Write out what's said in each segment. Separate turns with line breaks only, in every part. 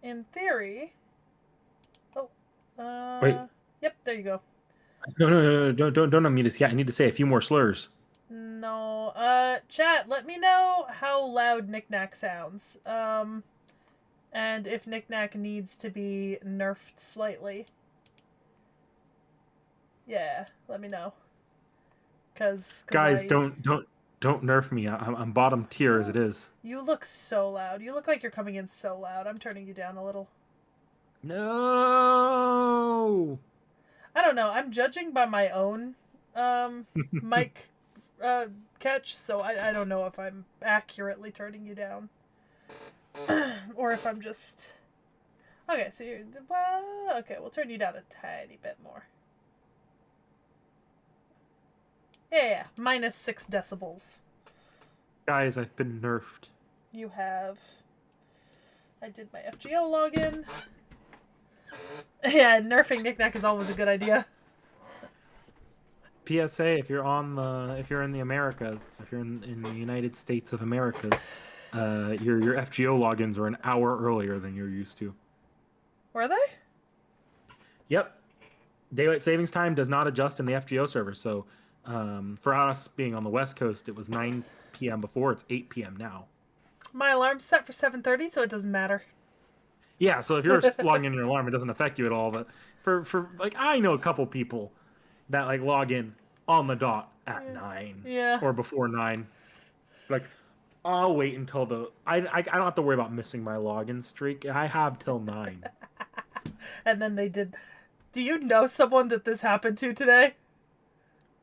in theory... Oh,
Wait,
yep, there you go.
no, don't unmute us yet. I need to say a few more slurs.
No, chat, let me know how loud Knickknack sounds. And if Knickknack needs to be nerfed slightly. Yeah, let me know. Cause
Guys,
I...
don't nerf me. I'm bottom tier as it
You,
is.
you look so loud. You look like you're coming in so loud. I'm turning you down a little.
No.
I don't know. I'm judging by my own um mic uh catch, so I don't know if I'm accurately turning you down. Or if I'm just... Okay, so you're... Well, okay, we'll turn you down a tiny bit more. Yeah, minus 6 decibels.
Guys, I've been nerfed.
You have... I did my FGO login. Yeah, nerfing Knickknack is always a good idea.
PSA: if you're in the Americas, if you're in the United States of Americas, your FGO logins are an hour earlier than you're used to.
Were they?
Yep. Daylight savings time does not adjust in the FGO server. So for us being on the West Coast, it was 9 p.m. before. It's 8 p.m. now.
My alarm's set for 7:30, so it doesn't matter.
Yeah. So if you're logging in your alarm, it doesn't affect you at all. But for like, I know a couple people that like log in on the dot at 9
Yeah.
or before 9. Like, I'll wait until I don't have to worry about missing my login streak. I have till 9.
And then they did... Do you know someone that this happened to today?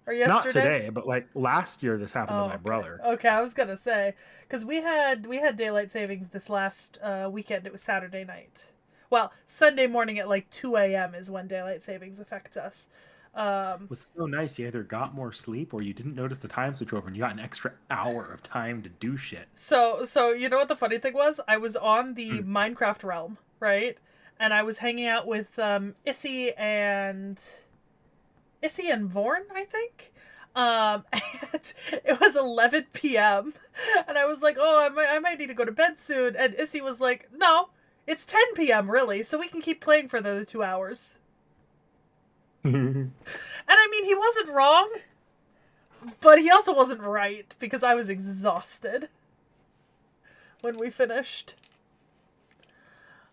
Or
Not
yesterday?
today, but like last year, this happened to
Oh,
my
okay.
brother.
Okay, I was gonna say, because we had daylight savings this last weekend. It was Saturday night. Well, Sunday morning at like 2 a.m. is when daylight savings affects us.
It was so nice. You either got more sleep or you didn't notice the time switch over, and you got an extra hour of time to do shit.
So you know what the funny thing was? I was on the
Hmm.
Minecraft realm, right? And I was hanging out with Issy and Vorn, I think. And it was 11 p.m. and I was like, "Oh, I might need to go to bed soon." And Issy was like, "No, it's 10 p.m. really, so we can keep playing for the other 2 hours." And I mean, he wasn't wrong, but he also wasn't right because I was exhausted when we finished.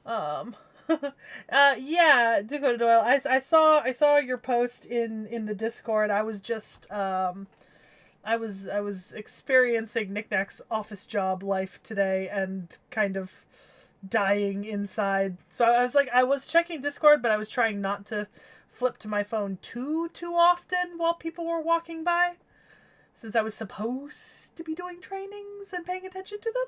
Um, yeah, Dakota Doyle. I saw your post in the Discord. I was just I was experiencing Knickknack's office job life today and kind of dying inside. So I was like, I was checking Discord, but I was trying not to flip to my phone too often while people were walking by, since I was supposed to be doing trainings and paying attention to them.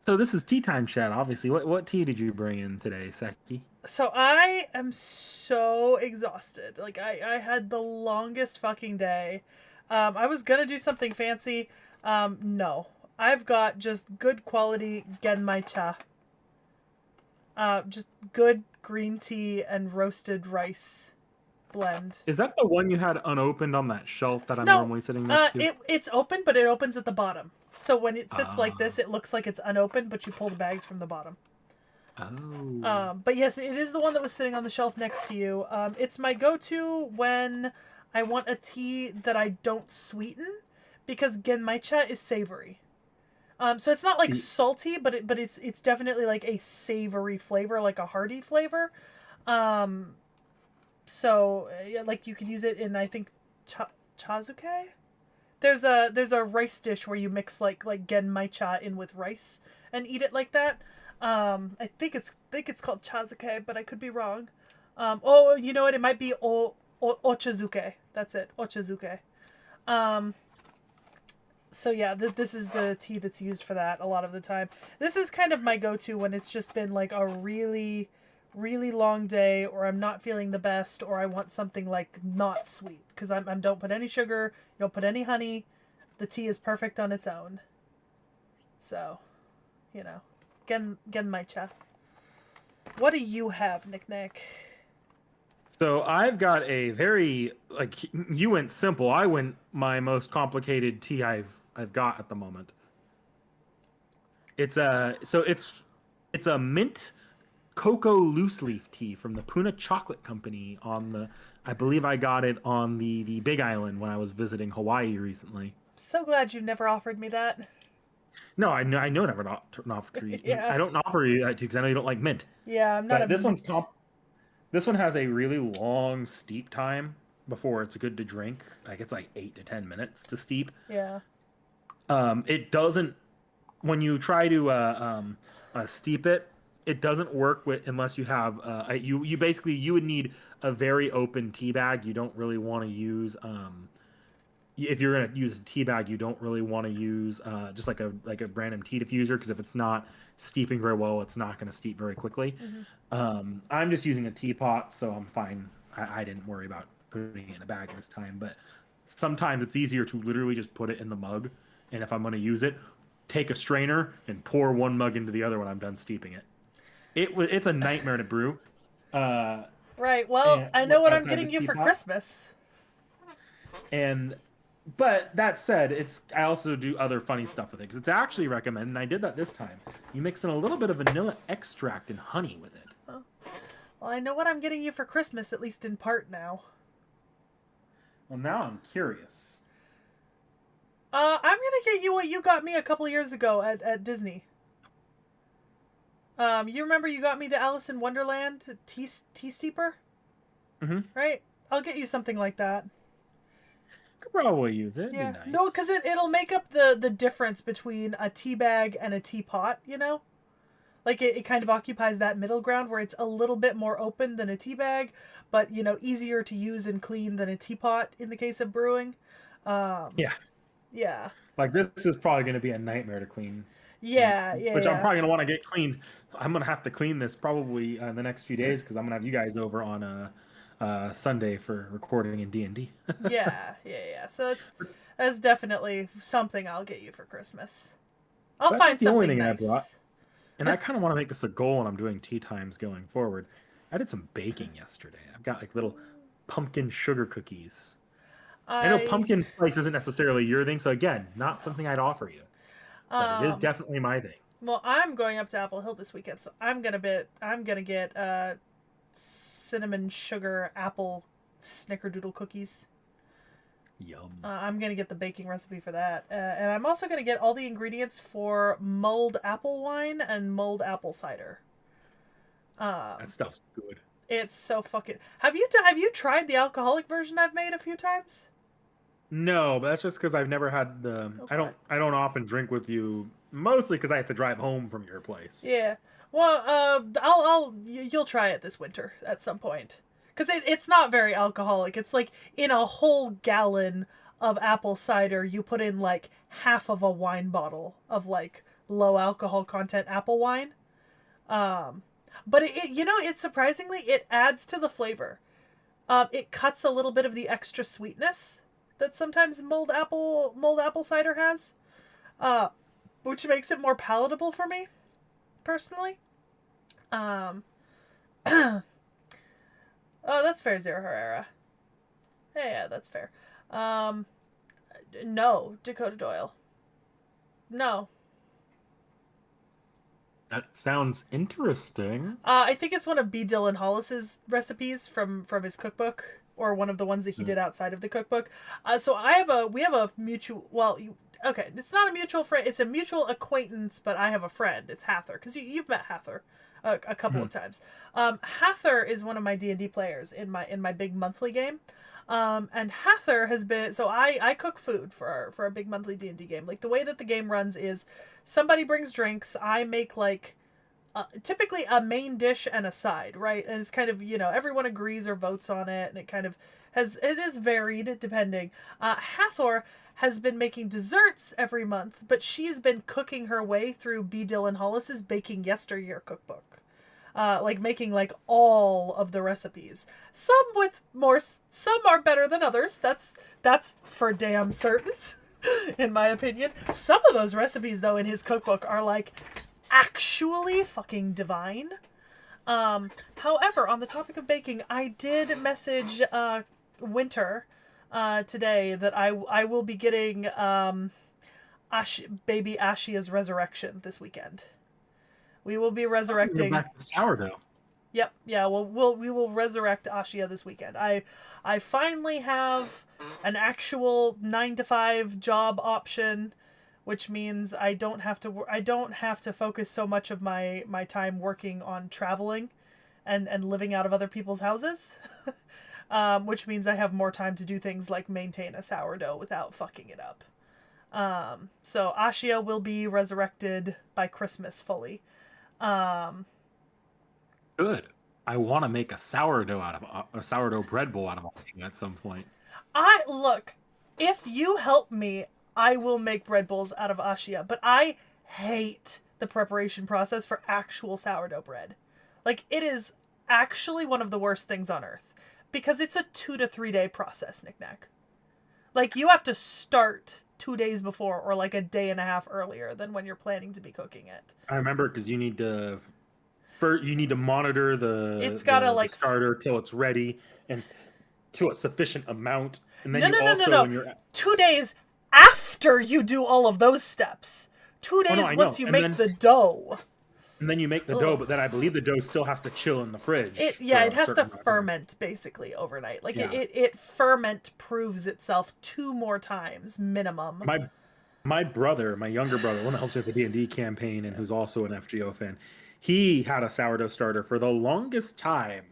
So this is tea time chat, obviously. What tea did you bring in today, Seki?
So I am so exhausted. Like I had the longest fucking day. I was gonna do something fancy. No. I've got just good quality genmaicha. Just good green tea and roasted rice blend.
Is that the one you had unopened on that shelf that I'm
No,
normally sitting next to?
it's open, but it opens at the bottom. So when it sits like
Uh,
this, it looks like it's unopened, but you pull the bags from the bottom.
oh.
But yes, it is the one that was sitting on the shelf next to you. It's my go-to when I want a tea that I don't sweeten, because genmaicha is savory. So it's not like
See,
salty, but it's definitely like a savory flavor, like a hearty flavor. Um, so yeah, like you could use it in, I think, chazuke. There's a rice dish where you mix like genmaicha in with rice and eat it like that. I think it's called chazuke, but I could be wrong. Oh, you know what? It might be ochazuke. That's it, ochazuke. Um, so yeah, this is the tea that's used for that a lot of the time. This is kind of my go-to when it's just been like a really, really long day, or I'm not feeling the best, or I want something like not sweet, because I don't put any sugar, you don't put any honey. The tea is perfect on its own. So, you know, genmaicha. What do you have, Nick?
so I've got a very like you went simple. I went my most complicated tea I've got at the moment. It's a mint cocoa loose leaf tea from the Puna Chocolate Company on the. I believe I got it on the Big Island when I was visiting Hawaii recently.
So glad you never offered me that.
No, I know never not offer to you.
Yeah.
I don't offer you that because I know you don't like mint.
Yeah, I'm not a
But this one's
mint.
top. This one has a really long steep time before it's good to drink. Like it's like 8 to 10 minutes to steep.
Yeah.
It doesn't when you try to steep it. It doesn't work with unless you have you basically you would need a very open tea bag. You don't really want to use if you're gonna use a tea bag, you don't really want to use just like a random tea diffuser because if it's not steeping very well, it's not going to steep very quickly. I'm just using a teapot, so I'm fine. I didn't worry about putting it in a bag this time, but sometimes it's easier to literally just put it in the mug, and if I'm going to use it, take a strainer and pour one mug into the other when I'm done steeping it. It's a nightmare to brew.
Right. Well,
And
I know what I'm
outside
getting
this
you for
teapot.
Christmas.
And but that said, I also do other funny stuff with it because it's actually recommended, and I did that this time. You mix in a little bit of vanilla extract and honey with it.
Oh. Well, I know what I'm getting you for Christmas, at least in part now.
Well, now I'm curious.
I'm gonna get you what you got me a couple years ago at Disney. You remember you got me the Alice in Wonderland tea steeper,
Mm-hmm.
right? I'll get you something like that.
Could probably use it.
Yeah.
Be nice.
No, because it'll make up the difference between a tea bag and a teapot, you know? Like, it kind of occupies that middle ground where it's a little bit more open than a tea bag, but, you know, easier to use and clean than a teapot in the case of brewing.
Yeah.
Yeah.
Like this is probably going to be a nightmare to clean.
Yeah,
Which I'm
yeah.
probably going to want to get cleaned. I'm going to have to clean this probably in the next few days because I'm going to have you guys over on Sunday for recording in D&D.
Yeah. So that's definitely something I'll get you for Christmas. I'll
That's
find
not the only
something
thing I
nice.
brought. And I kind of want to make this a goal when I'm doing tea times going forward. I did some baking yesterday. I've got like little pumpkin sugar cookies. I know pumpkin spice isn't necessarily your thing, so again, not something I'd offer you. But it is definitely my thing.
Well, I'm going up to Apple Hill this weekend, so I'm gonna get cinnamon sugar apple snickerdoodle cookies.
Yum.
I'm gonna get the baking recipe for that, and I'm also gonna get all the ingredients for mulled apple wine and mulled apple cider.
That stuff's good.
It's so fucking. Have you tried the alcoholic version I've made a few times?
No, but that's just because I've never had the.
Okay.
I don't often drink with you, mostly because I have to drive home from your place.
Yeah. Well, you'll try it this winter at some point. Because it's not very alcoholic. It's like in a whole gallon of apple cider, you put in like half of a wine bottle of like low alcohol content apple wine. But it surprisingly, it adds to the flavor. It cuts a little bit of the extra sweetness that sometimes mulled apple cider has, which makes it more palatable for me, personally. Oh, that's fair, Zero Herrera. Yeah, that's fair. No, Dakota Doyle. No.
That sounds interesting.
I think it's one of B. Dylan Hollis's recipes from his cookbook, or one of the ones that he did outside of the cookbook. So we have a mutual. Well, okay, it's not a mutual friend. It's a mutual acquaintance, but I have a friend. It's Hather, because you've met Hather a couple of times. Hather is one of my D&D players in my big monthly game. And Hather has been, so I cook food for a big monthly D&D game. Like, the way that the game runs is somebody brings drinks, I make like typically a main dish and a side, right? And it's kind of, everyone agrees or votes on it, and it is varied depending. Hathor has been making desserts every month, but she's been cooking her way through B. Dylan Hollis's Baking Yesteryear cookbook. Like making like all of the recipes. Some are better than others. That's for damn certain, in my opinion. Some of those recipes though in his cookbook are like actually fucking divine. However, on the topic of baking, I did message Winter today that I will be getting baby Ashia's resurrection this weekend. We will be
Go
resurrecting.
back to sourdough.
Yep, yeah. We will resurrect Ashia this weekend. I finally have an actual 9 to 5 job option, which means I don't have to focus so much of my time working on traveling, and living out of other people's houses. Which means I have more time to do things like maintain a sourdough without fucking it up. So Ashia will be resurrected by Christmas fully.
Good. I want to make a sourdough bread bowl out of it at some point.
Look, if you help me, I will make bread bowls out of Ashia, but I hate the preparation process for actual sourdough bread. Like, it is actually one of the worst things on earth, because it's a 2 to 3 day process, knick-knack. Like, you have to start 2 days before, or like a day and a half earlier than when you're planning to be cooking it.
I remember, because you need to monitor
It's gotta
the starter till it's ready and to a sufficient amount, and then
no.
when you're
2 days after you do all of those steps. 2 days once you make the dough.
And then you make the dough, but then I believe the dough still has to chill in the fridge.
It has to ferment basically overnight. Like, it ferment proves itself 2 more times minimum.
My brother, my younger brother, one that helps with the D&D campaign and who's also an FGO fan, he had a sourdough starter for the longest time.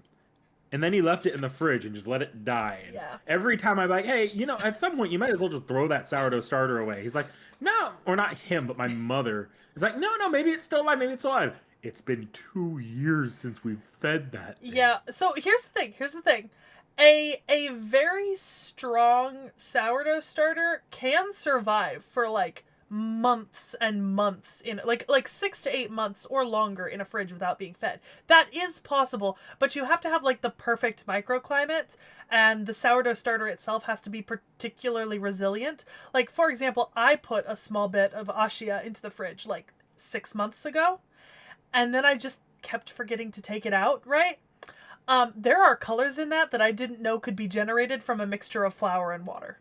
And then he left it in the fridge and just let it die. And every time I'm like, hey, at some point you might as well just throw that sourdough starter away. He's like, no, or not him, but my mother is like, no, maybe it's still alive. Maybe it's still alive. It's been 2 years since we've fed that thing.
Yeah. So here's the thing. A very strong sourdough starter can survive for like months and months in like 6 to 8 months or longer in a fridge without being fed. That is possible, but you have to have like the perfect microclimate, and the sourdough starter itself has to be particularly resilient. Like, for example, I put a small bit of Ashia into the fridge like 6 months ago, and then I just kept forgetting to take it out, right? There are colors in that I didn't know could be generated from a mixture of flour and water.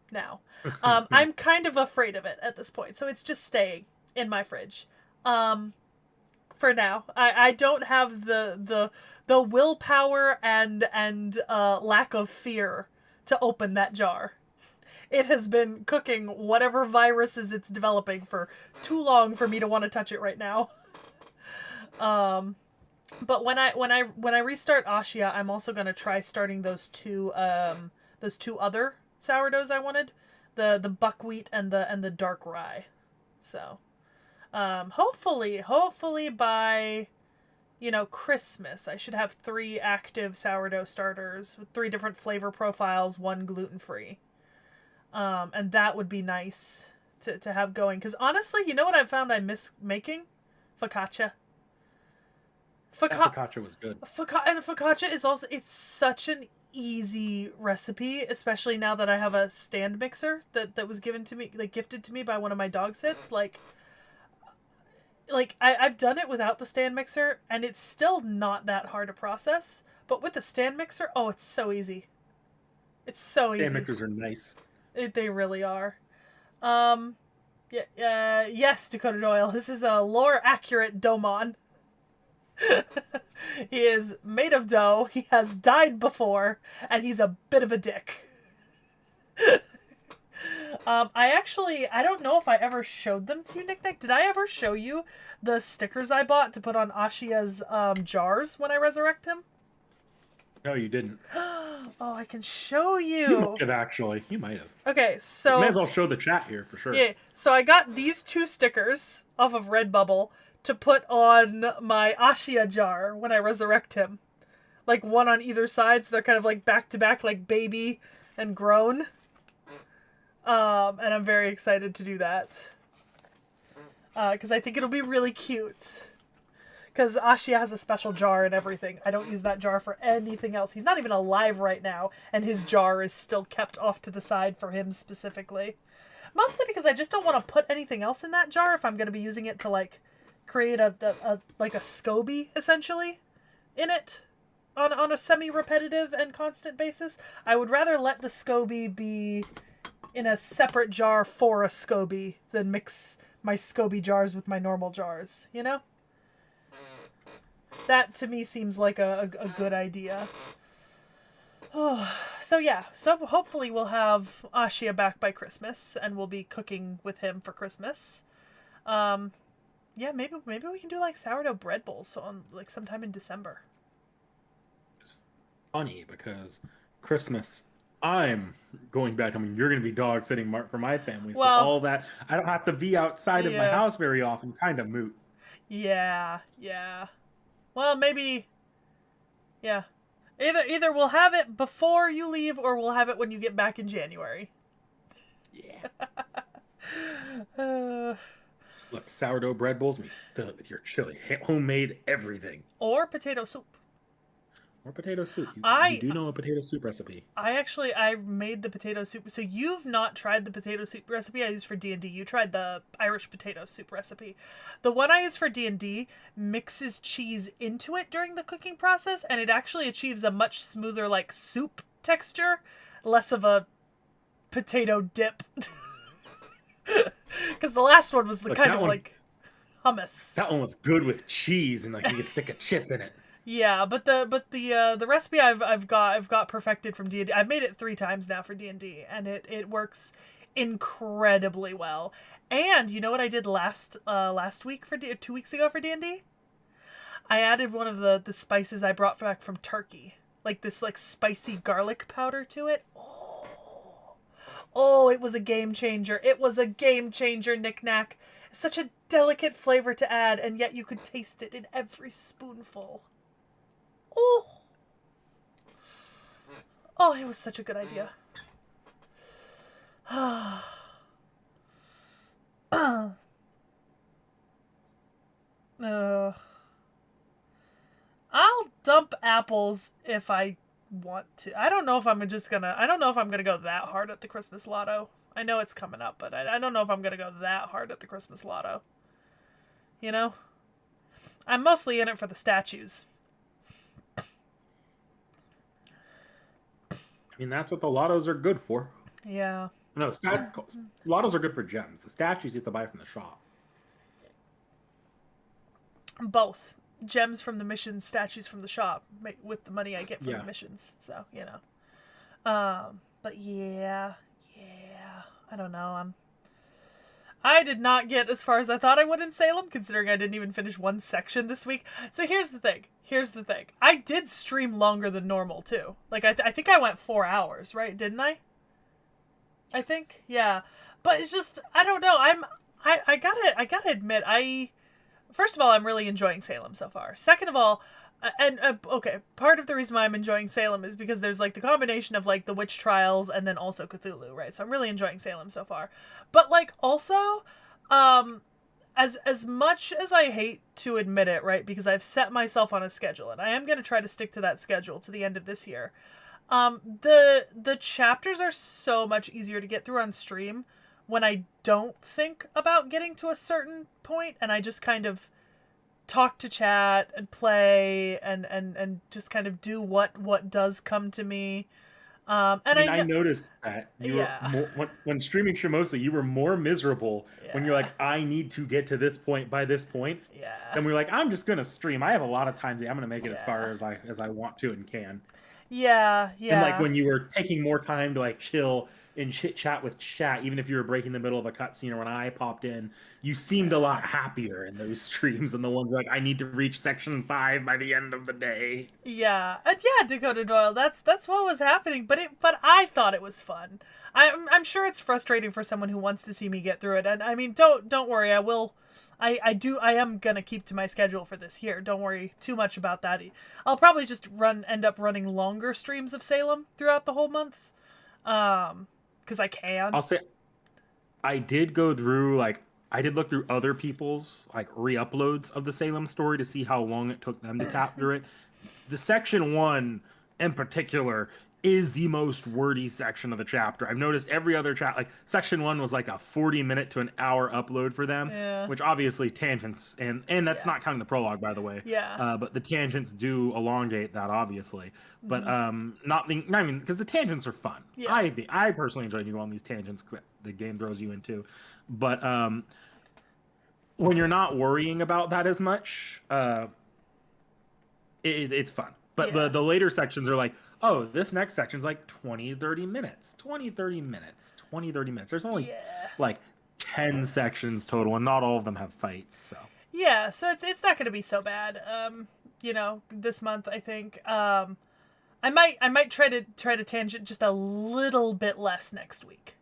Now, I'm kind of afraid of it at this point, so it's just staying in my fridge. For now, I don't have the willpower and lack of fear to open that jar. It has been cooking whatever viruses it's developing for too long for me to want to touch it right now. But when I restart Ashia, I'm also gonna try starting those two other sourdoughs I wanted, the buckwheat and the dark rye. So, hopefully by, Christmas, I should have 3 active sourdough starters with 3 different flavor profiles, 1 gluten-free. And that would be nice to have going. Because honestly, you know what I found I miss making? Focaccia.
Focaccia was good.
Focaccia is also, it's such an easy recipe, especially now that I have a stand mixer that was gifted to me by one of my dog sits. Like I've done it without the stand mixer, and it's still not that hard to process. But with the stand mixer, oh, it's so easy. It's so easy.
Stand mixers are nice.
They really are. Yes, Dakota Doyle. This is a lore accurate Domon. He is made of dough, he has died before, and he's a bit of a dick. I don't know if I ever showed them to you, Nick. Did I ever show you the stickers I bought to put on Ashia's jars when I resurrect him?
No, you didn't.
Oh, I can show you.
You might have, actually. You might have.
Okay, so...
You may as well show the chat here, for sure.
Yeah, so I got these 2 stickers off of Redbubble to put on my Ashia jar when I resurrect him. Like, one on either side, so they're kind of like back-to-back, like baby and grown. And I'm very excited to do that. Because I think it'll be really cute. Because Ashia has a special jar and everything. I don't use that jar for anything else. He's not even alive right now, and his jar is still kept off to the side for him specifically. Mostly because I just don't want to put anything else in that jar if I'm going to be using it to, like, create a SCOBY, essentially, in it on a semi-repetitive and constant basis. I would rather let the SCOBY be in a separate jar for a SCOBY than mix my SCOBY jars with my normal jars, you know? That to me seems like a good idea. So yeah, so hopefully we'll have Ashia back by Christmas, and we'll be cooking with him for Christmas. Yeah, maybe we can do like sourdough bread bowls on like sometime in December.
It's funny because Christmas, I'm going back. I mean, you're going to be dog sitting for my family, so
Well,
all that I don't have to be outside of my
yeah,
house very often. Kind of moot.
yeah. Well, maybe, yeah. Either we'll have it before you leave, or we'll have it when you get back in January.
Yeah.
Uh,
Look, sourdough bread bowls, we fill it with your chili, homemade everything.
or potato soup.
Or potato soup. You
I
do know a potato soup recipe.
I made the potato soup. So you've not tried the potato soup recipe I used for D&D. You tried the Irish potato soup recipe. The one I use for D&D mixes cheese into it during the cooking process, and it actually achieves a much smoother like soup texture, less of a potato dip. Because the last one was the
Look,
kind of like hummus.
That one was good with cheese, and like you could stick a chip in it.
Yeah, but the recipe I've got perfected from D&D. I've made it 3 times now for D&D, and it works incredibly well. And you know what I did last week for 2 weeks ago for D&D? I added one of the spices I brought back from Turkey, like this like spicy garlic powder to it. Oh, it was a game changer. It was a game changer, knick-knack. Such a delicate flavor to add, and yet you could taste it in every spoonful. Oh. Oh, it was such a good idea. I'll dump apples if I want to. I don't know if I'm gonna go that hard at the Christmas lotto. I know it's coming up, but I don't know if I'm gonna go that hard at the Christmas lotto. You know? I'm mostly in it for the statues.
I mean, that's what the lottos are good for.
Yeah.
No, lottos are good for gems. The statues you have to buy from the shop.
Both. Gems from the missions, statues from the shop, with the money I get from
Yeah.
the missions. So, you know. But yeah. I don't know. I did not get as far as I thought I would in Salem, considering I didn't even finish one section this week. So here's the thing. I did stream longer than normal, too. Like, I think I went 4 hours, right? Didn't I? I think? Yeah. But it's just, I don't know. I gotta admit, first of all, I'm really enjoying Salem so far. Second of all, okay, part of the reason why I'm enjoying Salem is because there's like the combination of like the witch trials and then also Cthulhu, right? So I'm really enjoying Salem so far. But like also, as much as I hate to admit it, right? Because I've set myself on a schedule, and I am going to try to stick to that schedule to the end of this year. The chapters are so much easier to get through on stream when I don't think about getting to a certain point, and I just kind of talk to chat and play and just kind of do what does come to me. And
I noticed that you were when streaming Shimosa, you were more miserable when you're like, I need to get to this point by this point.
Yeah.
Then we're like, I'm just gonna stream. I have a lot of time. I'm gonna make it as far as I want to and can.
Yeah.
And like when you were taking more time to like chill and chit chat with chat, even if you were breaking the middle of a cutscene or when I popped in, you seemed a lot happier in those streams than the ones like I need to reach section 5 by the end of the day.
Yeah, and Dakota Doyle. That's what was happening. But I thought it was fun. I'm sure it's frustrating for someone who wants to see me get through it. And I mean, don't worry. I will. I am gonna keep to my schedule for this year. Don't worry too much about that. I'll probably just end up running longer streams of Salem throughout the whole month. Because I can.
I'll say I did go through I did look through other people's like re-uploads of the Salem story to see how long it took them to tap through it. The section 1 in particular is the most wordy section of the chapter. I've noticed every other chapter, like section 1 was like a 40-minute to an hour upload for them,
Yeah.
which obviously tangents, and that's
Yeah.
not counting the prologue, by the way.
Yeah.
But the tangents do elongate that, obviously. But not being, I mean, because the tangents are fun.
Yeah.
I personally enjoy you go on these tangents the game throws you into. But when you're not worrying about that as much, it's fun. But
Yeah.
the later sections are like, oh, this next section's like 20, 30 minutes, 20, 30 minutes, 20, 30 minutes. There's only
Yeah.
like 10 sections total, and not all of them have fights. So
Yeah, so it's not going to be so bad. You know, this month I think I might try to tangent just a little bit less next week.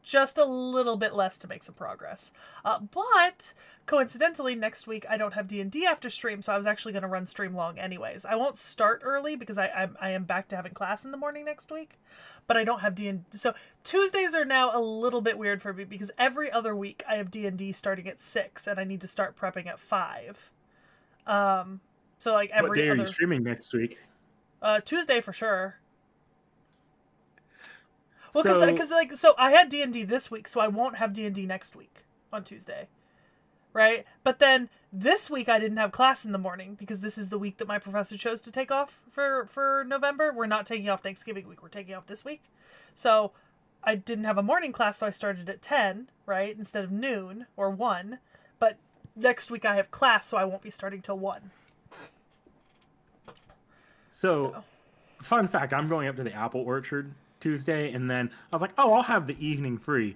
Just a little bit less to make some progress. But coincidentally, next week I don't have D&D after stream, so I was actually going to run stream long anyways. I won't start early because I am back to having class in the morning next week, but I don't have D&D. So Tuesdays are now a little bit weird for me because every other week I have D&D starting at 6 and I need to start prepping at 5. So like every
what day are
other
you streaming next week?
Tuesday for sure. Well,
So
because like so I had D&D this week, so I won't have D&D next week on Tuesday, right? But then this week I didn't have class in the morning because this is the week that my professor chose to take off for November. We're not taking off Thanksgiving week. We're taking off this week, so I didn't have a morning class, so I started at 10, right, instead of noon or 1. But next week I have class, so I won't be starting till 1.
So, fun fact, I'm going up to the apple orchard Tuesday, and then I was like, oh, I'll have the evening free.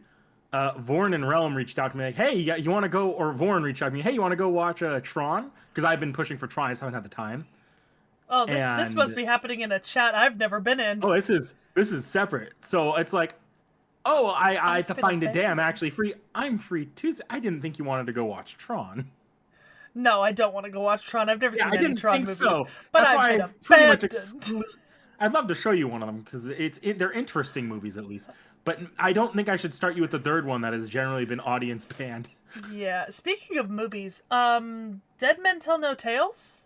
Vorn and Realm reached out to me like, hey, you want to go, or Vorn reached out to me, hey, you want to go watch Tron? Because I've been pushing for Tron, I just haven't had the time.
Oh, this must be happening in a chat I've never been in.
Oh, this is separate. So it's like, oh, I to find a day I'm actually free. I'm free Tuesday. I didn't think you wanted to go watch Tron.
No, I don't want to go watch Tron. I've never seen any Tron movies.
So.
But
that's why I've pretty much I'd love to show you one of them because they're interesting movies at least. But I don't think I should start you with the third one that has generally been audience banned.
Yeah. Speaking of movies, Dead Men Tell No Tales?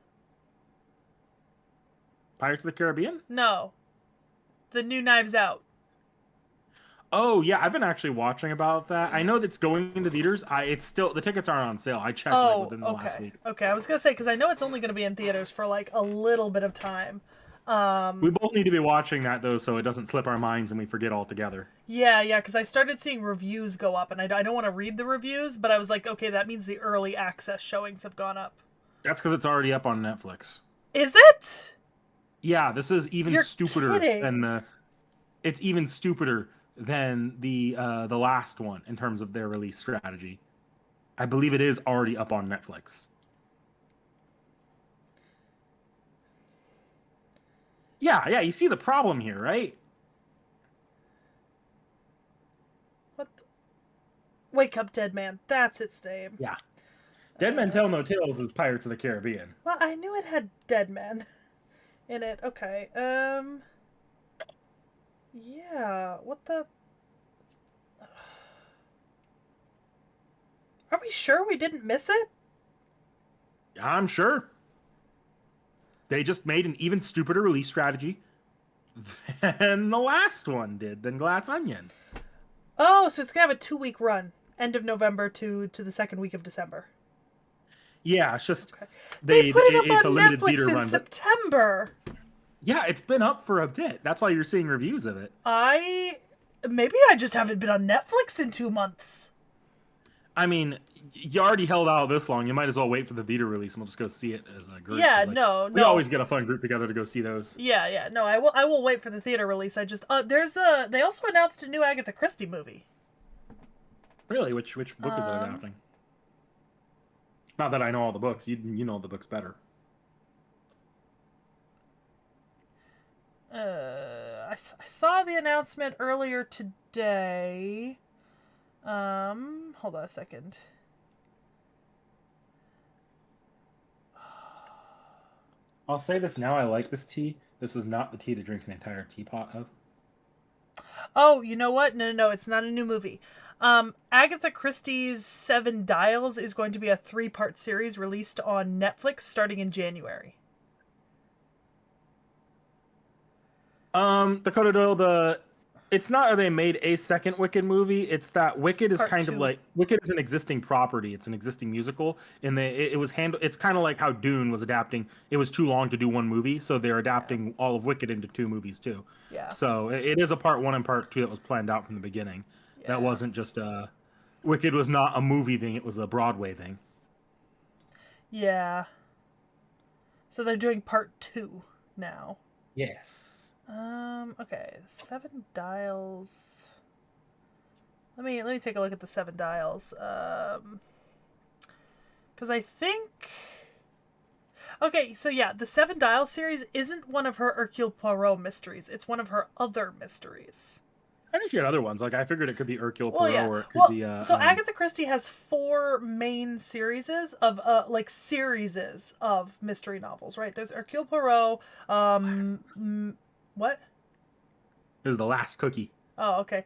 Pirates of the Caribbean?
No. The new Knives Out.
Oh yeah, I've been actually watching about that. I know that's going into theaters. It's still the tickets aren't on sale. I checked within the last week.
Okay, I was gonna say because I know it's only gonna be in theaters for like a little bit of time.
We both need to be watching that though, so it doesn't slip our minds and we forget altogether.
Yeah, because I started seeing reviews go up, and I don't want to read the reviews, but I was like, okay, that means the early access showings have gone up.
That's because it's already up on Netflix.
Is it?
Yeah, this is even
You're
stupider
kidding.
than the. It's even stupider than the last one in terms of their release strategy. I believe it is already up on Netflix. Yeah, you see the problem here, right?
What? Wake Up Dead Man. That's its name.
Yeah. Dead Men Tell No Tales is Pirates of the Caribbean.
Well, I knew it had Dead Men in it. Okay. Yeah. What the? Are we sure we didn't miss it?
I'm sure. They just made an even stupider release strategy than the last one did, than Glass Onion.
Oh, so it's gonna have a 2-week run, end of November to the second week of December.
Yeah, it's just
they put it up
it's
on
a limited
Netflix
theater
in
run.
September.
Yeah, it's been up for a bit. That's why you're seeing reviews of it.
Maybe I just haven't been on Netflix in 2 months.
I mean, you already held out this long. You might as well wait for the theater release, and we'll just go see it as a group.
Yeah,
We always get a fun group together to go see those.
Yeah. No, I will wait for the theater release. I just they also announced a new Agatha Christie movie.
Really? Which book is it adapting? Not that I know all the books. You know the books better.
I saw the announcement earlier today. Hold on a second.
I'll say this now. I like this tea. This is not the tea to drink an entire teapot of.
Oh, you know what? No, it's not a new movie. Agatha Christie's Seven Dials is going to be a 3-part series released on Netflix starting in January.
Dakota Doyle, it's not that they made a second Wicked movie. It's that Wicked is
Part
kind of
two.
like Wicked is an existing property. It's an existing musical, and it was handled. It's kind of like how Dune was adapting. It was too long to do one movie, so they're
Yeah.
adapting all of Wicked into two movies too.
Yeah.
So it is a part one and part two that was planned out from the beginning. That
Yeah.
wasn't just Wicked was not a movie thing. It was a Broadway thing.
Yeah. So they're doing part two now.
Yes.
Okay. Seven Dials. Let me take a look at the Seven Dials. Because I think. Okay, so yeah, the Seven Dials series isn't one of her Hercule Poirot mysteries. It's one of her other mysteries.
I think she had other ones. Like I figured it could be Hercule
Well,
Poirot,
yeah.
or it could
Well,
be
so Agatha Christie has four main series of series of mystery novels, right? There's Hercule Poirot. What?
This is the last cookie.
Oh, okay.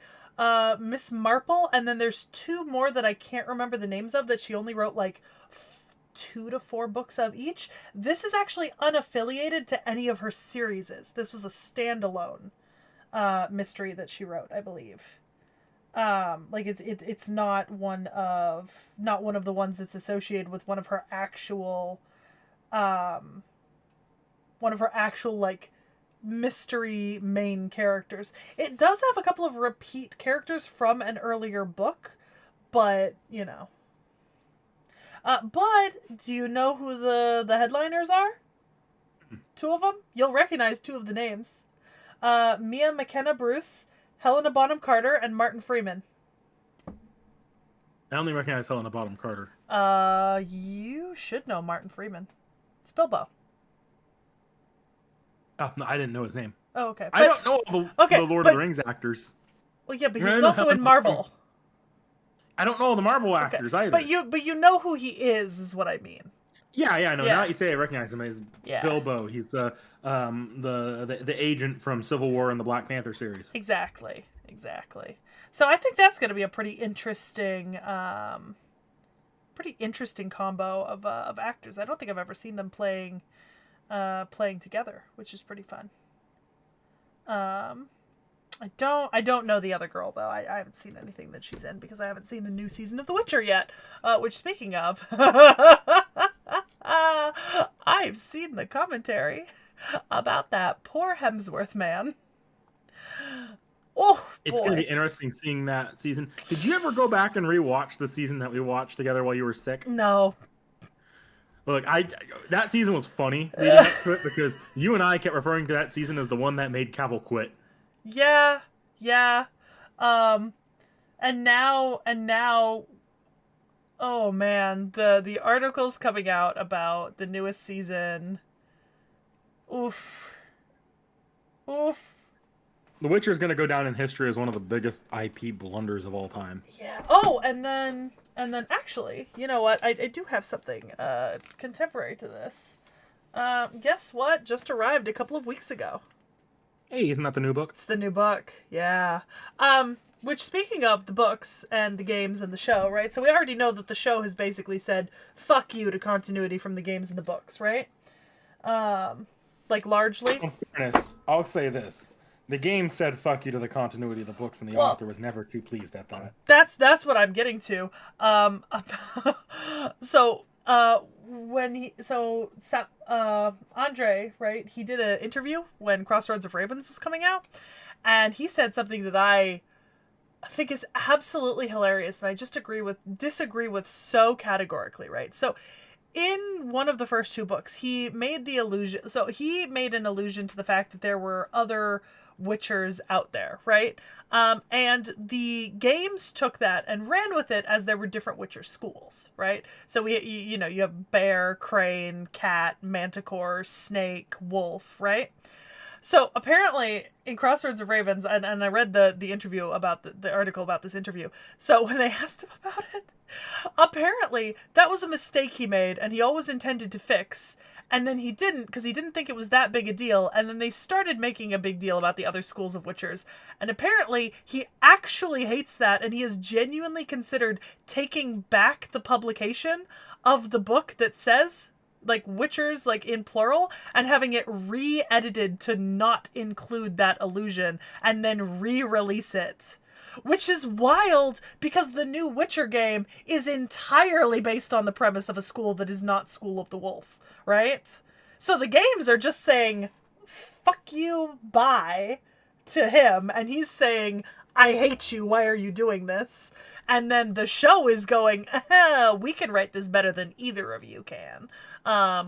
Miss Marple, and then there's two more that I can't remember the names of that she only wrote like 2 to 4 books of each. This is actually unaffiliated to any of her series. This was a standalone mystery that she wrote, I believe. Like it's not one of the ones that's associated with one of her actual like mystery main characters. It does have a couple of repeat characters from an earlier book, but you know. But do you know who the headliners are? Two of them. You'll recognize two of the names. Mia McKenna Bruce, Helena Bonham Carter, and Martin Freeman.
I only recognize Helena Bonham Carter.
You should know Martin Freeman. It's Bilbo.
Oh, no, I didn't know his name.
Oh, okay.
I don't know the Lord of the Rings actors.
Well, yeah, but he's also in Marvel.
I don't know all the Marvel actors either.
But you know who he is what I mean.
Yeah, I know.
Yeah.
Now that you say I recognize him as Bilbo. He's the agent from Civil War and the Black Panther series.
Exactly. So I think that's going to be a pretty interesting combo of actors. I don't think I've ever seen them playing together, which is pretty fun. I don't know the other girl though. I haven't seen anything that she's in because I haven't seen the new season of The Witcher yet. Which, speaking of, I've seen the commentary about that poor Hemsworth man. Oh, boy.
It's going to be interesting seeing that season. Did you ever go back and rewatch the season that we watched together while you were sick?
No.
Look, that season was funny leading up to it because you and I kept referring to that season as the one that made Cavill quit.
Yeah. And now, oh man, the articles coming out about the newest season. Oof.
The Witcher is going to go down in history as one of the biggest IP blunders of all time.
Yeah. Oh, and then actually, you know what? I do have something contemporary to this. Guess what? Just arrived a couple of weeks ago.
Hey, isn't that the new book?
It's the new book. Yeah. Which, speaking of the books and the games and the show, right? So we already know that the show has basically said fuck you to continuity from the games and the books, right? Like largely.
In fairness, I'll say this. The game said fuck you to the continuity of the books, and the author was never too pleased at that.
That's what I'm getting to. Andre, right, he did an interview when Crossroads of Ravens was coming out, and he said something that I think is absolutely hilarious, and I just disagree with so categorically, right? So in one of the first two books, he made an allusion to the fact that there were other Witchers out there, right? And the games took that and ran with it as there were different Witcher schools, right? So you have bear, crane, cat, manticore, snake, wolf, right? So apparently in Crossroads of Ravens, and I read the interview about the article about this interview. So when they asked him about it, apparently that was a mistake he made and he always intended to fix. And then he didn't, because he didn't think it was that big a deal. And then they started making a big deal about the other schools of Witchers. And apparently he actually hates that, and he has genuinely considered taking back the publication of the book that says like Witchers like in plural and having it re-edited to not include that illusion and then re-release it. Which is wild because the new Witcher game is entirely based on the premise of a school that is not School of the Wolf, right? So the games are just saying, fuck you, bye, to him, and he's saying, I hate you, why are you doing this? And then the show is going, we can write this better than either of you can,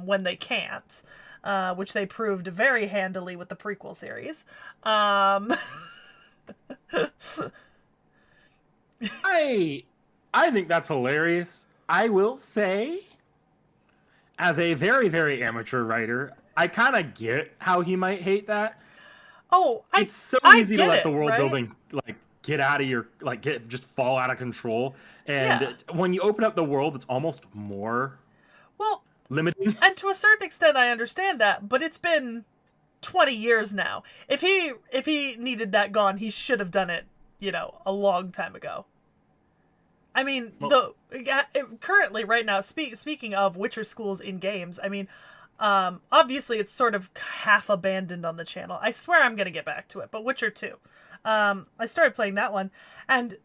when they can't, which they proved very handily with the prequel series.
I think that's hilarious. I will say, as a very, very amateur writer, I kind of get how he might hate that.
Oh,
It's so
I
easy to
get
let
it,
the world
right?
building like get out of your just fall out of control. And
Yeah.
when you open up the world, it's almost more
Well,
limiting.
and to a certain extent I understand that, but it's been 20 years now. If he needed that gone, he should have done it, a long time ago. I mean,
Well,
currently right now, speaking of Witcher schools in games, I mean, obviously it's sort of half abandoned on the channel. I swear I'm gonna get back to it, but Witcher 2. I started playing that one, and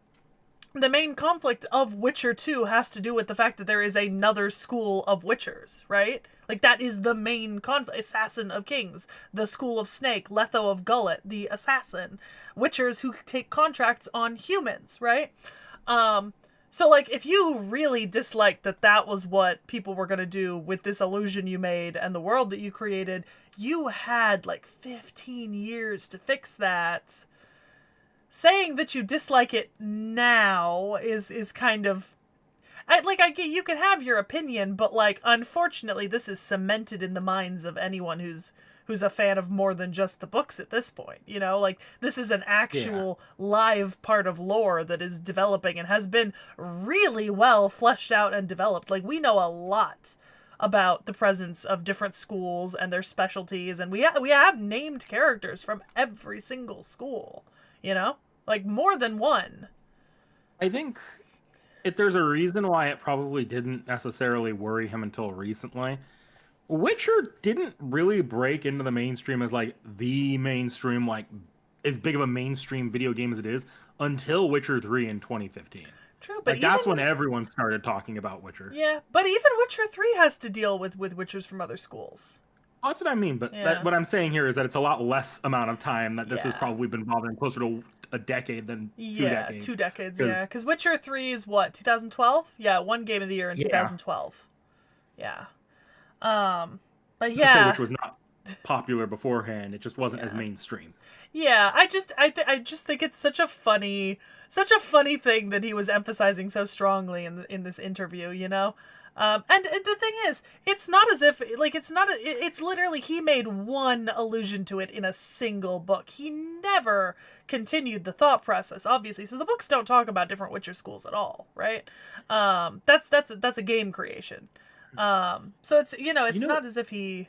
the main conflict of Witcher 2 has to do with the fact that there is another school of Witchers, right? Like, that is the main conflict. Assassin of Kings, the School of Snake, Letho of Gullet, the Assassin. Witchers who take contracts on humans, right? So, like, if you really disliked that was what people were going to do with this illusion you made and the world that you created, you had, like, 15 years to fix that. Saying that you dislike it now is kind of... I get you can have your opinion, but, like, unfortunately, this is cemented in the minds of anyone who's a fan of more than just the books at this point, Like, this is an
yeah.
actual live part of lore that is developing and has been really well fleshed out and developed. Like, we know a lot about the presence of different schools and their specialties, and we have named characters from every single school, Like, more than one.
I think if there's a reason why it probably didn't necessarily worry him until recently, Witcher didn't really break into the mainstream as like the mainstream, like as big of a mainstream video game as it is until Witcher 3 in 2015.
True, but
Like that's when
even...
everyone started talking about Witcher.
Yeah, but even Witcher 3 has to deal with Witchers from other schools.
That's what I mean, but
Yeah.
what I'm saying here is that it's a lot less amount of time that this has
Yeah.
probably been bothering, closer to a decade than two
Yeah,
decades.
2 decades,
Because
yeah. Because Witcher 3 is what, 2012? Yeah, one game of the year in
yeah,
2012. Yeah. But
to say
yeah.
which was not popular beforehand, it just wasn't as
Yeah.
mainstream.
Yeah, I just think it's such a funny thing that he was emphasizing so strongly in this interview, And the thing is, it's not as if like it's literally he made one allusion to it in a single book. He never continued the thought process, obviously. So the books don't talk about different Witcher schools at all, right? That's a game creation. So it's
You
it's
know,
not as if he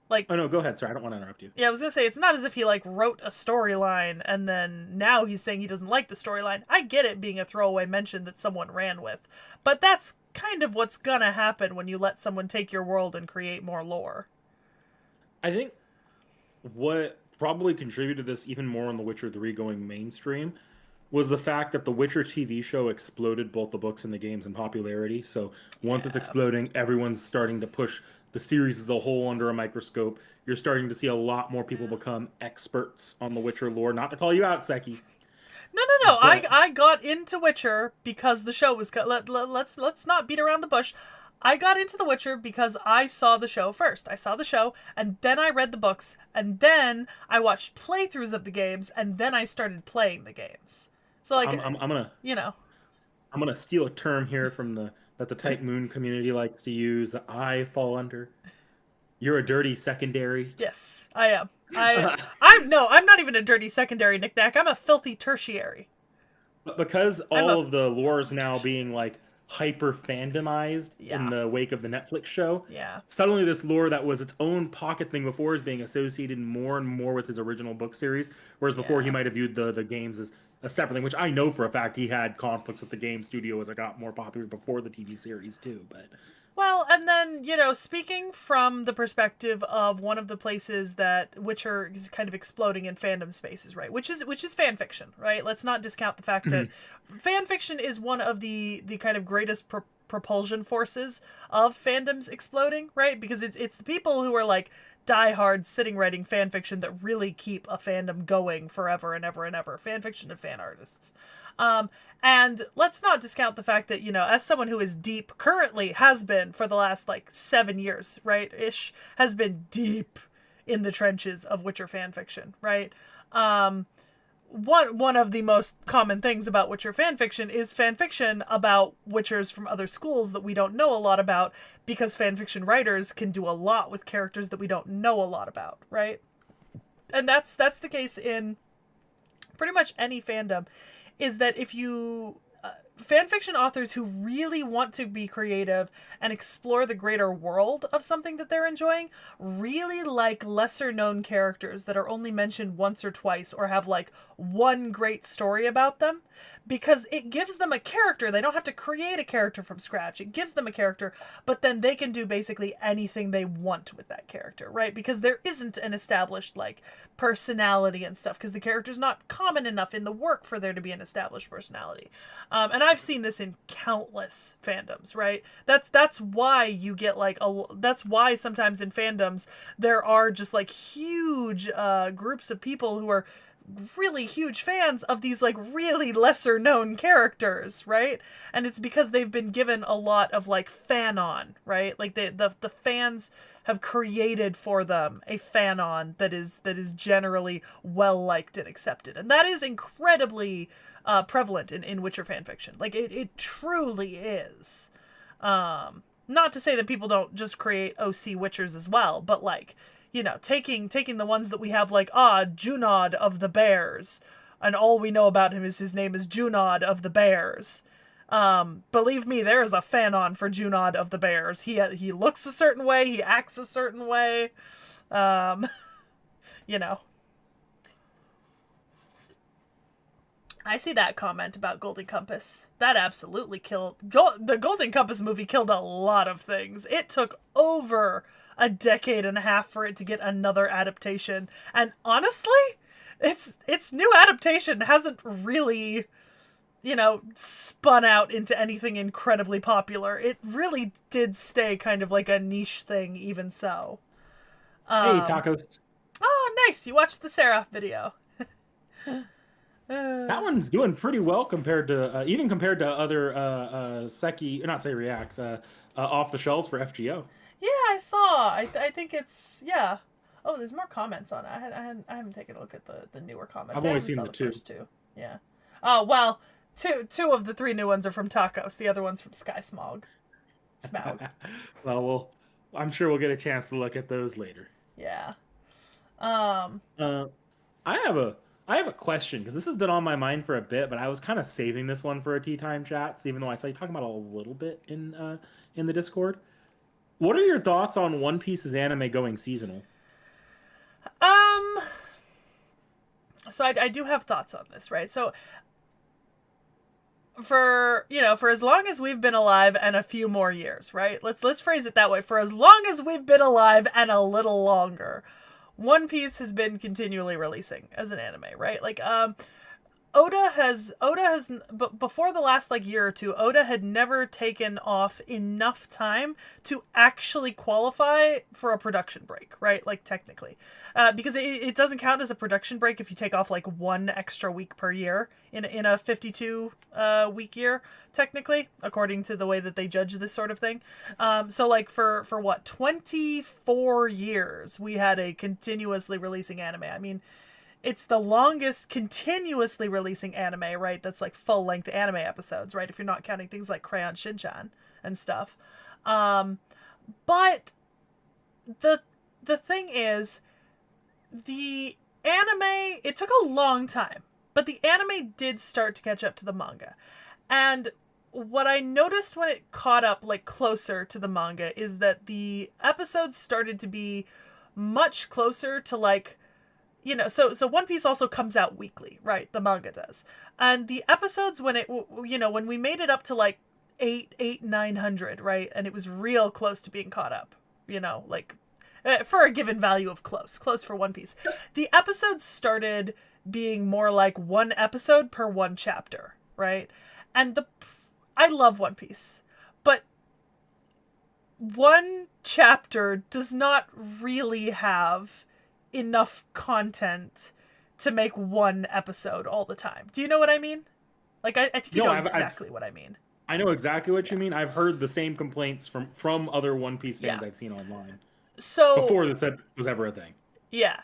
like...
oh no, go ahead, sir. I don't want to interrupt you.
Yeah, I was gonna say, it's not as if he, like, wrote a storyline and then now he's saying he doesn't like the storyline. I get it being a throwaway mention that someone ran with, but that's kind of what's gonna happen when you let someone take your world and create more lore.
I think what probably contributed to this even more on The Witcher 3 going mainstream was the fact that The Witcher TV show exploded both the books and the games in popularity. So once it's
Yeah.
exploding, everyone's starting to push the series as a whole under a microscope. You're starting to see a lot more people become experts on the Witcher lore. Not to call you out, Seki,
No.
but
I got into Witcher because the show was... let's not beat around the bush. I got into The Witcher because I saw the show first. I saw the show, and then I read the books, and then I watched playthroughs of the games, and then I started playing the games. So, like,
I'm gonna
you know,
I'm gonna steal a term here from the Type Moon community likes to use. That I fall under. You're a dirty secondary.
yes, I am. I'm no, I'm not even a dirty secondary knickknack. I'm a filthy tertiary.
But because
I'm
all
a
of the lore is now
tertiary.
being like hyper fandomized in
Yeah,
the wake of the Netflix show,
yeah,
suddenly this lore that was its own pocket thing before is being associated more and more with his original book series. Whereas before he
yeah.
might have viewed the games as a separate thing, which I know for a fact he had conflicts with the game studio as it got more popular before the TV series too. But
Well, and then, speaking from the perspective of one of the places that Witcher is kind of exploding in fandom spaces, right? Which is fan fiction, right? Let's not discount the fact that
Mhm.
fan fiction is one of the kind of greatest propulsion forces of fandoms exploding, right? Because it's the people who are like diehard sitting writing fan fiction that really keep a fandom going forever and ever and ever. Fan fiction and fan artists. Um, and let's not discount the fact that, as someone who is deep, currently has been for the last like 7 years, right? Ish, has been deep in the trenches of Witcher fan fiction, right? Um, one of the most common things about Witcher fanfiction is fanfiction about Witchers from other schools that we don't know a lot about, because fanfiction writers can do a lot with characters that we don't know a lot about, right? And that's the case in pretty much any fandom. Is that if you fanfiction authors who really want to be creative and explore the greater world of something that they're enjoying really like lesser known characters that are only mentioned once or twice or have like one great story about them, because it gives them a character. They don't have to create a character from scratch. It gives them a character, but then they can do basically anything they want with that character, right? Because there isn't an established like personality and stuff, because the character's not common enough in the work for there to be an established personality. And I've seen this in countless fandoms, right? That's why you get like that's why sometimes in fandoms there are just like huge groups of people who are really huge fans of these like really lesser known characters, right? And it's because they've been given a lot of like fanon, right? Like the fans have created for them a fanon that is generally well liked and accepted. And that is incredibly prevalent in Witcher fanfiction. Like it truly is. Not to say that people don't just create OC Witchers as well, but like, taking the ones that we have like, Junod of the Bears, and all we know about him is his name is Junod of the Bears. Believe me, there is a fanon for Junod of the Bears. He looks a certain way, he acts a certain way. Um, you know. I see that comment about Golden Compass. That absolutely killed... the Golden Compass movie killed a lot of things. It took over a decade and a half for it to get another adaptation. And honestly, its new adaptation hasn't really, spun out into anything incredibly popular. It really did stay kind of like a niche thing, even so.
Hey,
Um,
tacos.
oh, nice. You watched the Sarah video.
That one's doing pretty well compared to even compared to other Seki, not say reacts, off the shelves for FGO.
Yeah, I saw. I think it's yeah. Oh, there's more comments on it. I haven't taken a look at the newer comments.
I've
I
only
only
seen
saw
the
the
two.
first two. Yeah. Oh well, two of the three new ones are from Tacos. The other one's from Sky Smog. Smaug.
Well, I'm sure we'll get a chance to look at those later.
Yeah. Um.
Uh, I have a question because this has been on my mind for a bit, but I was kind of saving this one for a tea time chat, even though I saw you talking about it a little bit in the Discord. What are your thoughts on One Piece's anime going seasonal?
Um. So I do have thoughts on this, right? So for as long as we've been alive and a few more years, right? Let's phrase it that way. For as long as we've been alive and a little longer, One Piece has been continually releasing as an anime, right? Like Oda has but before the last like year or two, Oda had never taken off enough time to actually qualify for a production break, right? Like technically, because it doesn't count as a production break if you take off like one extra week per year in a 52 week year, technically, according to the way that they judge this sort of thing. So like for what 24 years we had a continuously releasing anime. I mean, it's the longest continuously releasing anime, right? That's like full length anime episodes, right? If you're not counting things like Crayon Shinchan and stuff. But the thing is, the anime, it took a long time, but the anime did start to catch up to the manga. And what I noticed when it caught up like closer to the manga is that the episodes started to be much closer to like, so One Piece also comes out weekly, right? The manga does. And the episodes when when we made it up to like 900, right? And it was real close to being caught up, like for a given value of close for One Piece. The episodes started being more like one episode per one chapter, right? And I love One Piece, but one chapter does not really have enough content to make one episode all the time. Do you know what I mean? Like, I think you know exactly what I mean.
I know exactly what you mean. I've heard the same complaints from other One Piece fans I've seen online.
So
before this was ever a thing.
Yeah.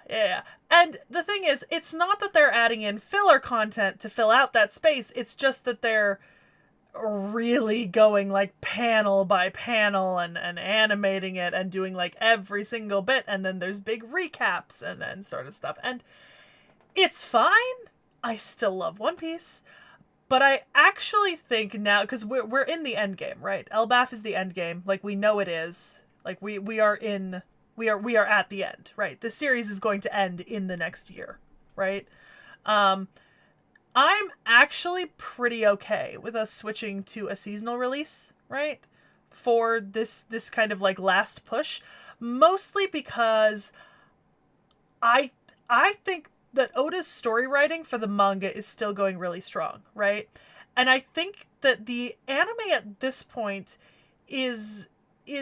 And the thing is, it's not that they're adding in filler content to fill out that space. It's just that they're really going like panel by panel and animating it and doing like every single bit, and then there's big recaps and then sort of stuff. And it's fine. I still love One Piece. But I actually think now, because we're in the end game, right? Elbaf is the end game. Like, we know it is. Like, we are at the end, right? The series is going to end in the next year, right? I'm actually pretty okay with us switching to a seasonal release, right? For this kind of like last push, mostly because I think that Oda's story writing for the manga is still going really strong, right? And I think that the anime at this point is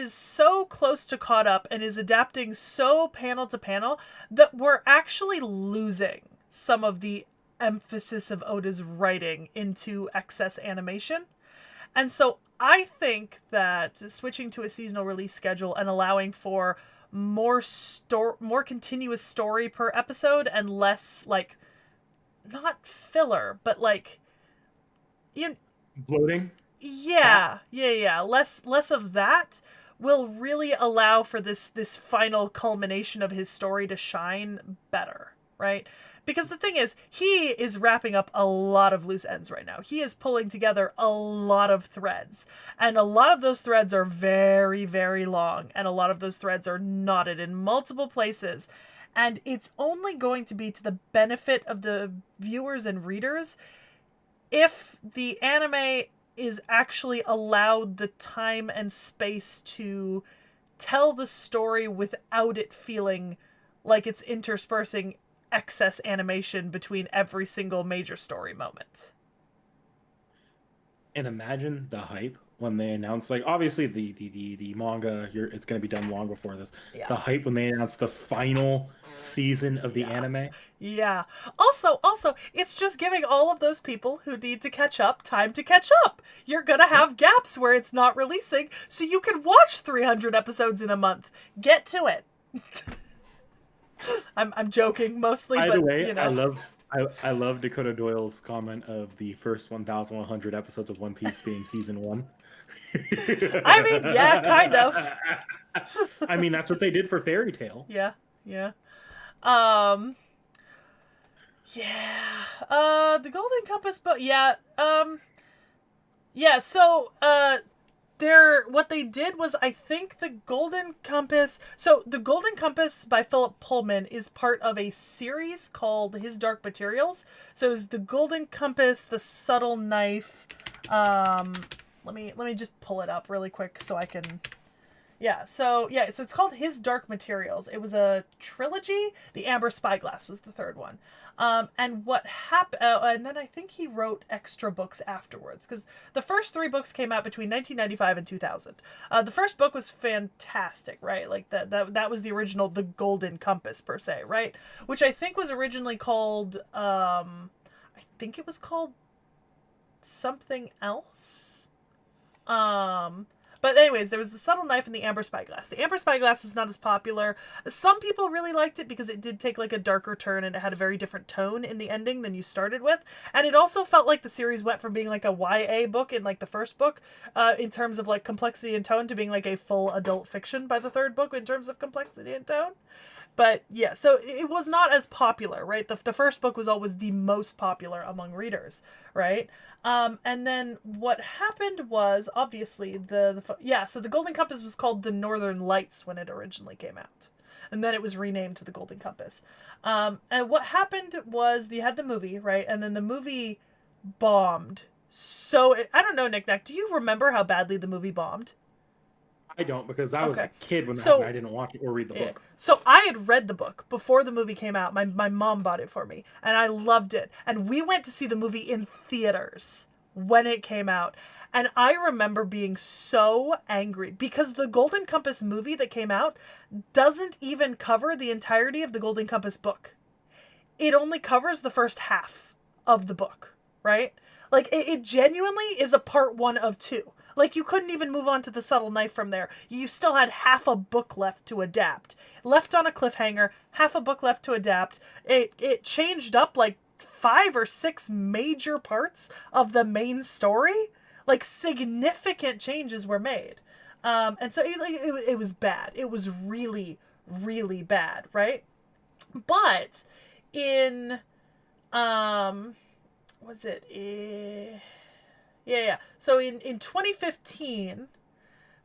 so close to caught up and is adapting so panel to panel that we're actually losing some of the emphasis of Oda's writing into excess animation. And so I think that switching to a seasonal release schedule and allowing for more continuous story per episode and less, like, not filler, but like,
bloating.
Yeah. Less of that will really allow for this final culmination of his story to shine better, right? Because the thing is, he is wrapping up a lot of loose ends right now. He is pulling together a lot of threads. And a lot of those threads are very, very long. And a lot of those threads are knotted in multiple places. And it's only going to be to the benefit of the viewers and readers if the anime is actually allowed the time and space to tell the story without it feeling like it's interspersing excess animation between every single major story moment.
And imagine the hype when they announced, like, obviously the manga it's going to be done long before this. Yeah. The hype when they announced the final season of the anime.
Yeah. Also, it's just giving all of those people who need to catch up time to catch up. You're going to have gaps where it's not releasing, so you can watch 300 episodes in a month. Get to it. I'm joking mostly,
By
but
the way,
you know.
I love Dakota Doyle's comment of the first 1,100 episodes of One Piece being season 1.
I mean, yeah, kind of.
I mean, that's what they did for Fairy Tail.
Yeah. The Golden Compass, but so what they did was, I think the Golden Compass... So, the Golden Compass by Philip Pullman is part of a series called His Dark Materials. So, it was the Golden Compass, the Subtle Knife... Let me just pull it up really quick so I can... So it's called His Dark Materials. It was a trilogy. The Amber Spyglass was the third one. And what happened... and then I think he wrote extra books afterwards, because the first 3 books came out between 1995 and 2000. The first book was fantastic, right? Like, that was the original The Golden Compass, per se, right? Which I think was originally called... I think it was called something else. But anyways, there was the Subtle Knife and the Amber Spyglass. The Amber Spyglass was not as popular. Some people really liked it because it did take like a darker turn and it had a very different tone in the ending than you started with. And it also felt like the series went from being like a YA book in like the first book, in terms of like complexity and tone, to being like a full adult fiction by the third book in terms of complexity and tone. But yeah, so it was not as popular, right? The first book was always the most popular among readers, right? And then what happened was, obviously, so the Golden Compass was called the Northern Lights when it originally came out. And then it was renamed to the Golden Compass. And what happened was, you had the movie, right? And then the movie bombed so I don't know, Nick Nack, do you remember how badly the movie bombed?
I don't, because I was a
Okay.
kid when that happened. I
So
didn't watch it or read the
yeah.
book.
So I had read the book before the movie came out. My mom bought it for me, and I loved it. And we went to see the movie in theaters when it came out. And I remember being so angry because the Golden Compass movie that came out doesn't even cover the entirety of the Golden Compass book. It only covers the first half of the book, right? Like, it genuinely is a part one of two. Like, you couldn't even move on to the subtle knife from there. You still had half a book left to adapt. Left on a cliffhanger, half a book left to adapt. It changed up like 5 or 6 major parts of the main story. Like, significant changes were made. And so it was bad. It was really, really bad, right? But in was it yeah. So in 2015,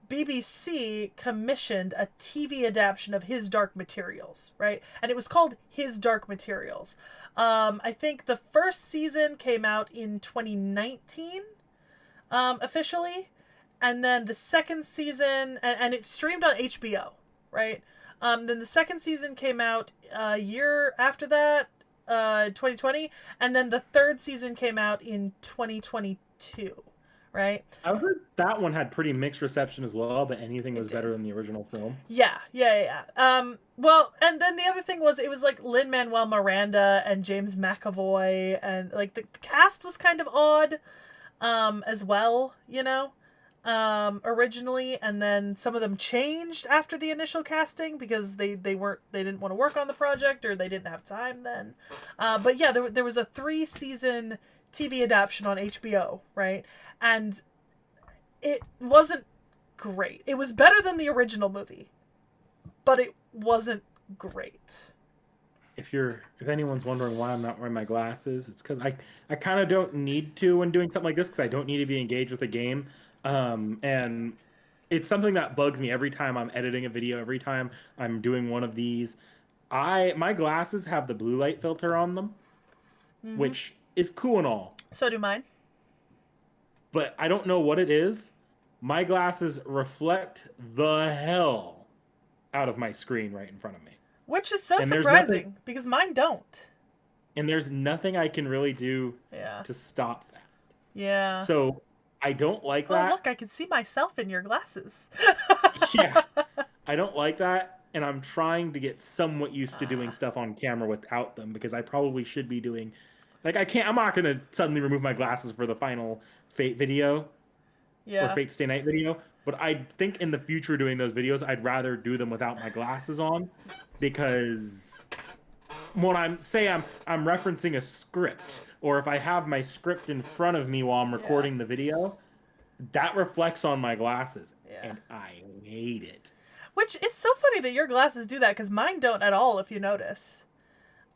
BBC commissioned a TV adaptation of His Dark Materials, right? And it was called His Dark Materials. I think the first season came out in 2019, officially, and then the second season, and it streamed on HBO, right? Then the second season came out a year after that, 2020, and then the third season came out in 2022, right?
I've heard that one had pretty mixed reception as well, but anything
It
was
did.
better than the original film.
Yeah. Well, and then the other thing was it was like Lin-Manuel Miranda and James McAvoy, and like the cast was kind of odd, as well, originally, and then some of them changed after the initial casting because they didn't want to work on the project, or they didn't have time then. But yeah, there was a 3-season TV adaptation on HBO, right? And it wasn't great. It was better than the original movie, but it wasn't great.
If anyone's wondering why I'm not wearing my glasses, it's because I kind of don't need to when doing something like this, because I don't need to be engaged with the game. And it's something that bugs me every time I'm editing a video, every time I'm doing one of these. My glasses have the blue light filter on them,
Mm-hmm.
which is cool and all,
So do mine.
but I don't know what it is. My glasses reflect the hell out of my screen right in front of me.
Which is so
And there's nothing
surprising because mine don't.
and there's nothing I can really do
Yeah.
to stop that.
Yeah.
So I don't like
Oh,
that.
look, I can see myself in your glasses.
Yeah, I don't like that, and I'm trying to get somewhat used to doing stuff on camera without them, because I probably should be doing, like, I'm not gonna suddenly remove my glasses for the final Fate video or
Yeah.
Fate Stay Night video, but I think in the future doing those videos, I'd rather do them without my glasses on, because when I'm referencing a script, or if I have my script in front of me while I'm
Yeah.
recording the video, that reflects on my glasses,
Yeah.
and I hate it.
Which is so funny that your glasses do that because mine don't at all, if you notice.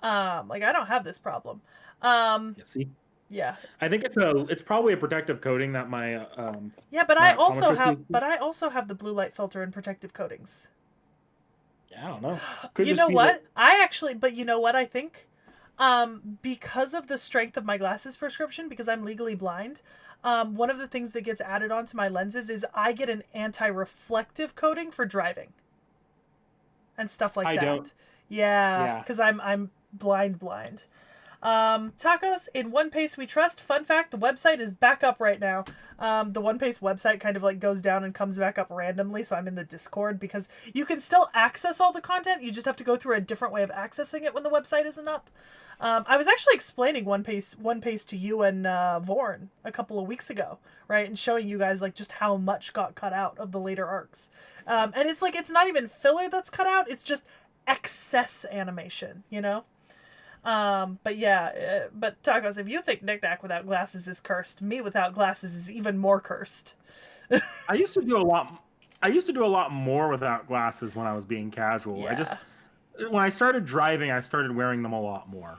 Like I don't have this problem.
You see,
Yeah.
I think it's probably a protective coating that
Yeah, but
my optometrist uses.
I also have the blue light filter and protective coatings.
Yeah, I don't know. Could
You
just
know
be
what? But you know what I think? Because of the strength of my glasses prescription, because I'm legally blind, one of the things that gets added onto my lenses is I get an anti-reflective coating for driving and stuff like
I
that.
don't.
Yeah,
Yeah,
because I'm blind. Tacos, in One Pace We Trust. Fun fact, the website is back up right now. The One Pace website kind of like goes down and comes back up randomly, so I'm in the Discord because you can still access all the content. You just have to go through a different way of accessing it when the website isn't up. I was actually explaining One Pace to you and Vorn a couple of weeks ago, right, and showing you guys like just how much got cut out of the later arcs. And it's like it's not even filler that's cut out; it's just excess animation, but yeah, but Tacos, if you think Knick Knack without glasses is cursed, me without glasses is even more cursed.
I used to do a lot. I used to do a lot more without glasses when I was being casual.
Yeah.
When I started driving, I started wearing them a lot more.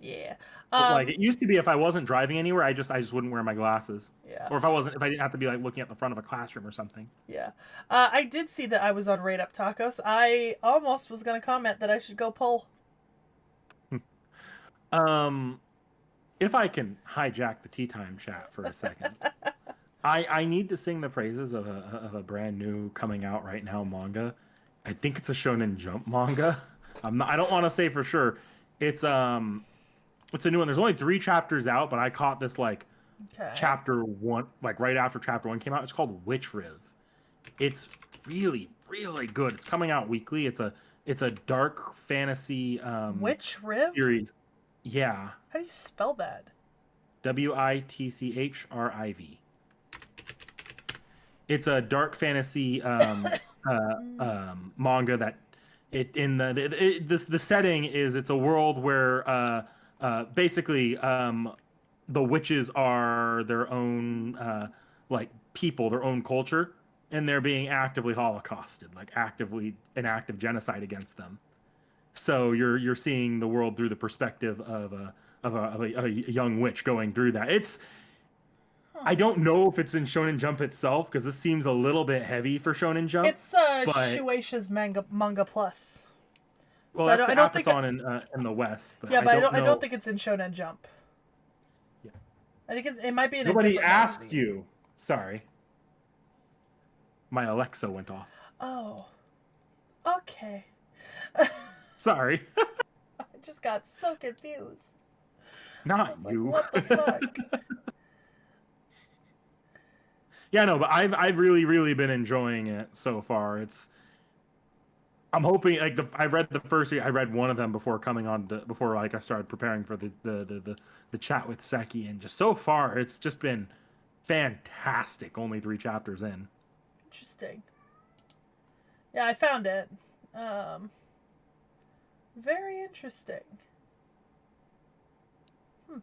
Yeah.
But like it used to be, if I wasn't driving anywhere, I just wouldn't wear my glasses.
Yeah.
Or if I didn't have to be like looking at the front of a classroom or something.
Yeah. I did see that I was on Rate Up Tacos. I almost was gonna comment that I should go pull.
Um, if I can hijack the tea time chat for a second, I need to sing the praises of a brand new coming out right now manga. I think it's a Shonen Jump manga. I don't want to say for sure. It's it's a new one. There's only 3 chapters out, but I caught this like
Okay.
chapter one, like right after chapter one came out. It's called Witch Riv. It's really really good. It's coming out weekly. It's a dark fantasy
Witch Riv?
series. Yeah,
How do you spell that?
Witchriv. It's a dark fantasy manga that it in the setting is it's a world where basically the witches are their own like people, their own culture, and they're being actively holocausted, like actively an active genocide against them. So you're seeing the world through the perspective of a young witch going through that. It's
Huh.
I don't know if it's in Shonen Jump itself because this seems a little bit heavy for Shonen Jump.
It's
But
Shueisha's manga plus.
well,
So
that's
I
the
don't
app
think
it's on in the West. But
yeah,
I
but
don't
I don't
know.
think it's in Shonen Jump.
Yeah.
I think it might be in a
Nobody
different
asked
magazine.
you. Sorry, my Alexa went off.
Oh. Okay.
Sorry,
I just got so confused. I
not
was like,
you.
what the fuck?
Yeah, no, but I've really been enjoying it so far. I'm hoping like I read the first. I read one of them before coming on before like I started preparing for the chat with Seki, and just so far it's just been fantastic. Only 3 chapters in.
Interesting. Yeah, I found it. Um, very interesting. Hmm.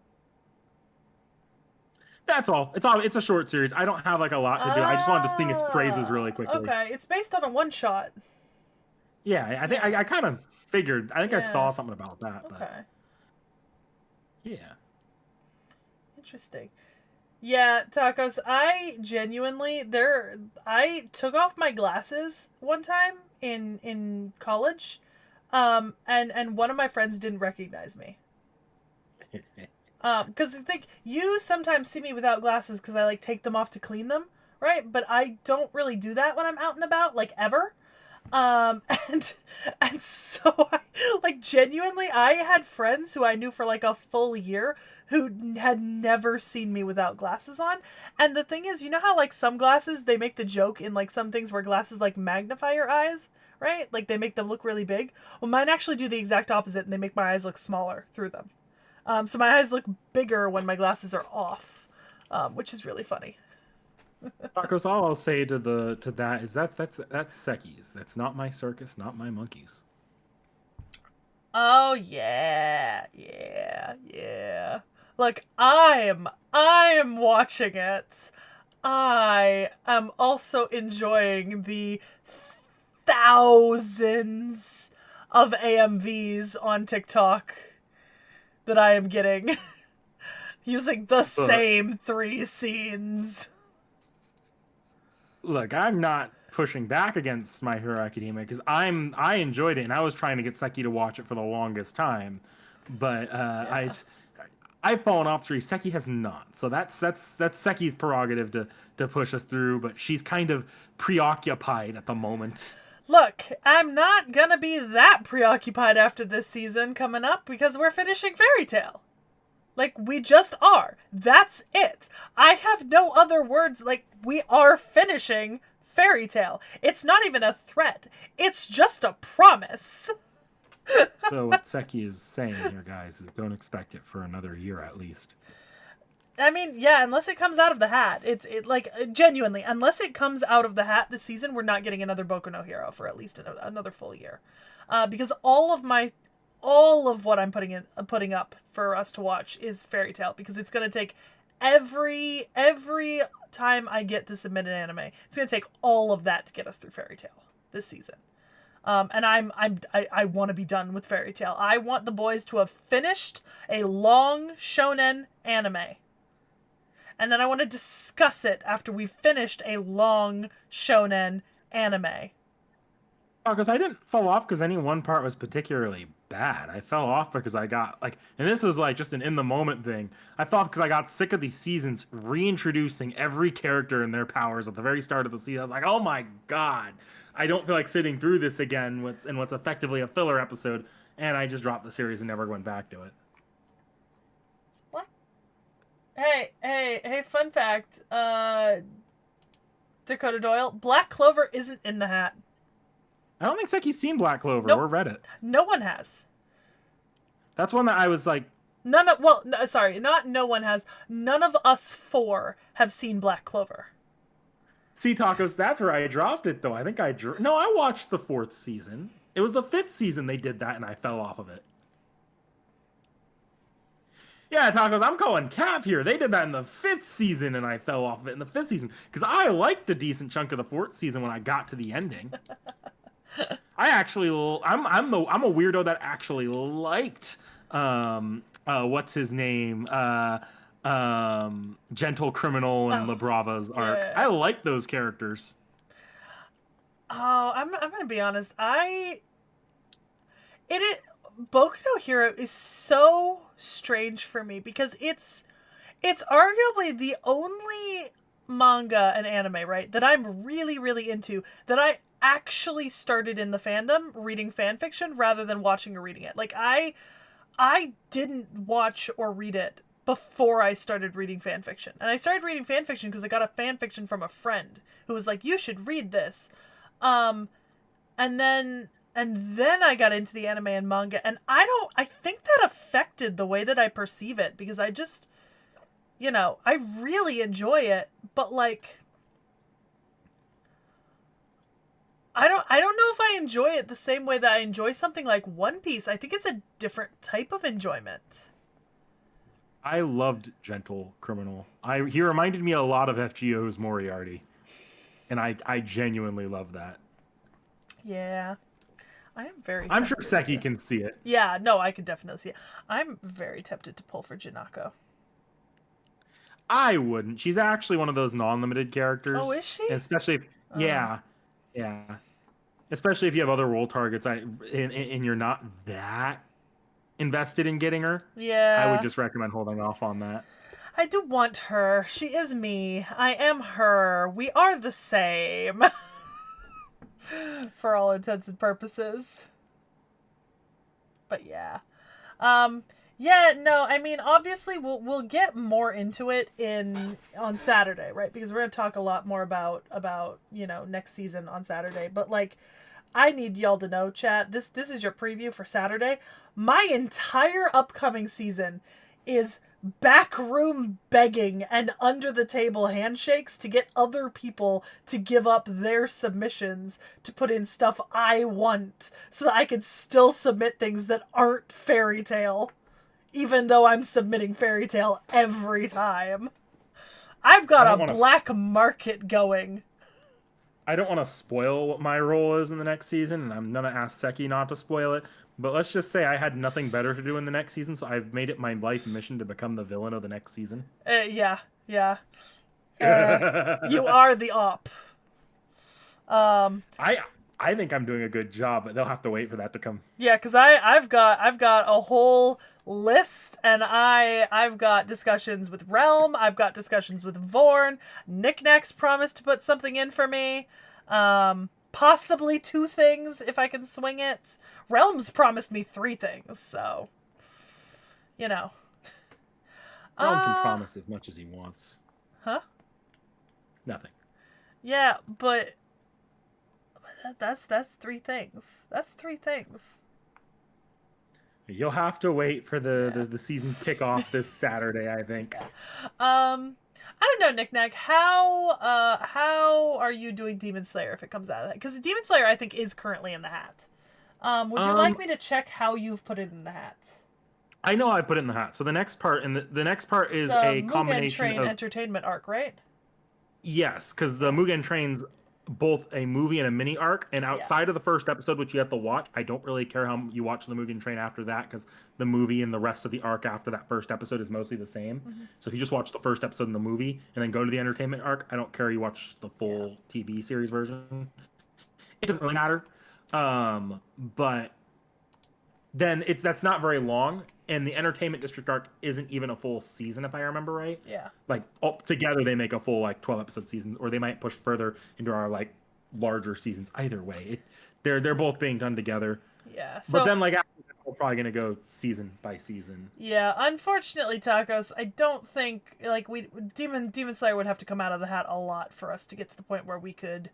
That's all. It's a short series. I don't have like a lot to do. I just wanted to sing its praises really quickly.
Okay. It's based on a one shot.
Yeah, I think
Yeah.
I kind of figured. I think I
Yeah.
saw something about that, but
Okay.
yeah.
Interesting. Yeah, tacos. I genuinely I took off my glasses one time in college, and one of my friends didn't recognize me. Because I think you sometimes see me without glasses because I like take them off to clean them, right? But I don't really do that when I'm out and about, like ever. Um, and and so I like genuinely, I had friends who I knew for like a full year who had never seen me without glasses on. And the thing is, you know how like some glasses they make the joke in like some things where glasses like magnify your eyes, right? Like they make them look really big. Well, mine actually do the exact opposite, and they make my eyes look smaller through them. So my eyes look bigger when my glasses are off, which is really funny.
Tacos, all I'll say to that is that's Seki's. That's not my circus, not my monkeys.
Oh yeah, yeah, yeah. Look, I am watching it. I am also enjoying the thousands of AMVs on TikTok that I am getting using the
Look,
same 3 scenes.
look, I'm not pushing back against My Hero Academia because I enjoyed it and I was trying to get Seki to watch it for the longest time, but
Yeah.
I've fallen off through. Seki has not, so that's Seki's prerogative to push us through. But she's kind of preoccupied at the moment.
Look, I'm not gonna be that preoccupied after this season coming up because we're finishing Fairy Tale. Like, we just are. That's it. I have no other words. Like, we are finishing Fairy Tale. It's not even a threat, it's just a promise.
So what Seki is saying here, guys, is don't expect it for another year at least.
I mean, yeah, unless it comes out of the hat. It like genuinely, unless it comes out of the hat this season, we're not getting another Boku no Hero for at least another full year. Because all of what I'm putting up for us to watch is Fairy Tale because it's gonna take every time I get to submit an anime, it's gonna take all of that to get us through Fairy Tale this season. And I want to be done with Fairy Tale. I want the boys to have finished a long shonen anime, and then I want to discuss it after we've finished a long shonen anime.
because I didn't fall off because any one part was particularly bad. I fell off because I got like, and this was like just an in the moment thing. I fell off because I got sick of these seasons reintroducing every character and their powers at the very start of the season. I was like, oh my god, I don't feel like sitting through this again. What's effectively a filler episode, and I just dropped the series and never went back to it.
What? Hey! Fun fact. Dakota Doyle, Black Clover isn't in the hat.
I don't think Seki's seen Black Clover
Nope.
or read it.
No one has.
That's one that I was like,
sorry, not no one has. None of us four have seen Black Clover.
see, Tacos, that's where I dropped it, though. I think no, I watched the 4th season. It was the 5th season they did that, and I fell off of it. Yeah, Tacos, I'm calling cap here. They did that in the 5th season, and I fell off of it in the 5th season. Because I liked a decent chunk of the 4th season when I got to the ending. I'm a weirdo that actually liked, what's his name? Gentle Criminal and La Brava's arc.
Yeah.
I like those characters.
Oh, I'm gonna be honest. Boku no Hero is so strange for me because it's arguably the only manga and anime, right, that I'm really, really into, that I actually started in the fandom reading fan fiction rather than watching or reading it. Like I didn't watch or read it before I started reading fan fiction. And I started reading fan fiction because I got a fan fiction from a friend who was like, "You should read this." And then I got into the anime and manga, and I think that affected the way that I perceive it, because I just, I really enjoy it, but like, I don't know if I enjoy it the same way that I enjoy something like One Piece. I think it's a different type of enjoyment.
I loved Gentle Criminal. He reminded me a lot of FGO's Moriarty. And I genuinely love that.
Yeah. I am very
I'm sure
tempted
Seki can see it.
Yeah, no, I can definitely see it. I'm very tempted to pull for Janako.
I wouldn't. She's actually one of those non-limited characters.
Oh, is she?
Especially if, yeah. Especially if you have other role targets and you're not that invested in getting her.
Yeah.
I would just recommend holding off on that.
I do want her. She is me. I am her. We are the same. For all intents and purposes. But yeah. Yeah, no, I mean, obviously we'll get more into it on Saturday, right? Because we're going to talk a lot more about, next season on Saturday. But like, I need y'all to know, chat, this is your preview for Saturday. My entire upcoming season is backroom begging and under the table handshakes to get other people to give up their submissions to put in stuff I want, so that I can still submit things that aren't Fairy Tail, even though I'm submitting Fairy Tail every time. I've got a black market going.
I don't want to spoil what my role is in the next season, and I'm gonna ask Seki not to spoil it. But let's just say I had nothing better to do in the next season, so I've made it my life mission to become the villain of the next season.
Yeah. You are the op.
I think I'm doing a good job, but they'll have to wait for that to come.
Yeah, because I've got a whole list, and I've got discussions with Realm. I've got discussions with Vorn. Knickknack's promised to put something in for me. Possibly 2 things if I can swing it. Realm's promised me 3 things, so Realm
can promise as much as he wants.
Huh?
Nothing.
Yeah, but that's 3 things. That's 3 things.
You'll have to wait for the season kickoff this Saturday, I think.
Yeah. I don't know, Knickknack. How are you doing Demon Slayer if it comes out of that? Because Demon Slayer, I think, is currently in the hat. Would you like me to check how you've put it in the hat?
I know I put it in the hat. So the next part, the next part is a combination
Mugen Train Entertainment arc, right?
Yes, because the Mugen Train's both a movie and a mini arc, and outside of the first episode, which you have to watch, I don't really care how you watch the Mugen Train after that, because the movie and the rest of the arc after that first episode is mostly the same. So if you just watch the first episode in the movie and then go to the entertainment arc, I don't care you watch the full TV series version. It doesn't really matter. But then that's not very long, and the Entertainment District arc isn't even a full season, if I remember right.
Yeah.
Like all together, they make a full like 12 episode seasons, or they might push further into our like larger seasons. Either way, they're both being done together.
Yeah.
But
So
then like after that, we're probably gonna go season by season.
yeah, unfortunately, Tacos, I don't think like Demon Slayer would have to come out of the hat a lot for us to get to the point where we could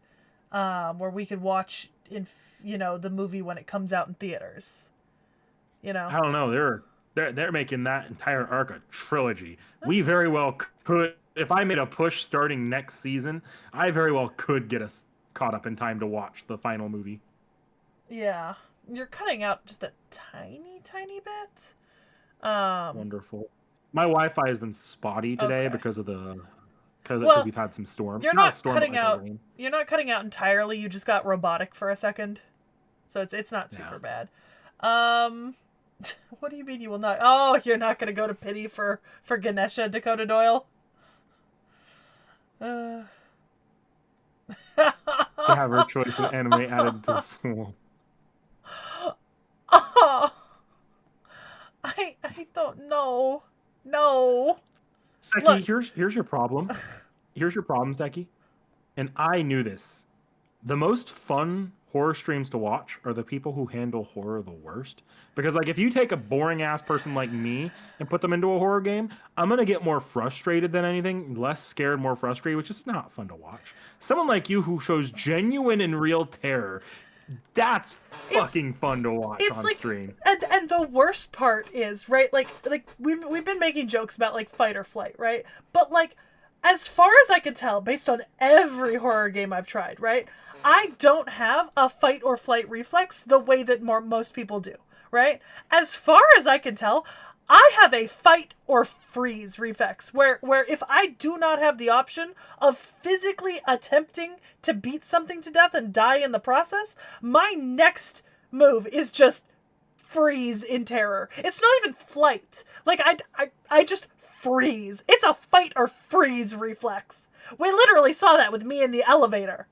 watch the movie when it comes out in theaters. You know.
I don't know. They're making that entire arc a trilogy. We very well could, if I made a push starting next season, I very well could get us caught up in time to watch the final movie.
Yeah. You're cutting out just a tiny bit.
Wonderful. My Wi-Fi has been spotty today
Okay.
because
Well,
we've had some storm.
you're
Not a
not
storm,
cutting
but like a
out.
rain.
You're not cutting out entirely. You just got robotic for a second, so it's not super bad. What do you mean you will not? Oh, you're not gonna go to pity for Ganesha, Dakota Doyle.
To have her choice of anime added to the school.
Oh, I don't know. No.
Seki,
Look.
here's your problem. Here's your problem, Seki. And I knew this. The most fun horror streams to watch are the people who handle horror the worst. Because like if you take a boring ass person like me and put them into a horror game, I'm gonna get more frustrated than anything, less scared, more frustrated, which is not fun to watch. Someone like you who shows genuine and real terror, that's fucking fun to watch on
like,
stream.
And the worst part is, right, like we've been making jokes about like fight or flight, right? But like as far as I can tell, based on every horror game I've tried, right? I don't have a fight or flight reflex the way that most people do, right? As far as I can tell, I have a fight or freeze reflex where if I do not have the option of physically attempting to beat something to death and die in the process, my next move is just freeze in terror. It's not even flight. Like I just freeze. It's a fight or freeze reflex. We literally saw that with me in the elevator.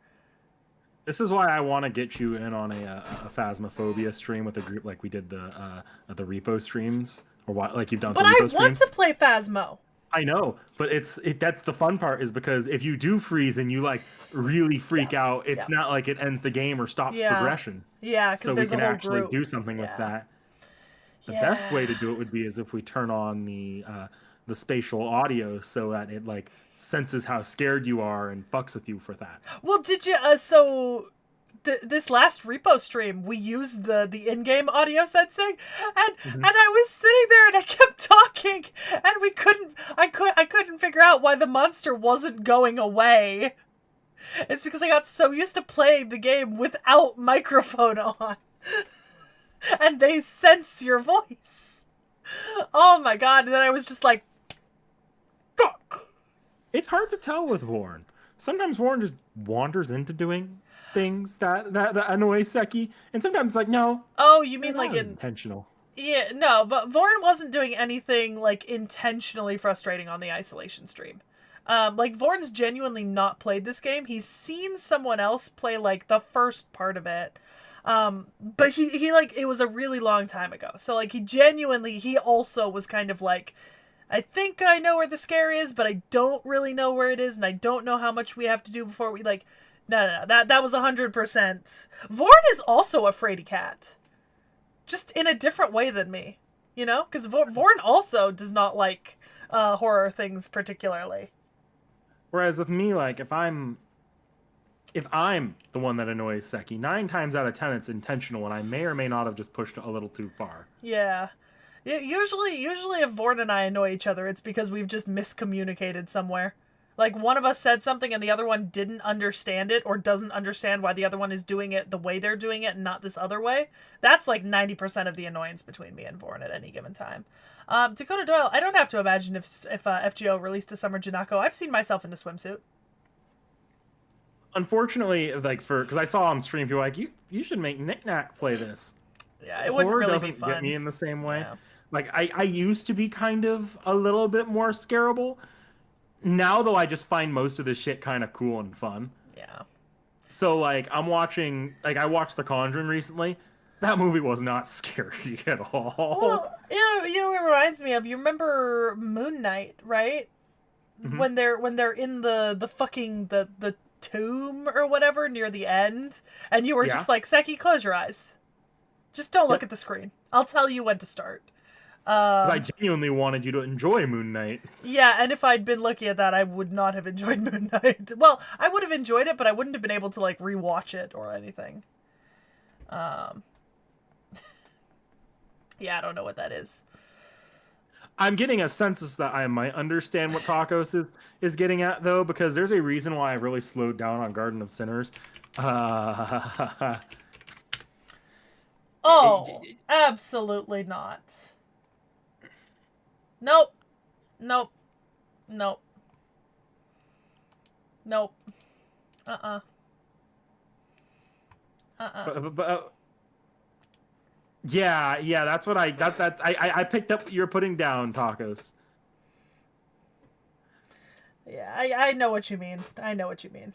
This is why I want to get you in on a Phasmophobia stream with a group like we did the Repo streams, or what, like you've done.
But
the Repo
I want
streams.
to play Phasmo.
I know, but that's the fun part, is because if you do freeze and you like really freak out, it's not like it ends the game or stops progression.
Yeah, because
so we
there's
can
a whole
actually
group.
do something with that. The best way to do it would be is if we turn on the spatial audio so that it like senses how scared you are and fucks with you for that.
Well, did you? This last Repo stream, we used the in-game audio sensing, and I was sitting there and I kept talking, and I couldn't figure out why the monster wasn't going away. It's because I got so used to playing the game without microphone on, and they sense your voice. Oh my god! And then I was just like, fuck.
It's hard to tell with Vorn. Sometimes Vorn just wanders into doing things that annoy Seki, and sometimes it's like, no.
Oh, you mean like
intentional?
Yeah, no, but Vorn wasn't doing anything like intentionally frustrating on the isolation stream. Like Vorn's genuinely not played this game. He's seen someone else play like the first part of it. But he like, it was a really long time ago. So like he also was kind of like, I think I know where the scare is, but I don't really know where it is, and I don't know how much we have to do before we like. No, that was 100%. Vorn is also a fraidy cat, just in a different way than me, you know? Because Vorn also does not like horror things particularly.
Whereas with me, like if I'm the one that annoys Seki, 9 times out of 10 it's intentional, and I may or may not have just pushed a little too far.
Yeah. Usually if Vorn and I annoy each other, it's because we've just miscommunicated somewhere. Like, one of us said something and the other one didn't understand it, or doesn't understand why the other one is doing it the way they're doing it and not this other way. That's like 90% of the annoyance between me and Vorn at any given time. Dakota Doyle, I don't have to imagine if FGO released a Summer Janako. I've seen myself in a swimsuit.
Unfortunately, like because I saw on stream people like, you should make Knick Knack play this.
Yeah, it wouldn't really be fun.
Get me in the same way.
Yeah.
Like I used to be kind of a little bit more scareable. Now though, I just find most of this shit kind of cool and fun.
Yeah.
So like I watched The Conjuring recently. That movie was not scary at all.
Well, yeah, you know what it reminds me of? You remember Moon Knight, right?
Hmm.
When they're in the fucking the tomb or whatever near the end, and you were
Yeah.
just like, Seki, close your eyes. Just don't look
Yep.
at the screen. I'll tell you when to start.
Because I genuinely wanted you to enjoy Moon Knight.
Yeah, and if I'd been looking at that, I would not have enjoyed Moon Knight. Well, I would have enjoyed it, but I wouldn't have been able to like rewatch it or anything. Um, yeah, I don't know what that is.
I'm getting a census that I might understand what Tacos is getting at though, because there's a reason why I really slowed down on Garden of Sinners. Uh,
Oh, absolutely not. Nope. Nope. Nope. Nope. Uh-uh. Uh-uh.
but yeah, that's what I picked up what you're putting down, Tacos.
Yeah, I know what you mean. I know what you mean.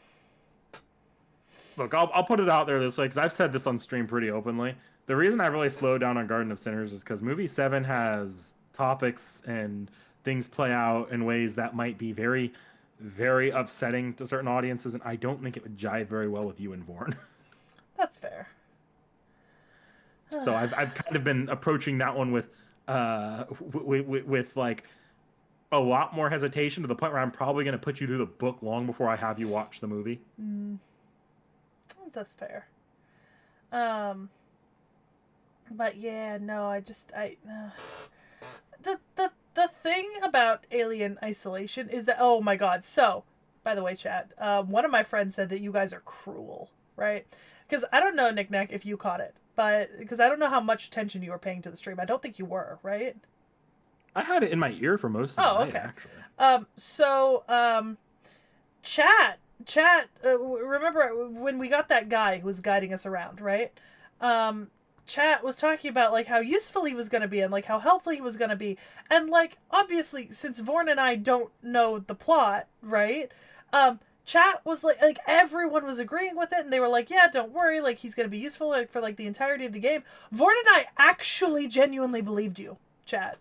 Look, I'll put it out there this way because I've said this on stream pretty openly. The reason I really slowed down on Garden of Sinners is because movie 7 has topics and things play out in ways that might be very, very upsetting to certain audiences, and I don't think it would jive very well with you and Vorn.
That's fair.
So I've kind of been approaching that one with like a lot more hesitation to the point where I'm probably going to put you through the book long before I have you watch the movie.
That's fair. Um, but yeah, no, the thing about Alien Isolation is that, oh my god. So, by the way, chat, one of my friends said that you guys are cruel, right? Because I don't know, Nick Nack, if you caught it, but because I don't know how much attention you were paying to the stream. I don't think you were, right?
I had it in my ear for most of the
Oh,
night,
okay.
actually.
Chat. Remember when we got that guy who was guiding us around, right? Chat was talking about like how useful he was going to be and like how helpful he was going to be, and like obviously since Vorn and I don't know the plot, right? Chat was like everyone was agreeing with it, and they were like, yeah, don't worry, like he's going to be useful like, for like the entirety of the game. Vorn and I actually genuinely believed you, chat.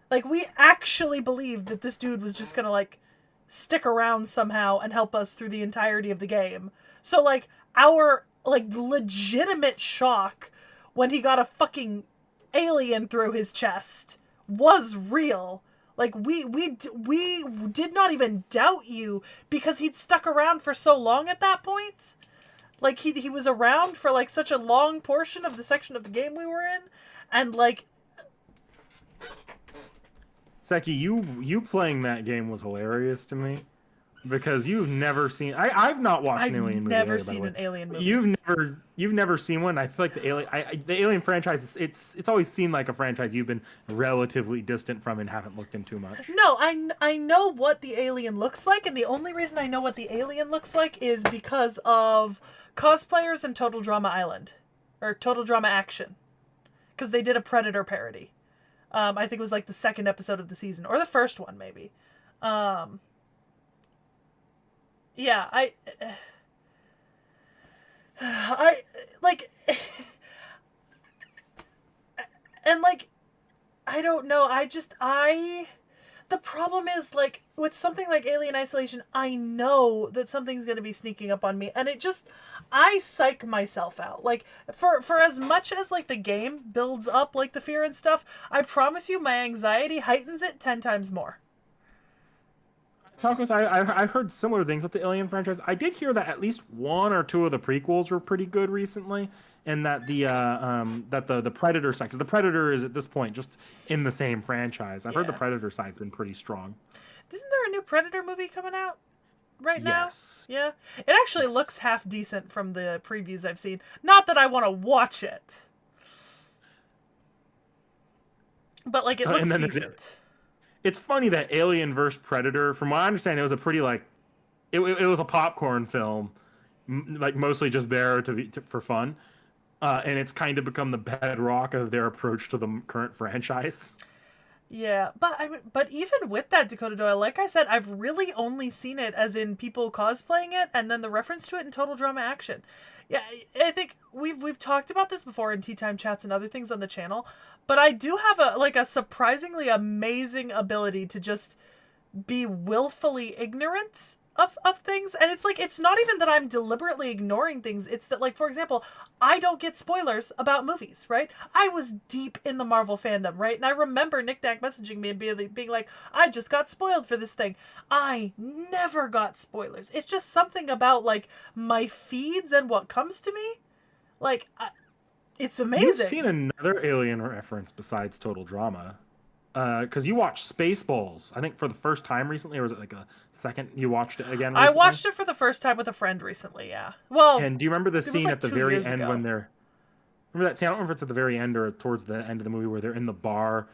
Like, we actually believed that this dude was just gonna, like, stick around somehow and help us through the entirety of the game. So, like, our, like, legitimate shock when he got a fucking alien through his chest was real. Like, we did not even doubt you because he'd stuck around for so long at that point. Like, he was around for, like, such a long portion of the section of the game we were in. And, like,
Seki, you playing that game was hilarious to me because you've never seen. I've not watched
I've
an Alien movie.
never
Either, by the
seen
way.
an Alien movie.
You've never seen one. I feel like the Alien franchise. It's always seemed like a franchise you've been relatively distant from and haven't looked into much.
No, I know what the alien looks like, and the only reason I know what the alien looks like is because of cosplayers and Total Drama Island, or Total Drama Action, because they did a Predator parody. I think it was like the second episode of the season, or the first one maybe. Yeah, I like, and like, I don't know. The problem is, like, with something like Alien Isolation, I know that something's going to be sneaking up on me, and I psych myself out. Like, for as much as, like, the game builds up, like, the fear and stuff, I promise you my anxiety heightens it 10 times more.
Tacos, I heard similar things with the Alien franchise. I did hear that at least one or two of the prequels were pretty good recently, and that the Predator side, because the Predator is at this point just in the same franchise. I've heard the
Yeah.
Predator side's been pretty strong.
Isn't there a new Predator movie coming out right now?
Yes.
Yeah. It actually looks half decent from the previews I've seen. Not that I want to watch it. But, like, it looks decent.
It's funny that Alien vs Predator, from what I understand, it was a pretty like, it was a popcorn film, like mostly just there for fun, and it's kind of become the bedrock of their approach to the current franchise.
Yeah, but but even with that Dakota Doyle, like I said, I've really only seen it as in people cosplaying it, and then the reference to it in Total Drama Action. Yeah, I think we've talked about this before in tea time chats and other things on the channel, but I do have a surprisingly amazing ability to just be willfully ignorant of things. And it's like, it's not even that I'm deliberately ignoring things, it's that, like, for example, I don't get spoilers about movies, right? I was deep in the Marvel fandom, right? And I remember Nick Nack messaging me and being like, I just got spoiled for this thing. I never got spoilers. It's just something about, like, my feeds and what comes to me, like, it's
You've seen
amazing.
another Alien reference besides Total Drama. Because you watched Spaceballs, I think for the first time recently, or was it like a second you watched it again
I
recently?
watched it for the first time with a friend recently, yeah. Well,
And do you remember the
it was
scene
like
at the
2 years
very end
ago.
when they're remember that scene? I don't remember if it's at the very end or towards the end of the movie where they're in the bar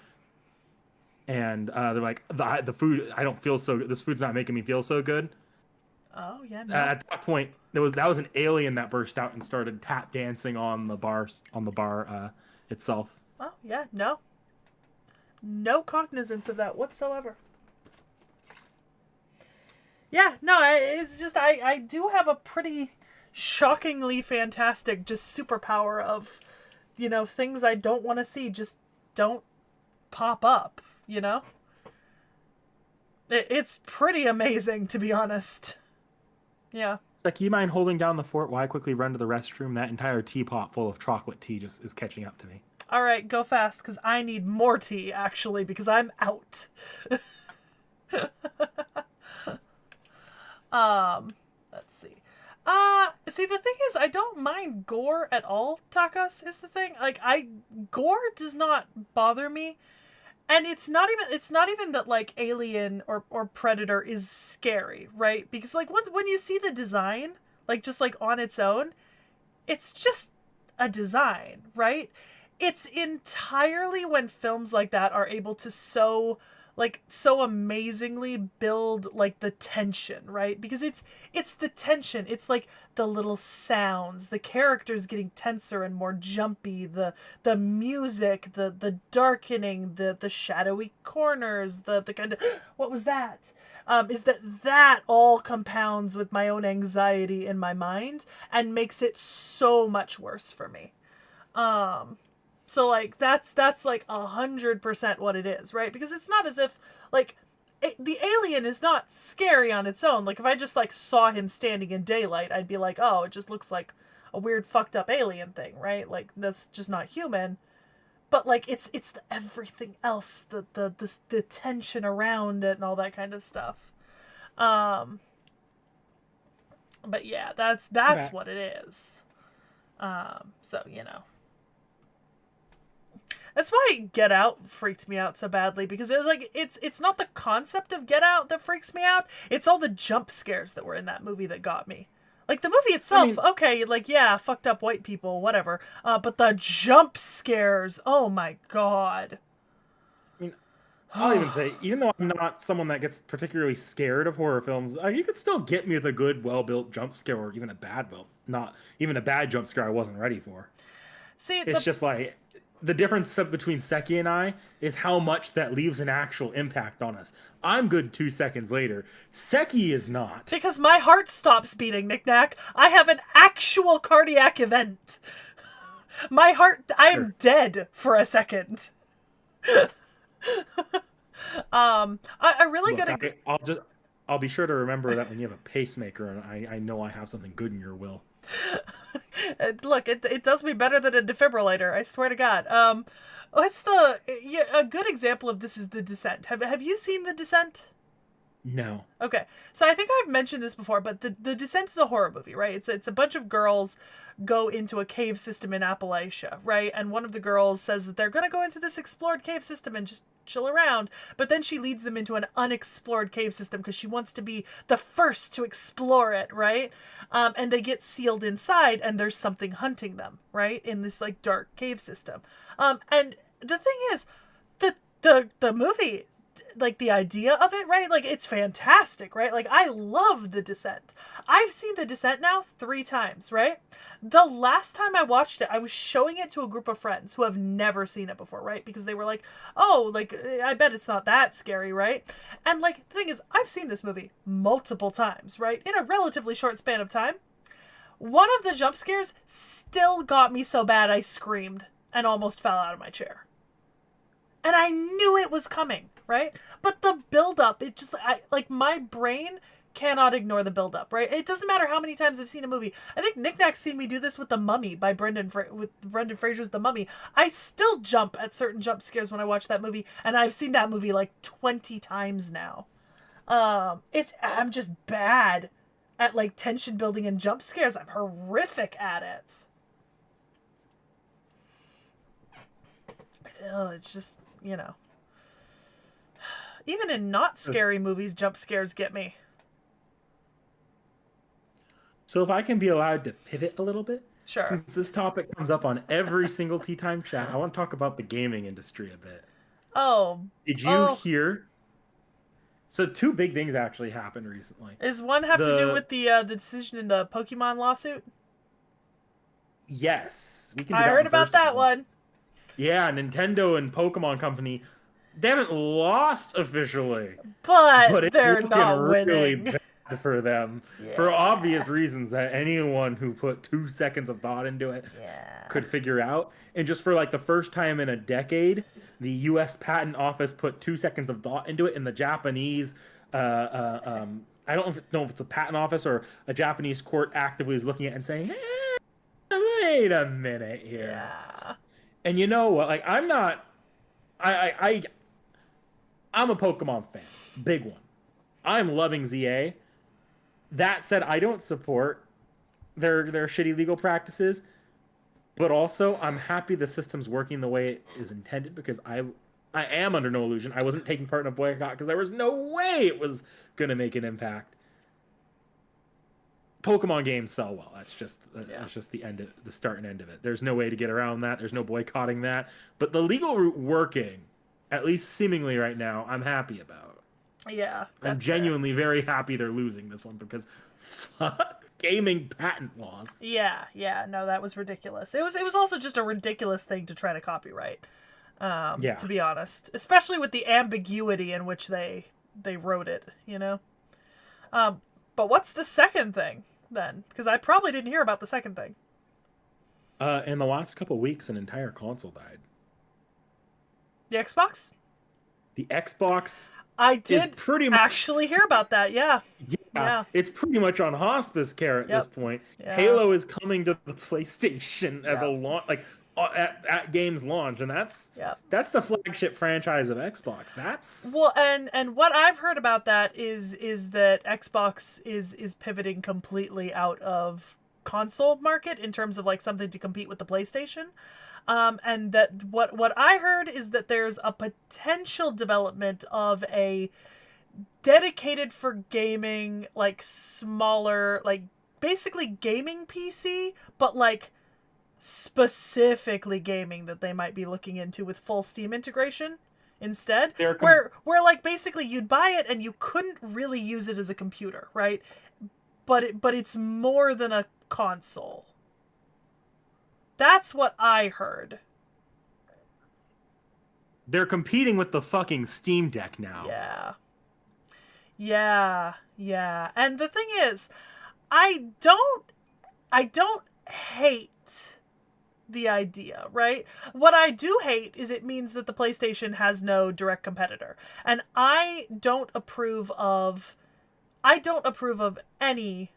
and they're like the food. I don't feel so good. This food's not making me feel so good.
Oh, yeah, no.
At that point, that was an alien that burst out and started tap dancing on the bar itself.
Oh, yeah, no. No cognizance of that whatsoever. Yeah, no, it's just, I do have a pretty shockingly fantastic just superpower of, things I don't want to see just don't pop up, you know? It's pretty amazing, to be honest. Yeah.
It's like, you mind holding down the fort while I quickly run to the restroom? That entire teapot full of chocolate tea just is catching up to me.
All right, go fast, because I need more tea, actually, because I'm out. Let's see. See, the thing is, I don't mind gore at all, tacos, is the thing. Like, gore does not bother me. And it's not even that, like, Alien or Predator is scary, right? Because, like, when you see the design, like, just, like, on its own, it's just a design, right? It's entirely when films like that are able to so amazingly build, like, the tension, right? Because it's the tension. It's like the little sounds, the characters getting tenser and more jumpy, the music, the darkening, the shadowy corners, the kind of what was that? Is that all compounds with my own anxiety in my mind and makes it so much worse for me. So, like, that's like 100% what it is, right? Because it's not as if, like, the alien is not scary on its own. Like, if I just, like, saw him standing in daylight, I'd be like, oh, it just looks like a weird fucked up alien thing, right? Like, that's just not human. But, like, it's everything else, the tension around it and all that kind of stuff. Um, but yeah, that's
Back.
what it is. So, that's why Get Out freaked me out so badly, because it's not the concept of Get Out that freaks me out. It's all the jump scares that were in that movie that got me. Like, the movie
I
itself,
mean,
okay, like, yeah, fucked up white people, whatever. But the jump scares, oh my god.
I mean, I'll even say, even though I'm not someone that gets particularly scared of horror films, you could still get me with a good, well-built jump scare, or even a bad, well, not even a bad jump scare I wasn't ready for.
See,
It's just like the difference between Seki and I is how much that leaves an actual impact on us. I'm good 2 seconds later. Seki is not.
because my heart stops beating, Knick Knack. I have an actual cardiac event. My heart, I am
Sure.
dead for a second. A really
Look,
good.
I'll be sure to remember that when you have a pacemaker, and I know I have something good in your will.
Look, it does me better than a defibrillator. I swear to God. What's a good example of this is The Descent. Have you seen The Descent?
No.
Okay, so I think I've mentioned this before, but the Descent is a horror movie, right? It's a bunch of girls go into a cave system in Appalachia, right? And one of the girls says that they're gonna go into this explored cave system and just chill around, but then she leads them into an unexplored cave system because she wants to be the first to explore it, right? And they get sealed inside, and there's something hunting them, right, in this, like, dark cave system. And the thing is, the movie like the idea of it, right? Like it's fantastic, right? Like I love The Descent. I've seen The Descent now 3 times, right? The last time I watched it, I was showing it to a group of friends who have never seen it before, right? Because they were like, "Oh, like I bet it's not that scary, right?" And like the thing is, I've seen this movie multiple times, right? In a relatively short span of time. One of the jump scares still got me so bad I screamed and almost fell out of my chair. And I knew it was coming, right? But the build up, it just like my brain cannot ignore the build up, right? It doesn't matter how many times I've seen a movie. I think Nick Nack's seen me do this with The Mummy by with Brendan Fraser's The Mummy. I still jump at certain jump scares when I watch that movie, and I've seen that movie like 20 times now. I'm just bad at like tension building and jump scares. I'm horrific at it. It's just, even in not scary movies, jump scares get me.
So if I can be allowed to pivot a little bit,
Sure.
since this topic comes up on every single Tea Time chat, I want to talk about the gaming industry a bit.
Oh.
Did you
Oh.
hear? So two big things actually happened recently.
Does one have to do with the decision in the Pokemon lawsuit?
Yes, we can.
I heard about that one.
Yeah, Nintendo and Pokemon Company, they haven't lost officially,
but
it's
they're
looking
not
really
winning.
bad for them
Yeah.
for obvious reasons that anyone who put 2 seconds of thought into it could figure out. And just for like the first time in a decade, the U.S. Patent Office put 2 seconds of thought into it, and the Japanese, I don't know if it's a patent office or a Japanese court actively is looking at it and saying, wait a minute here.
Yeah.
And you know what? Like, I'm not. I'm a Pokemon fan, big one. I'm loving ZA. That said, I don't support their shitty legal practices, but also I'm happy the system's working the way it is intended, because I am under no illusion. I wasn't taking part in a boycott because there was no way it was gonna make an impact. Pokemon games sell well. That's just the start and end of it. There's no way to get around that. There's no boycotting that. But the legal route working, at least seemingly right now, I'm happy about.
Yeah.
I'm genuinely very happy they're losing this one, because fuck gaming patent laws.
Yeah, no, that was ridiculous. It was also just a ridiculous thing to try to copyright. To be honest, especially with the ambiguity in which they wrote it, But what's the second thing then? Because I probably didn't hear about the second thing.
In the last couple weeks, an entire console died.
The Xbox?
The Xbox.
I did actually hear about that. Yeah.
It's pretty much on hospice care at this point. Yeah. Halo is coming to the PlayStation as a launch, like at game's launch, and that's the flagship franchise of Xbox. That's
well, and what I've heard about that is that Xbox is pivoting completely out of console market in terms of like something to compete with the PlayStation. And that what I heard is that there's a potential development of a dedicated for gaming, like smaller, like basically gaming PC, but like specifically gaming, that they might be looking into with full Steam integration instead. Where like basically you'd buy it and you couldn't really use it as a computer, right? But it's more than a console. That's what I heard.
They're competing with the fucking Steam Deck now.
Yeah. And the thing is, I don't hate the idea, right? What I do hate is it means that the PlayStation has no direct competitor. And I don't approve of any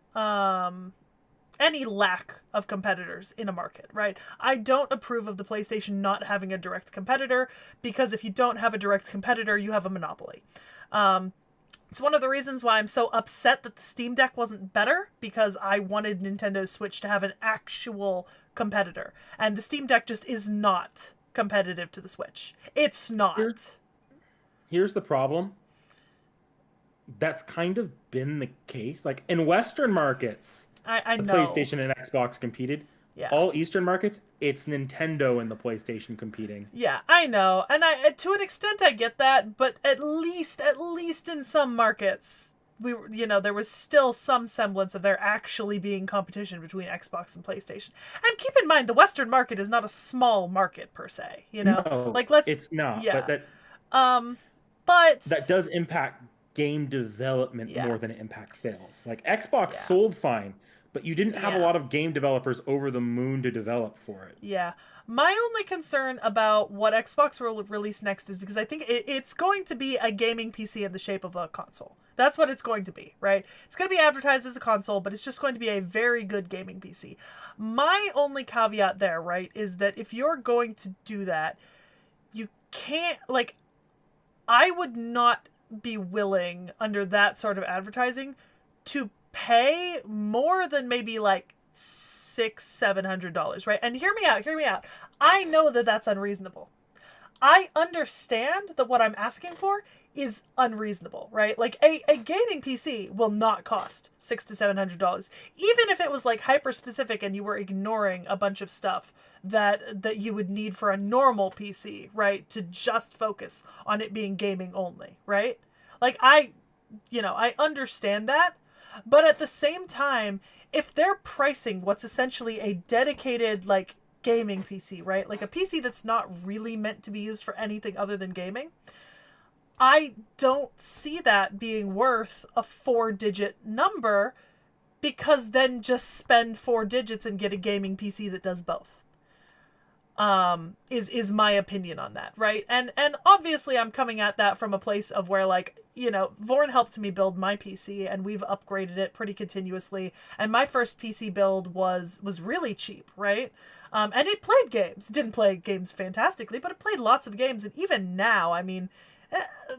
lack of competitors in a market, right? I don't approve of the PlayStation not having a direct competitor, because if you don't have a direct competitor, you have a monopoly. It's one of the reasons why I'm so upset that the Steam Deck wasn't better, because I wanted Nintendo Switch to have an actual competitor. And the Steam Deck just is not competitive to the Switch. It's not.
Here's the problem. That's kind of been the case. Like in Western markets,
I know.
PlayStation and Xbox competed.
Yeah.
All Eastern markets, it's Nintendo and the PlayStation competing.
Yeah, I know. And I to an extent I get that, but at least in some markets there was still some semblance of there actually being competition between Xbox and PlayStation. And keep in mind the Western market is not a small market per se, you know?
No,
Like let's
it's not. But
yeah. Um but
that does impact game development
yeah.
more than it impacts sales. Like Xbox
Yeah.
sold fine, but you didn't have a
Yeah.
lot of game developers over the moon to develop for it.
Yeah. My only concern about what Xbox will release next is because I think it's going to be a gaming PC in the shape of a console. That's what it's going to be, right? It's going to be advertised as a console, but it's just going to be a very good gaming PC. My only caveat there, right, is that if you're going to do that, you can't, like, I would not be willing under that sort of advertising to pay more than maybe like $600-700, right? And hear me out. I know that that's unreasonable. I understand that what I'm asking for is unreasonable, right? Like a gaming PC will not cost $600 to $700, even if it was like hyper specific and you were ignoring a bunch of stuff that you would need for a normal PC, right? To just focus on it being gaming only, right? Like I understand that, but at the same time, if they're pricing what's essentially a dedicated like gaming PC, right? Like a PC that's not really meant to be used for anything other than gaming, I don't see that being worth a 4-digit number, because then just spend 4 digits and get a gaming PC that does both. Is my opinion on that, right? And obviously I'm coming at that from a place of where, like, Vorn helped me build my PC and we've upgraded it pretty continuously, and my first PC build was really cheap, right? And it played games. It didn't play games fantastically, but it played lots of games. And even now, I mean,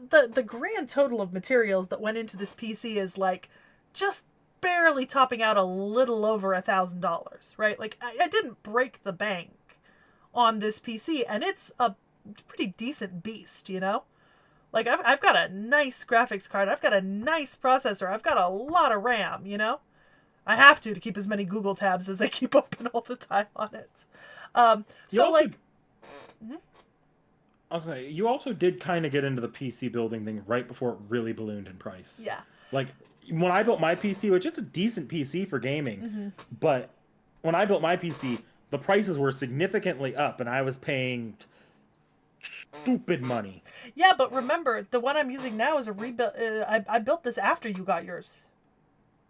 the grand total of materials that went into this PC is like just barely topping out a little over $1,000, right? Like I didn't break the bank on this PC, and it's a pretty decent beast, you know? Like I've got a nice graphics card, I've got a nice processor, I've got a lot of RAM, you know? I have to keep as many Google tabs as I keep open all the time on it.
You also,
like,
I'll say, you also did kind of get into the PC building thing right before it really ballooned in price.
yeah.
Like when I built my PC, which it's a decent PC for gaming, but when I built my PC, the prices were significantly up, and I was paying stupid money.
Yeah, but remember, the one I'm using now is a rebuild. I built this after you got yours.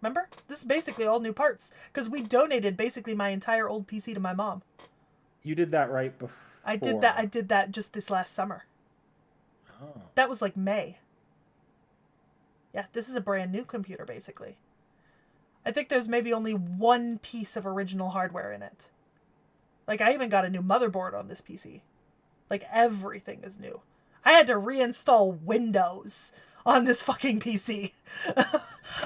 Remember? This is basically all new parts, because we donated basically my entire old PC to my mom.
You did that right before.
I did that just this last summer.
Oh.
That was like May. Yeah, this is a brand new computer, basically. I think there's maybe only one piece of original hardware in it. Like, I even got a new motherboard on this PC. Like, everything is new. I had to reinstall Windows on this fucking PC.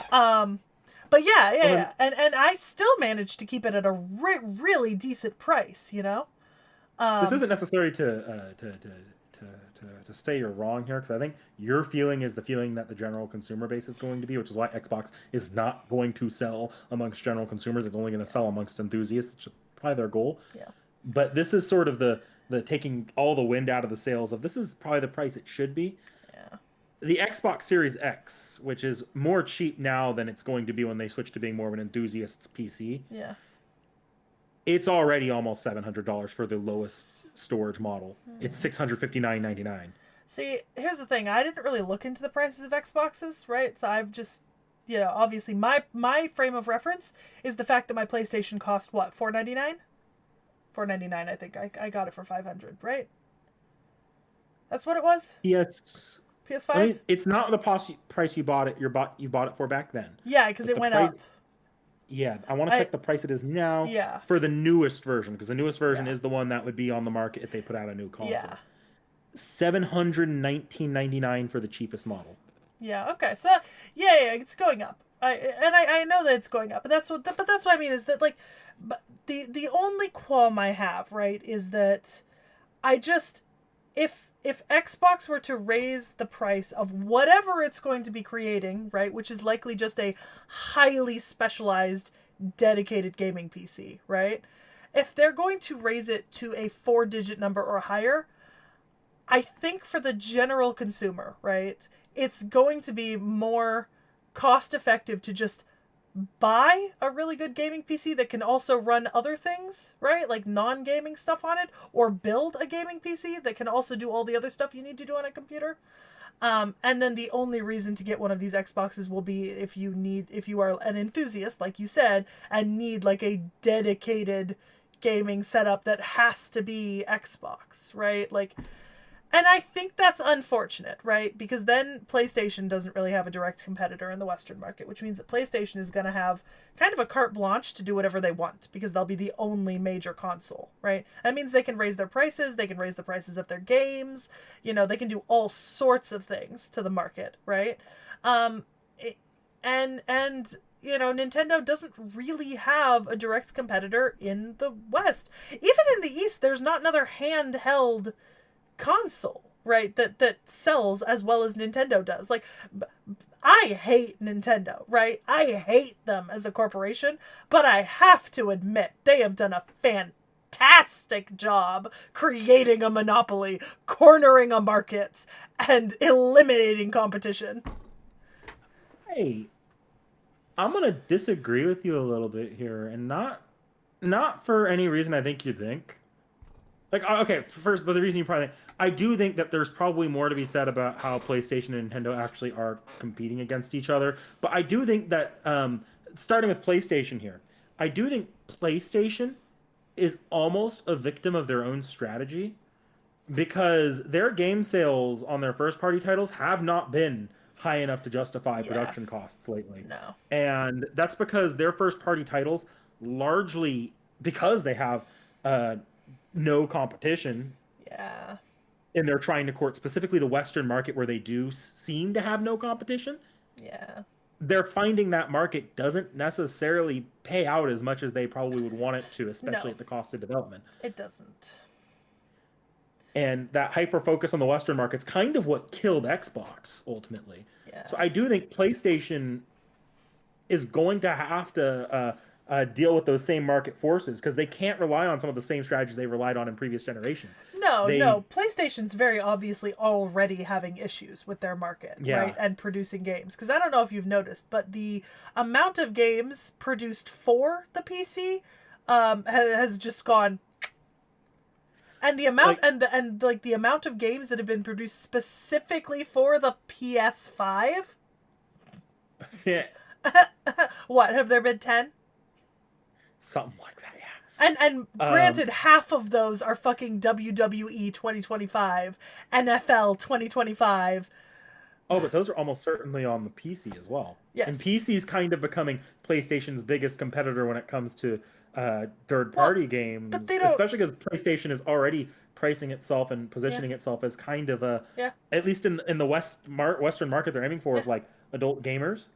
But yeah. And I still managed to keep it at a really decent price, you know?
This isn't necessary to say you're wrong here, because I think your feeling is the feeling that the general consumer base is going to be, which is why Xbox is not going to sell amongst general consumers. It's only going to sell amongst enthusiasts, which is probably their goal.
Yeah.
But this is sort of the taking all the wind out of the sails of this is probably the price it should be.
Yeah.
The Xbox Series X, which is more cheap now than it's going to be when they switch to being more of an enthusiast's PC.
Yeah.
It's already almost $700 for the lowest storage model. It's $659.99.
See, here's the thing. I didn't really look into the prices of Xboxes, right? So I've just, obviously my frame of reference is the fact that my PlayStation cost what, $499? $499, I think. I got it for $500, right? That's what it was?
Yes.
PS5?
I mean, it's not the price you bought it for back then.
Yeah, because it went up.
Yeah, I want to check the price it is now.
Yeah.
For the newest version, because the newest version is the one that would be on the market if they put out a new console.
Yeah.
$719.99 for the cheapest model.
Yeah. Okay. So yeah, it's going up. I know that it's going up, but that's what I mean is that, like, but the only qualm I have, right, is that I just if Xbox were to raise the price of whatever it's going to be creating, right, which is likely just a highly specialized, dedicated gaming PC, right? if they're going to raise it to a 4-digit number or higher, I think for the general consumer, right, it's going to be more cost effective to just buy a really good gaming PC that can also run other things, right? Like non-gaming stuff on it, or build a gaming PC that can also do all the other stuff you need to do on a computer. And then the only reason to get one of these Xboxes will be if you are an enthusiast, like you said, and need like a dedicated gaming setup that has to be Xbox, right? Like, and I think that's unfortunate, right? Because then PlayStation doesn't really have a direct competitor in the Western market, which means that PlayStation is going to have kind of a carte blanche to do whatever they want because they'll be the only major console, right? That means they can raise their prices, they can raise the prices of their games, they can do all sorts of things to the market, right? Um, and Nintendo doesn't really have a direct competitor in the West. Even in the East, there's not another handheld console, right, that sells as well as Nintendo does. Like, I hate Nintendo, right? I hate them as a corporation, but I have to admit they have done a fantastic job creating a monopoly, cornering a market, and eliminating competition.
Hey, I'm gonna disagree with you a little bit here, and not for any reason I think you think. Like, okay, first, but the reason you probably think, I do think that there's probably more to be said about how PlayStation and Nintendo actually are competing against each other. But I do think that, starting with PlayStation here, I do think PlayStation is almost a victim of their own strategy because their game sales on their first party titles have not been high enough to justify production costs lately.
No.
And that's because their first party titles largely because they have no competition.
Yeah.
And they're trying to court specifically the Western market where they do seem to have no competition.
Yeah.
They're finding that market doesn't necessarily pay out as much as they probably would want it to, especially at the cost of development.
It doesn't.
And that hyper focus on the Western market's kind of what killed Xbox ultimately.
Yeah.
So I do think PlayStation is going to have to deal with those same market forces because they can't rely on some of the same strategies they relied on in previous generations.
No. PlayStation's very obviously already having issues with their market, right? And producing games. Because I don't know if you've noticed, but the amount of games produced for the PC has just gone. And the amount the amount of games that have been produced specifically for the PS5.
Yeah.
What, have there been 10?
Something like that, yeah.
And granted, half of those are fucking WWE 2025, NFL 2025.
Oh, but those are almost certainly on the PC as well.
Yes.
And PC's kind of becoming PlayStation's biggest competitor when it comes to third-party games,
but they don't...
especially because PlayStation is already pricing itself and positioning itself as kind of a, at least in the Western market they're aiming for, of like adult gamers.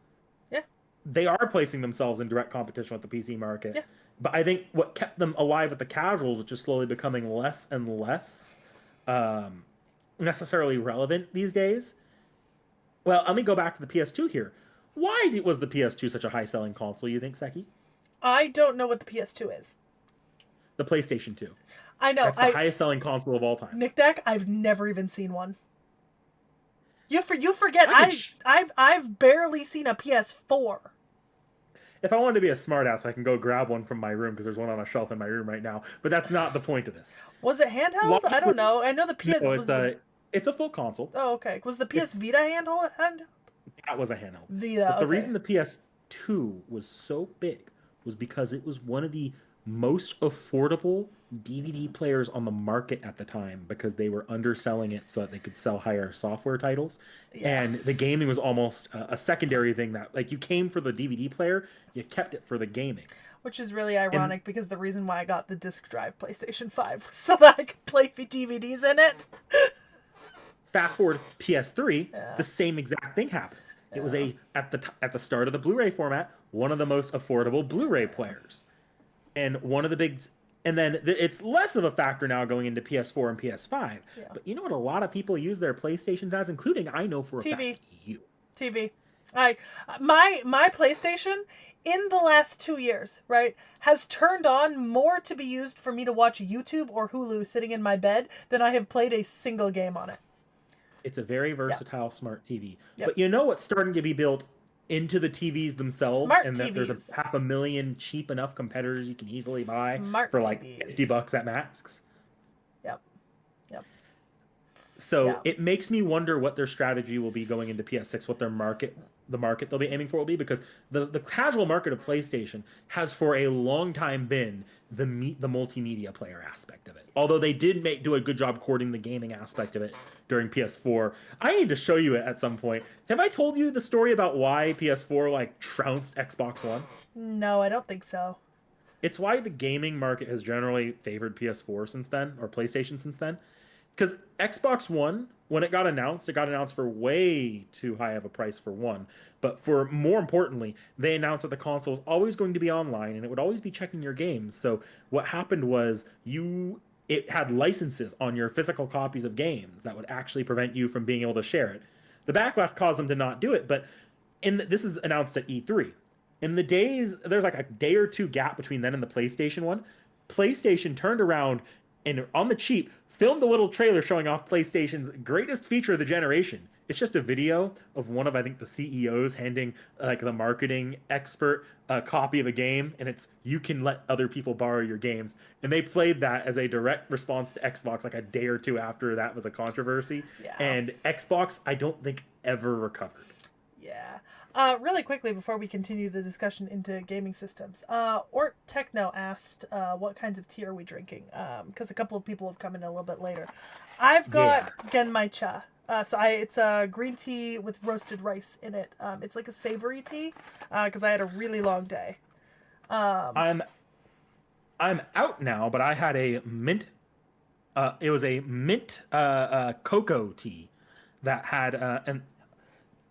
Yeah.
They are placing themselves in direct competition with the PC market.
Yeah.
But I think what kept them alive with the casuals, which is slowly becoming less and less necessarily relevant these days. Well, let me go back to the PS2 here. Why was the PS2 such a high-selling console, you think, Seki?
I don't know what the PS2 is.
The PlayStation 2.
I know.
That's the highest-selling console of all time.
Nick Deck, I've never even seen one. You forget, I've barely seen a PS4.
If I wanted to be a smartass, I can go grab one from my room because there's one on a shelf in my room right now. But that's not the point of this.
Was it handheld? I don't know. I know the PS.
No, it's a full console.
Oh, okay. Was the PS Vita handheld?
That was a handheld.
Vita.
But the reason the PS2 was so big was because it was one of the most affordable DVD players on the market at the time because they were underselling it so that they could sell higher software titles. Yeah. And the gaming was almost a secondary thing that, like, you came for the DVD player, you kept it for the gaming.
Which is really ironic because the reason why I got the disc drive PlayStation 5 was so that I could play DVDs in it.
Fast forward PS3, the same exact thing happens. It was at the start of the Blu-ray format, one of the most affordable Blu-ray players. And one of the big, and then it's less of a factor now going into PS4 and PS5. Yeah. But you know what a lot of people use their PlayStations as, including I know for a fact you.
TV. I my PlayStation in the last 2 years, right, has turned on more to be used for me to watch YouTube or Hulu sitting in my bed than I have played a single game on it.
It's a very
Yeah.
versatile smart TV.
Yep.
But you know what's starting to be built into the TVs themselves,
Smart
and that there's a
TVs.
half a million cheap enough competitors you can easily buy
Smart
for like
TVs.
$50 at max.
Yep. Yep.
So
Yeah.
it makes me wonder what their strategy will be going into PS6, what the market they'll be aiming for will be, because the casual market of PlayStation has for a long time been the multimedia player aspect of it. Although they did do a good job courting the gaming aspect of it during PS4. I need to show you it at some point. Have I told you the story about why PS4 like trounced Xbox One?
No, I don't think so.
It's why the gaming market has generally favored PS4 since then, or PlayStation since then. Because Xbox One, when it got announced for way too high of a price for one. But for more importantly, they announced that the console was always going to be online and it would always be checking your games. So what happened was it had licenses on your physical copies of games that would actually prevent you from being able to share it. The backlash caused them to not do it, but this is announced at E3. In the days, there's like a day or two gap between then and the PlayStation one. PlayStation turned around and on the cheap filmed a little trailer showing off PlayStation's greatest feature of the generation. It's just a video of one of, I think, the CEOs handing like the marketing expert a copy of a game, and it's you can let other people borrow your games. And they played that as a direct response to Xbox like a day or two after that was a controversy.
Yeah.
And Xbox, I don't think ever recovered.
Yeah. Really quickly before we continue the discussion into gaming systems, Ort Techno asked what kinds of tea are we drinking? Because a couple of people have come in a little bit later. I've got Genmaicha. It's a green tea with roasted rice in it. It's like a savory tea because I had a really long day.
I'm out now, but I had a mint. It was a mint cocoa tea that had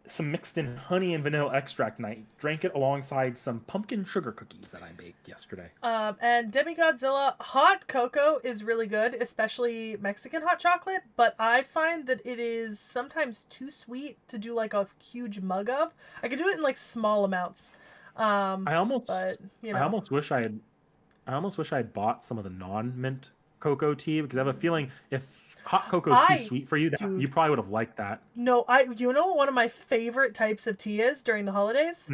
some mixed in honey and vanilla extract, and I drank it alongside some pumpkin sugar cookies that I baked yesterday.
And Demigodzilla hot cocoa is really good, especially Mexican hot chocolate, but I find that it is sometimes too sweet to do like a huge mug of. I could do it in like small amounts.
I almost,
But, you know.
I almost wish I had bought some of the non-mint cocoa tea because I have a feeling if hot cocoa is too sweet for you,
dude,
you probably would have liked that.
No, you know what one of my favorite types of tea is during the holidays?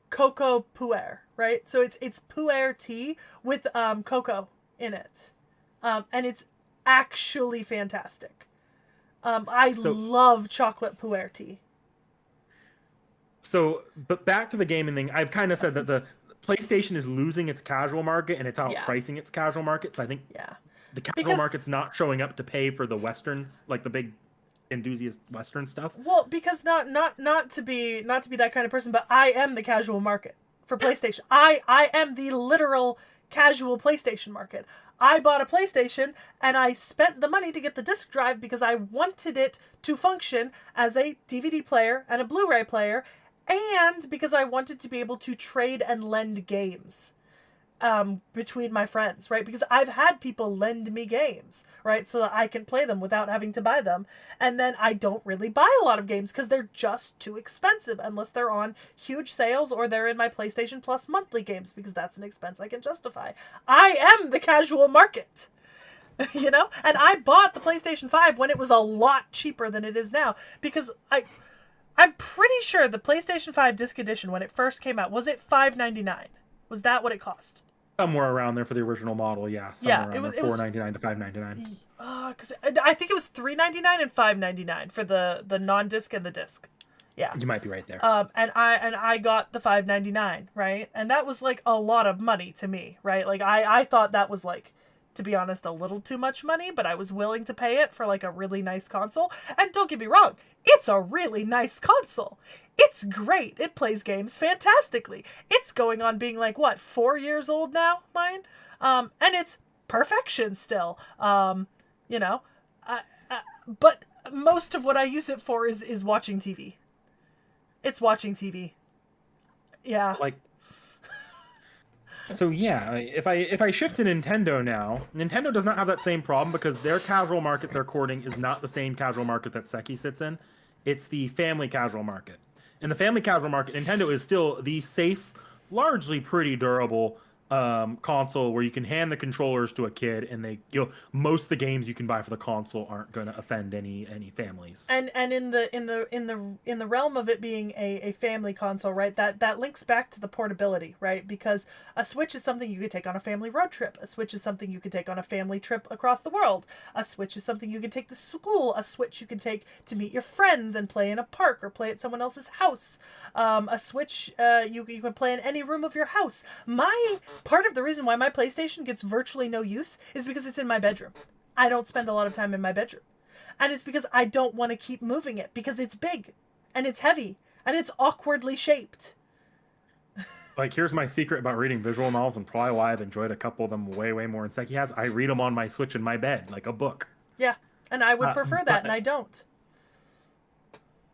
Cocoa puer, right? So it's puer tea with cocoa in it. And it's actually fantastic. I love chocolate puer tea.
So, but back to the gaming thing, I've kind of said that the PlayStation is losing its casual market and it's outpricing its casual market. So I think the casual market's not showing up to pay for the Westerns, like the big enthusiast Western stuff.
Well, because not to be that kind of person, but I am the casual market for PlayStation. I am the literal casual PlayStation market. I bought a PlayStation and I spent the money to get the disc drive because I wanted it to function as a DVD player and a Blu-ray player, and because I wanted to be able to trade and lend games between my friends, right? Because I've had people lend me games, right? So that I can play them without having to buy them. And then I don't really buy a lot of games because they're just too expensive unless they're on huge sales or they're in my PlayStation Plus monthly games because that's an expense I can justify. I am the casual market. You know? And I bought the PlayStation 5 when it was a lot cheaper than it is now because I'm pretty sure the PlayStation 5 disc edition when it first came out, was it $5.99? Was that what it cost?
Somewhere around there for the original model, yeah. Somewhere
it
around
was
there, $4.99 to $5.99.
Because I think it was $3.99 and $5.99 for the non-disc and the disc. Yeah,
you might be right there.
And I got the $5.99, right? And that was like a lot of money to me, right? Like I thought that was like, to be honest, a little too much money, but I was willing to pay it for like a really nice console. And don't get me wrong, it's a really nice console. It's great. It plays games fantastically. It's going on being like, what, 4 years old now, mine? And it's perfection still. You know, but most of what I use it for is watching TV. It's watching TV. Yeah.
Like, so yeah, if I shift to Nintendo now, Nintendo does not have that same problem because their casual market they're courting is not the same casual market that Seki sits in. It's the family casual market. In the family casual market, Nintendo is still the safe, largely pretty durable console where you can hand the controllers to a kid and most of the games you can buy for the console aren't going to offend any families.
And in the realm of it being a family console, right, that links back to the portability, right? Because a Switch is something you could take on a family road trip. A Switch is something you could take on a family trip across the world. A Switch is something you could take to school. A Switch you can take to meet your friends and play in a park or play at someone else's house. A Switch you can play in any room of your house. My part of the reason why my PlayStation gets virtually no use is because it's in my bedroom. I don't spend a lot of time in my bedroom. And it's because I don't want to keep moving it because it's big and it's heavy and it's awkwardly shaped.
Like, here's my secret about reading visual novels and probably why I've enjoyed a couple of them way more than Seki has. I read them on my Switch in my bed, like a book.
Yeah, and I would prefer that, and I don't.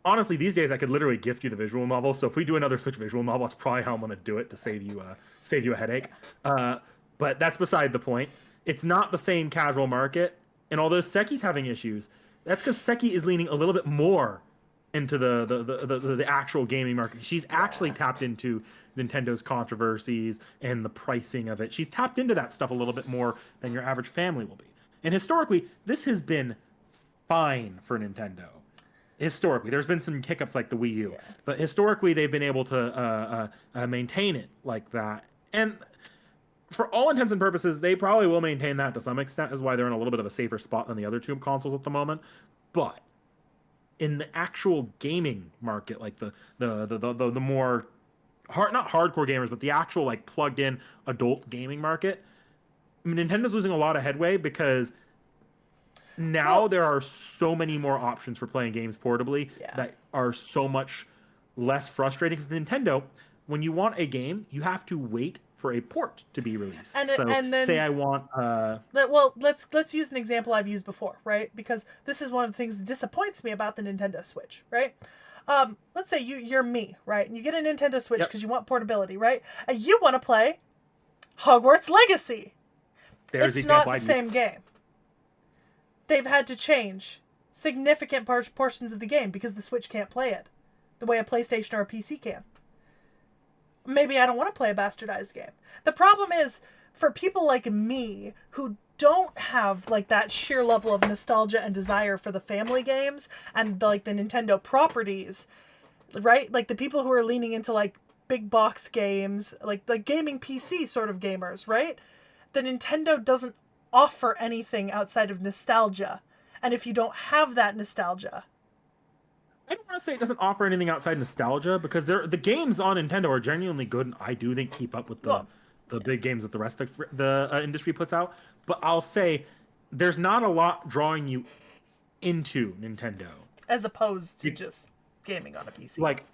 Honestly, these days I could literally gift you the visual novel. So if we do another Switch visual novel, that's probably how I'm going to do it to save you a headache. But that's beside the point. It's not the same casual market, and although Seki's having issues, that's because Seki is leaning a little bit more into the actual gaming market. She's actually tapped into Nintendo's controversies and the pricing of it. She's tapped into that stuff a little bit more than your average family will be. And historically, this has been fine for Nintendo. Historically, there's been some hiccups like the Wii U, but historically they've been able to maintain it like that. And for all intents and purposes, they probably will maintain that to some extent, is why they're in a little bit of a safer spot than the other two consoles at the moment. But in the actual gaming market, like the more not hardcore gamers, but the actual like plugged in adult gaming market, Nintendo's losing a lot of headway because now there are so many more options for playing games portably that are so much less frustrating. Because Nintendo, when you want a game, you have to wait for a port to be released. And then, say I want
well, let's use an example I've used before, right? Because this is one of the things that disappoints me about the Nintendo Switch, right? Let's say you're me, right? And you get a Nintendo Switch because you want portability, right? And you want to play Hogwarts Legacy. It's not the same game. They've had to change significant portions of the game because the Switch can't play it the way a PlayStation or a PC can. Maybe I don't want to play a bastardized game. The problem is, for people like me who don't have like that sheer level of nostalgia and desire for the family games and the Nintendo properties, right? Like the people who are leaning into like big box games, like gaming PC sort of gamers, right? The Nintendo doesn't offer anything outside of nostalgia. And if you don't have that nostalgia,
I don't want to say it doesn't offer anything outside nostalgia, because the games on Nintendo are genuinely good, and I do think keep up with the big games that the rest of the industry puts out. But I'll say there's not a lot drawing you into Nintendo
as opposed to just gaming on a PC.
Like,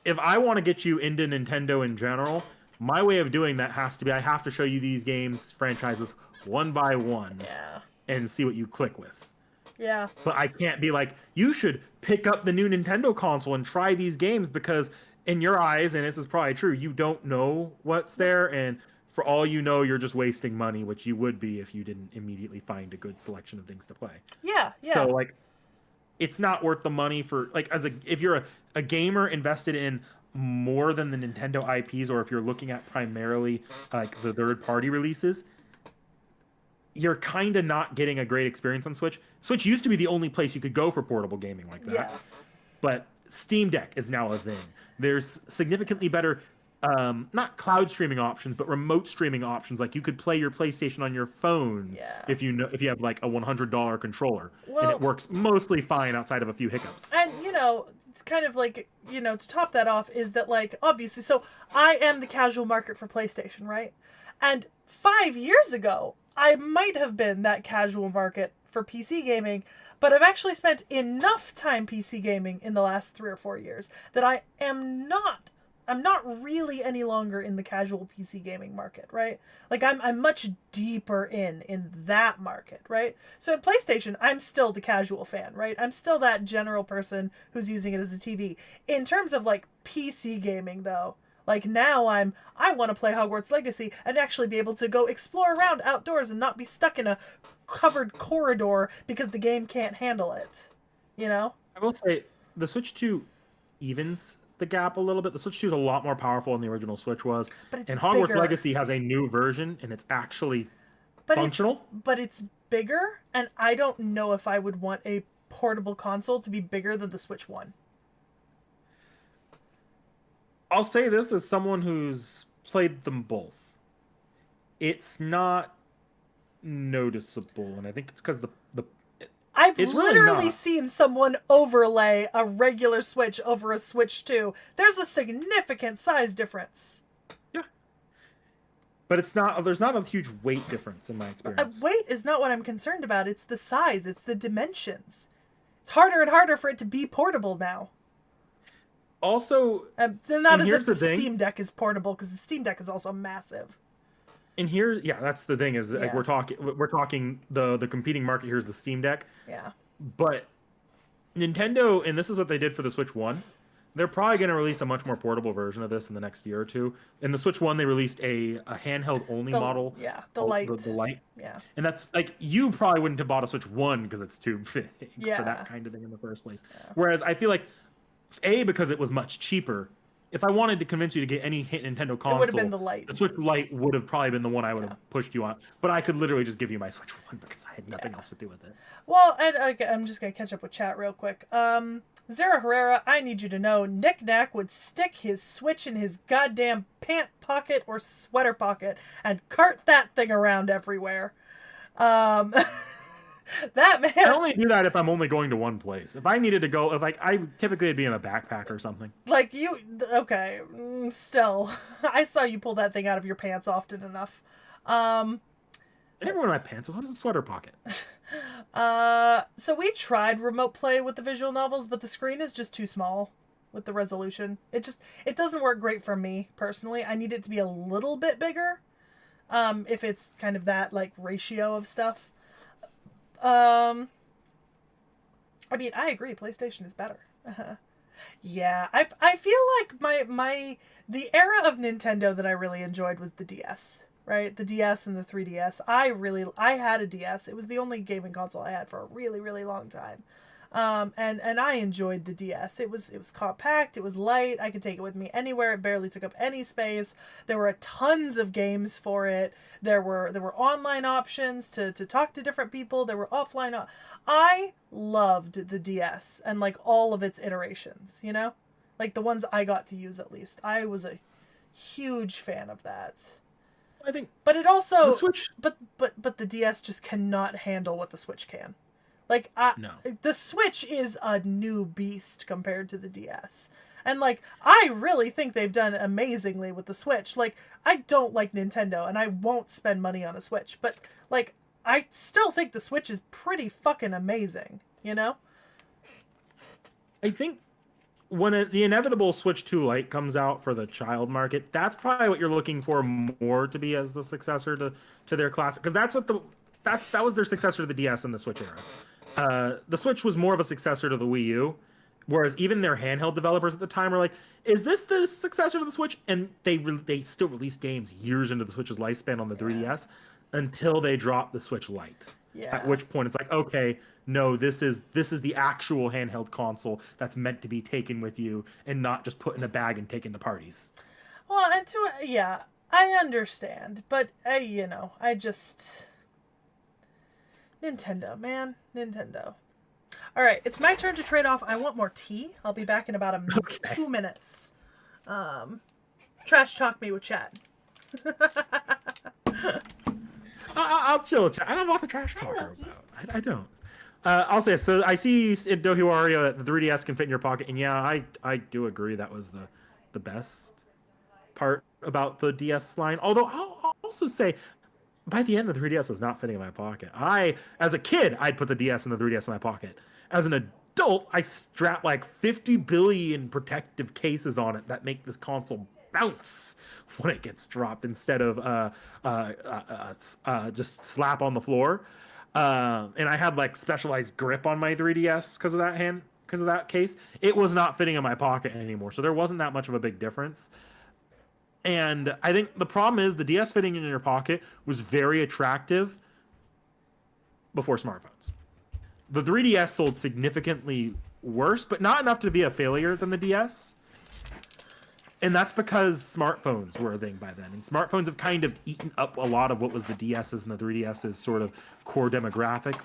if I want to get you into Nintendo in general, my way of doing that has to be I have to show you these games, franchises, one by one, and see what you click with.
Yeah.
But I can't be like, you should pick up the new Nintendo console and try these games, because in your eyes, and this is probably true, you don't know what's there, and for all you know, you're just wasting money, which you would be if you didn't immediately find a good selection of things to play.
Yeah.
So like, it's not worth the money for like if you're a gamer invested in more than the Nintendo IPs, or if you're looking at primarily like the third-party releases, you're kind of not getting a great experience on Switch. Switch used to be the only place you could go for portable gaming like that.
Yeah.
But Steam Deck is now a thing. There's significantly better, not cloud streaming options, but remote streaming options. Like, you could play your PlayStation on your phone if you have like a $100 controller, and it works mostly fine outside of a few hiccups.
And kind of like, to top that off is that, like, obviously, so I am the casual market for PlayStation, right? And 5 years ago, I might have been that casual market for PC gaming, but I've actually spent enough time PC gaming in the last 3 or 4 years that I'm not really any longer in the casual PC gaming market, right? Like, I'm much deeper in that market, right? So in PlayStation, I'm still the casual fan, right? I'm still that general person who's using it as a TV. In terms of like PC gaming though, like now I want to play Hogwarts Legacy and actually be able to go explore around outdoors and not be stuck in a covered corridor because the game can't handle it.
I will say, the Switch 2 evens the gap a little bit. The Switch 2 is a lot more powerful than the original Switch was,
But it's
and Hogwarts
bigger.
Legacy has a new version, and it's actually
But it's
functional.
but it's bigger, and I don't know if I would want a portable console to be bigger than the Switch One.
I'll say this as someone who's played them both. It's not noticeable, and I think it's because the
I've
it's really
literally
not.
seen someone overlay a regular Switch over a Switch 2. There's a significant size difference.
Yeah, but it's not. There's not a huge weight difference in my experience.
Weight is not what I'm concerned about. It's the size, it's the dimensions. It's harder and harder for it to be portable now.
Also,
Not
and
as
here's
if the
the thing.
Steam Deck is portable, because the Steam Deck is also massive.
And here, yeah, that's the thing is like
Yeah.
we're talking the competing market here is the Steam Deck,
Yeah.
but Nintendo, and this is what they did for the Switch One. They're probably going to release a much more portable version of this in the next year or two. In the Switch One, they released a handheld only model.
Yeah, the light.
The light.
Yeah.
And that's like you probably wouldn't have bought a Switch One because it's too big
Yeah.
for that kind of thing in the first place.
Yeah.
Whereas I feel like because it was much cheaper. If I wanted to convince you to get any Nintendo console,
It would have been the light.
The Switch Lite would have probably been the one I would have pushed you on. But I could literally just give you my Switch One because I had nothing else to do with it.
Well, and I'm just gonna catch up with chat real quick. Zara Herrera, I need you to know, Nick Nack would stick his Switch in his goddamn pant pocket or sweater pocket and cart that thing around everywhere. That man.
I only do that if I'm only going to one place. If I needed to go, if like I typically would be in a backpack or something.
Like you, okay, still, I saw you pull that thing out of your pants often enough.
I never wear my pants. What is a sweater pocket?
So we tried remote play with the visual novels, but the screen is just too small with the resolution. It doesn't work great for me personally. I need it to be a little bit bigger. If it's kind of that like ratio of stuff. I mean, I agree. PlayStation is better. Yeah, I feel like the era of Nintendo that I really enjoyed was the DS, right? The DS and the 3DS. I had a DS. It was the only gaming console I had for a really, really long time. And I enjoyed the DS. It was compact, it was light, I could take it with me anywhere, it barely took up any space. There were tons of games for it. There were online options to talk to different people. There were offline I loved the DS and like all of its iterations, you know? Like the ones I got to use at least. I was a huge fan of that.
I think
But it also
the Switch.
but the DS just cannot handle what the Switch can. Like,
No.
the Switch is a new beast compared to the DS. And, like, I really think they've done amazingly with the Switch. Like, I don't like Nintendo, and I won't spend money on a Switch. But, like, I still think the Switch is pretty fucking amazing, you know?
I think when the inevitable Switch 2 Lite comes out for the child market, that's probably what you're looking for more to be as the successor to their classic. Because that was their successor to the DS and the Switch era. The Switch was more of a successor to the Wii U, whereas even their handheld developers at the time were like, "Is this the successor to the Switch?" And they still released games years into the Switch's lifespan on the 3DS until they dropped the Switch Lite.
Yeah.
At which point it's like, okay, no, this is the actual handheld console that's meant to be taken with you and not just put in a bag and taken to parties.
Well, and yeah, I understand, but you know, I just Nintendo, man. Nintendo. All right, it's my turn to trade off. I want more tea. I'll be back in about 2 minutes. Trash talk me with chat.
I'll chill. I don't want to trash talk her about. I don't. I'll say so. I see in Dohiwario that the 3DS can fit in your pocket, and yeah, I do agree that was the best part about the DS line. Although I'll also say, by the end, the 3DS was not fitting in my pocket. As a kid, I'd put the DS and the 3DS in my pocket. As an adult, I strap like 50 billion protective cases on it that make this console bounce when it gets dropped instead of just slap on the floor. And I had like specialized grip on my 3DS because of that case. It was not fitting in my pocket anymore, so there wasn't that much of a big difference. And I think the problem is the DS fitting in your pocket was very attractive before smartphones. The 3DS sold significantly worse, but not enough to be a failure than the DS. And that's because smartphones were a thing by then. And smartphones have kind of eaten up a lot of what was the DS's and the 3DS's sort of core demographic.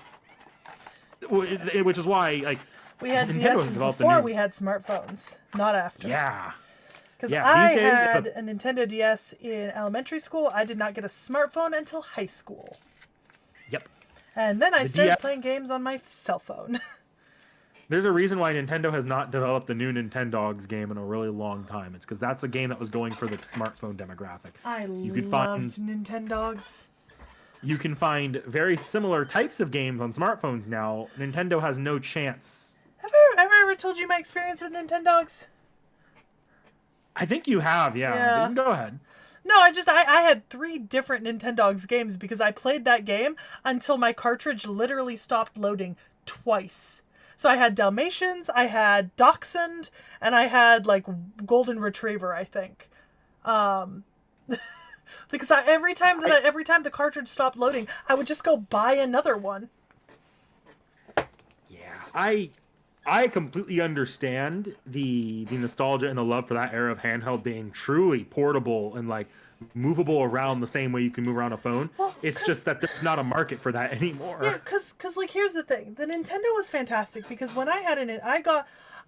Which is why, like,
we had
Nintendo has
DS's
developed
before we had smartphones, not after.
Yeah.
Because
Yeah,
I
these days,
had a Nintendo DS in elementary school. I did not get a smartphone until high school.
Yep.
And then I
The
started
DS
playing games on my cell phone.
There's a reason why Nintendo has not developed the new Nintendogs game in a really long time. It's because that's a game that was going for the smartphone demographic.
I loved Nintendogs.
You can find very similar types of games on smartphones now. Nintendo has no chance.
Have I ever told you my experience with Nintendogs?
I think you have, yeah. You can go ahead.
No, I had 3 different Nintendogs games because I played that game until my cartridge literally stopped loading twice. So I had Dalmatians, I had Dachshund, and I had, like, Golden Retriever, I think. Because every time the cartridge stopped loading, I would just go buy another one.
Yeah, I completely understand the nostalgia and the love for that era of handheld being truly portable and, like, movable around the same way you can move around a phone. Well, it's just that there's not a market for that anymore.
Yeah, because like, here's the thing. The Nintendo was fantastic because when I had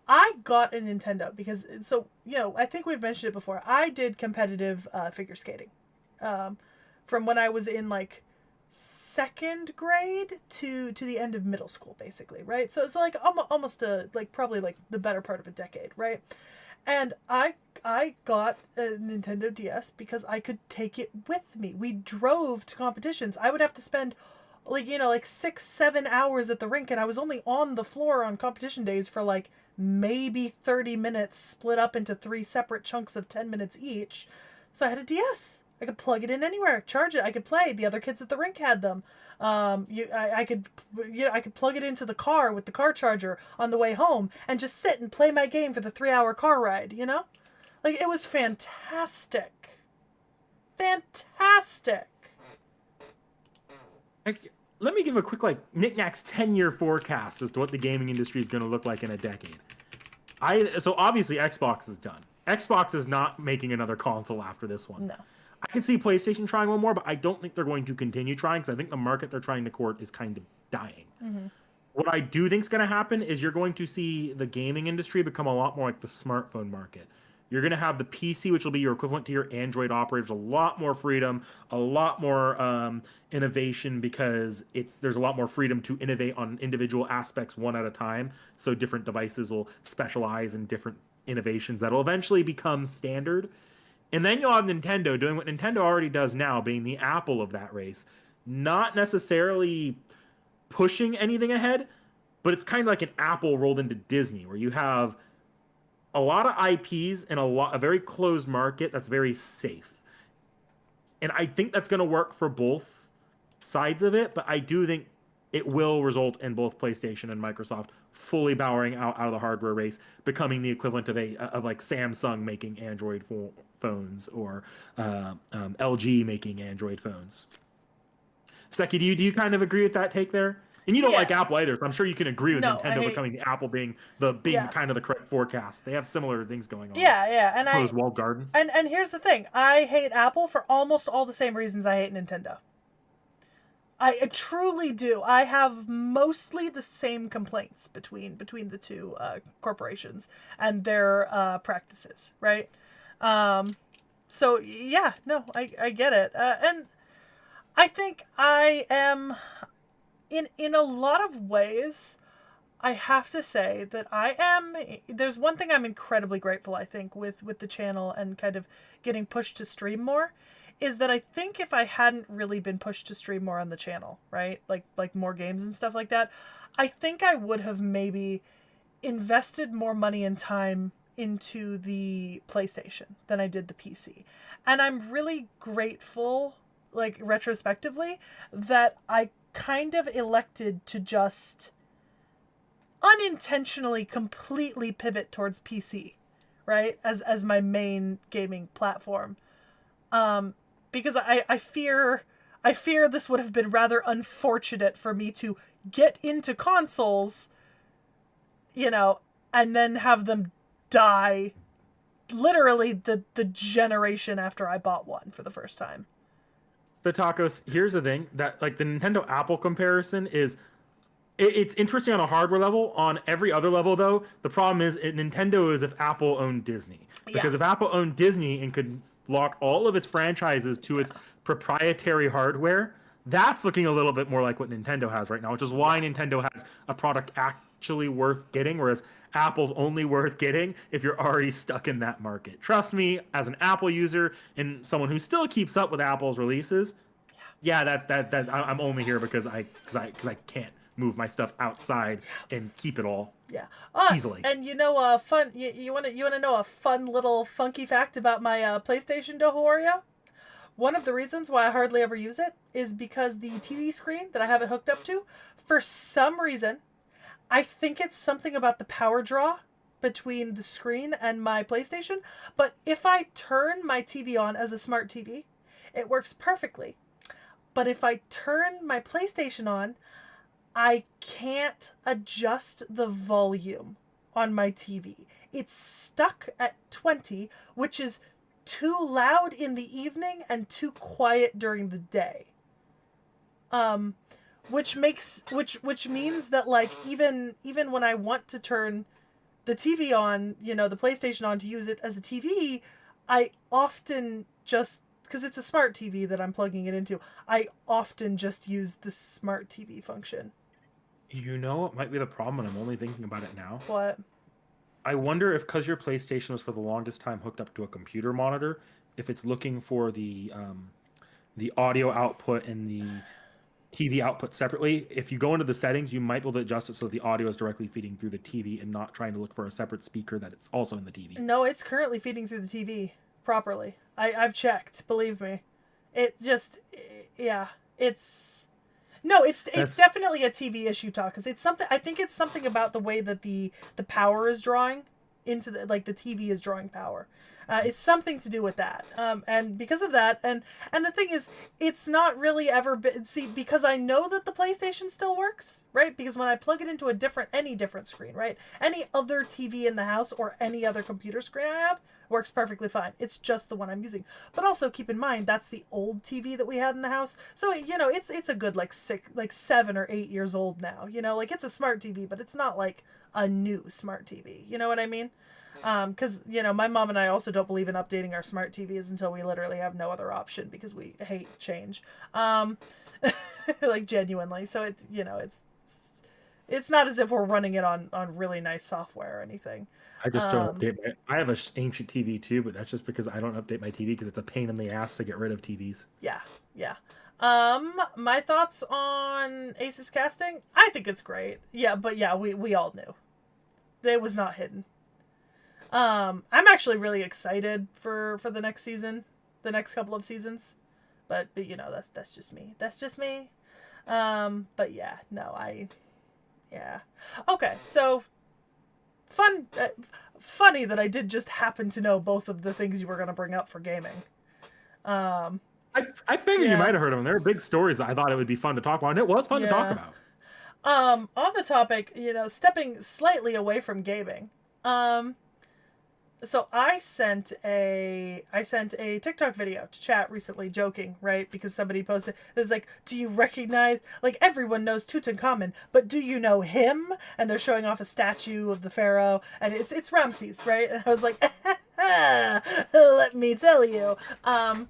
I got a Nintendo because, so, you know, I think we've mentioned it before. I did competitive figure skating from when I was in, like, 2nd grade to the end of middle school, basically, right? So like almost probably like the better part of a decade, right? And I got a Nintendo DS because I could take it with me. We drove to competitions. I would have to spend, like, you know, like 6-7 hours at the rink, and I was only on the floor on competition days for, like, maybe 30 minutes split up into 3 separate chunks of 10 minutes each. So I had a DS. I could plug it in anywhere, charge it. I could play. The other kids at the rink had them. I could plug it into the car with the car charger on the way home and just sit and play my game for the 3-hour car ride. You know, like, it was fantastic. Fantastic.
Let me give a quick, like, Knickknack's 10-year forecast as to what the gaming industry is going to look like in a decade. So obviously Xbox is done. Xbox is not making another console after this one.
No.
I can see PlayStation trying one more, but I don't think they're going to continue trying because I think the market they're trying to court is kind of dying.
Mm-hmm.
What I do think is going to happen is you're going to see the gaming industry become a lot more like the smartphone market. You're going to have the PC, which will be your equivalent to your Android operators, a lot more freedom, a lot more innovation because there's a lot more freedom to innovate on individual aspects one at a time. So different devices will specialize in different innovations that will eventually become standard. And then you'll have Nintendo doing what Nintendo already does now, being the Apple of that race. Not necessarily pushing anything ahead, but it's kind of like an Apple rolled into Disney, where you have a lot of IPs and a very closed market that's very safe. And I think that's going to work for both sides of it, but I do think it will result in both PlayStation and Microsoft fully bowing out of the hardware race, becoming the equivalent of like Samsung making Android phones or LG making Android phones. Seki, do you kind of agree with that take there? And you don't like Apple either, so I'm sure you can agree with Nintendo becoming the Apple being kind of the correct forecast. They have similar things going on.
Yeah, and
Proposed walled garden.
And here's the thing: I hate Apple for almost all the same reasons I hate Nintendo. I truly do. I have mostly the same complaints between the two corporations and their practices, right? So yeah, no, I get it, and I think I am. In a lot of ways, I have to say that there's one thing I'm incredibly grateful, I think, with the channel and kind of getting pushed to stream more, is that I think if I hadn't really been pushed to stream more on the channel, right, like more games and stuff like that, I think I would have maybe invested more money and time into the PlayStation than I did the PC. And I'm really grateful, like, retrospectively, that I kind of elected to just unintentionally completely pivot towards PC, right, as my main gaming platform, because I fear this would have been rather unfortunate for me to get into consoles you know, and then have them die literally the generation after I bought one for the first time.
So tacos, here's the thing that like the Nintendo Apple comparison is it's interesting on a hardware level. On every other level, though, the problem is Nintendo is if Apple owned Disney.
Yeah.
Because if Apple owned Disney and could lock all of its franchises to its proprietary hardware, that's looking a little bit more like what Nintendo has right now, which is why
Yeah.
Nintendo has a product actually worth getting, whereas Apple's only worth getting if you're already stuck in that market. Trust me, as an Apple user and someone who still keeps up with Apple's releases, yeah, I'm only here because I can't move my stuff outside and keep it all
Yeah.
easily.
And you know, fun. You wanna know a fun little funky fact about my PlayStation Dohoria? One of the reasons why I hardly ever use it is because the TV screen that I have it hooked up to, for some reason, I think it's something about the power draw between the screen and my PlayStation. But if I turn my TV on as a smart TV, it works perfectly. But if I turn my PlayStation on, I can't adjust the volume on my TV. It's stuck at 20, which is too loud in the evening and too quiet during the day. Um which means that like even when I want to turn the TV on, the PlayStation on to use it as a TV, I often just because it's a smart TV that I'm plugging it into, I often just use the smart TV function.
You know what might be the problem, and I'm only thinking about it now.
What?
I wonder if because your PlayStation was for the longest time hooked up to a computer monitor, if it's looking for the audio output and the TV output separately. If you go into the settings, you might be able to adjust it so the audio is directly feeding through the TV and not trying to look for a separate speaker that it's also in the TV.
No, it's currently feeding through the TV properly. I've checked, believe me. It just, yeah, it's no, it's definitely a TV issue, talk, because it's something. I think it's something about the way that the power is drawing into the TV is drawing power. It's something to do with that, and because of that, and the thing is, it's not really ever been, see, because I know that the PlayStation still works, right? Because when I plug it into any different screen, right, any other TV in the house or any other computer screen I have works perfectly fine. It's just the one I'm using. But also keep in mind that's the old TV that we had in the house, so it's a good like 7 or 8 years old now. Like it's a smart TV, but it's not like a new smart TV. You know what I mean? Because my mom and I also don't believe in updating our smart TVs until we literally have no other option because we hate change, like genuinely. So it's not as if we're running it on really nice software or anything.
I just don't update I have an ancient TV too, but that's just because I don't update my TV because it's a pain in the ass to get rid of TVs.
Yeah, yeah. My thoughts on Ace's casting? I think it's great. Yeah, but yeah, we all knew. It was not hidden. I'm actually really excited for the next season, the next couple of seasons, but that's just me. That's just me. But yeah, no, yeah. Okay, so funny that I did just happen to know both of the things you were gonna bring up for gaming.
I figured you might have heard of them. They're big stories. I thought it would be fun to talk about, and it was fun to talk about.
On the topic, stepping slightly away from gaming. So I sent a TikTok video to chat recently, joking, right? Because somebody posted, it's like, do you recognize, like, everyone knows Tutankhamun, but do you know him? And they're showing off a statue of the pharaoh, and it's Ramses, right? And I was like, let me tell you. And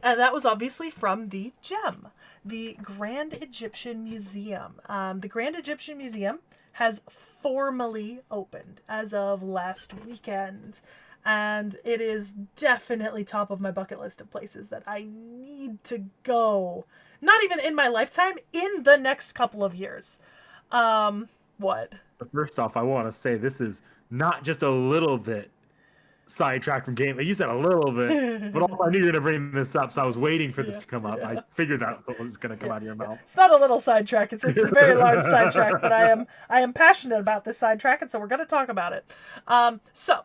that was obviously from the GEM, the Grand Egyptian Museum. The Grand Egyptian Museum has formally opened as of last weekend, and it is definitely top of my bucket list of places that I need to go. Not even in my lifetime, in the next couple of years. What?
First off, I want to say this is not just a little bit sidetracked from game. You said a little bit, but also I knew you were going to bring this up, so I was waiting for this to come up. I figured that was going to come out of your mouth.
It's not a little sidetrack. It's a very large sidetrack, but I am passionate about this sidetrack, and so we're going to talk about it. So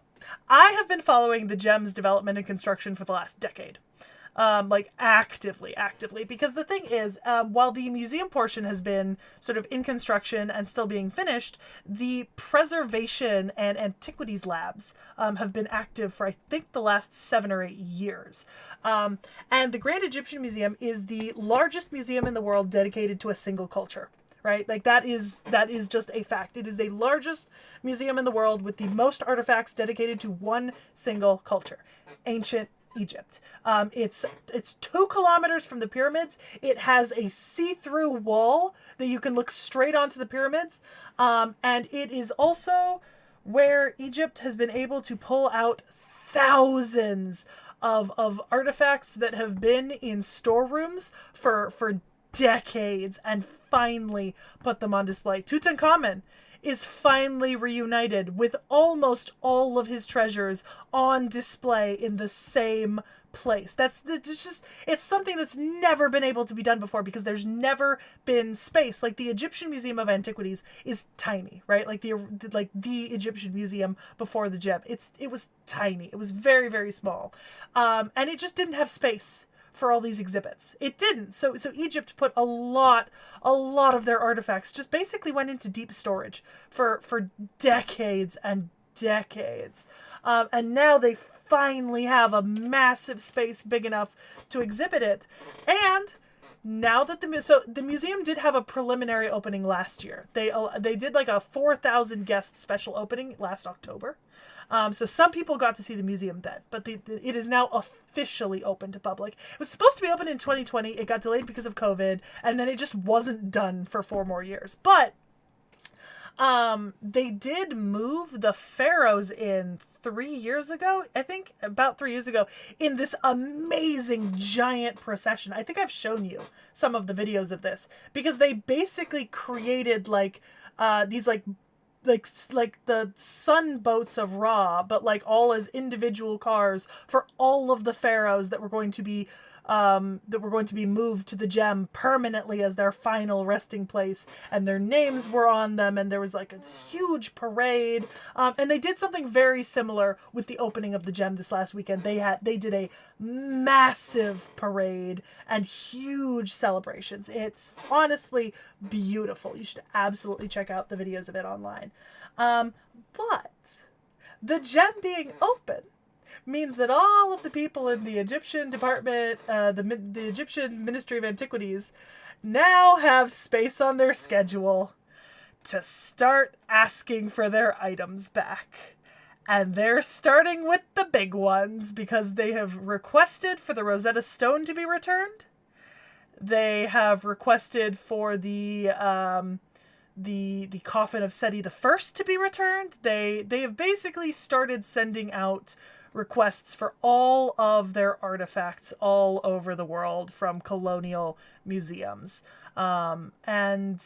I have been following the GEM's development and construction for the last decade. like actively, because the thing is, while the museum portion has been sort of in construction and still being finished, the preservation and antiquities labs have been active for I think the last 7 or 8 years. And the Grand Egyptian Museum is the largest museum in the world dedicated to a single culture. Right, like that is just a fact. It is the largest museum in the world with the most artifacts dedicated to one single culture, ancient Egypt. It's 2 kilometers from the pyramids. It has a see-through wall that you can look straight onto the pyramids, and it is also where Egypt has been able to pull out thousands of artifacts that have been in storerooms for decades and finally put them on display. Tutankhamun is finally reunited with almost all of his treasures on display in the same place. It's something that's never been able to be done before because there's never been space. Like the Egyptian Museum of Antiquities is tiny, right? Like the Egyptian Museum before the gem. It was tiny. It was very, very small. And it just didn't have space for all these exhibits. It didn't. So Egypt put a lot of their artifacts just basically went into deep storage for decades and decades. And now they finally have a massive space big enough to exhibit it. And now that the museum did have a preliminary opening last year. They did like a 4,000 guest special opening last October. So some people got to see the museum then, but it is now officially open to public. It was supposed to be open in 2020. It got delayed because of COVID, and then it just wasn't done for 4 more years. But they did move the pharaohs in 3 years ago, I think, about 3 years ago, in this amazing giant procession. I think I've shown you some of the videos of this, because they basically created like these like the sun boats of Ra, but like all as individual cars for all of the pharaohs that were going to be moved to the gem permanently as their final resting place, and their names were on them, and there was like this huge parade, and they did something very similar with the opening of the gem this last weekend. They did a massive parade and huge celebrations. It's honestly beautiful. You should absolutely check out the videos of it online. But the gem being open means that all of the people in the Egyptian department, the Egyptian Ministry of Antiquities, now have space on their schedule to start asking for their items back. And they're starting with the big ones because they have requested for the Rosetta Stone to be returned. They have requested for the coffin of Seti I to be returned. They have basically started sending out requests for all of their artifacts all over the world from colonial museums. And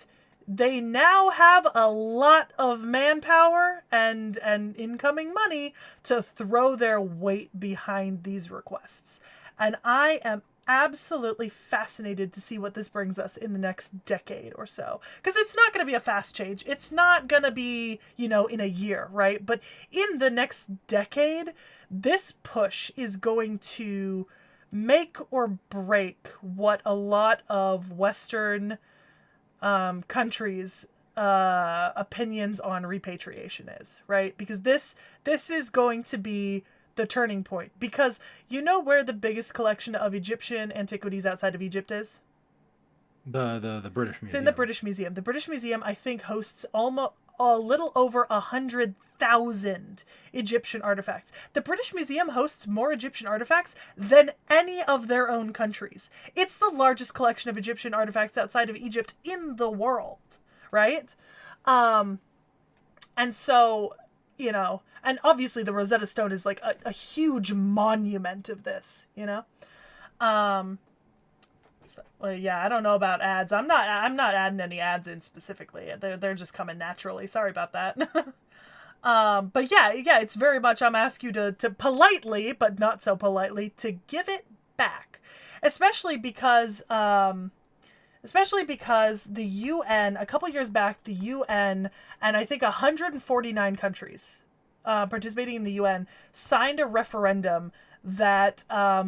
they now have a lot of manpower and incoming money to throw their weight behind these requests. And I am absolutely fascinated to see what this brings us in the next decade or so. Because it's not going to be a fast change. It's not going to be, in a year, right? But in the next decade, this push is going to make or break what a lot of Western countries' opinions on repatriation is, right? Because this is going to be the turning point. Because you know where the biggest collection of Egyptian antiquities outside of Egypt is?
The British Museum.
It's in the British Museum. The British Museum, I think, hosts almost a little over 100,000 Egyptian artifacts. The British Museum hosts more Egyptian artifacts than any of their own countries. It's the largest collection of Egyptian artifacts outside of Egypt in the world, right? And so, and obviously the Rosetta Stone is like a huge monument of this, Well, yeah, I don't know about ads. I'm not adding any ads in specifically. They're just coming naturally. Sorry about that. But yeah, it's very much I'm asking you to politely, but not so politely, to give it back. Especially because the UN, a couple years back, the UN and I think 149 countries participating in the UN signed a referendum that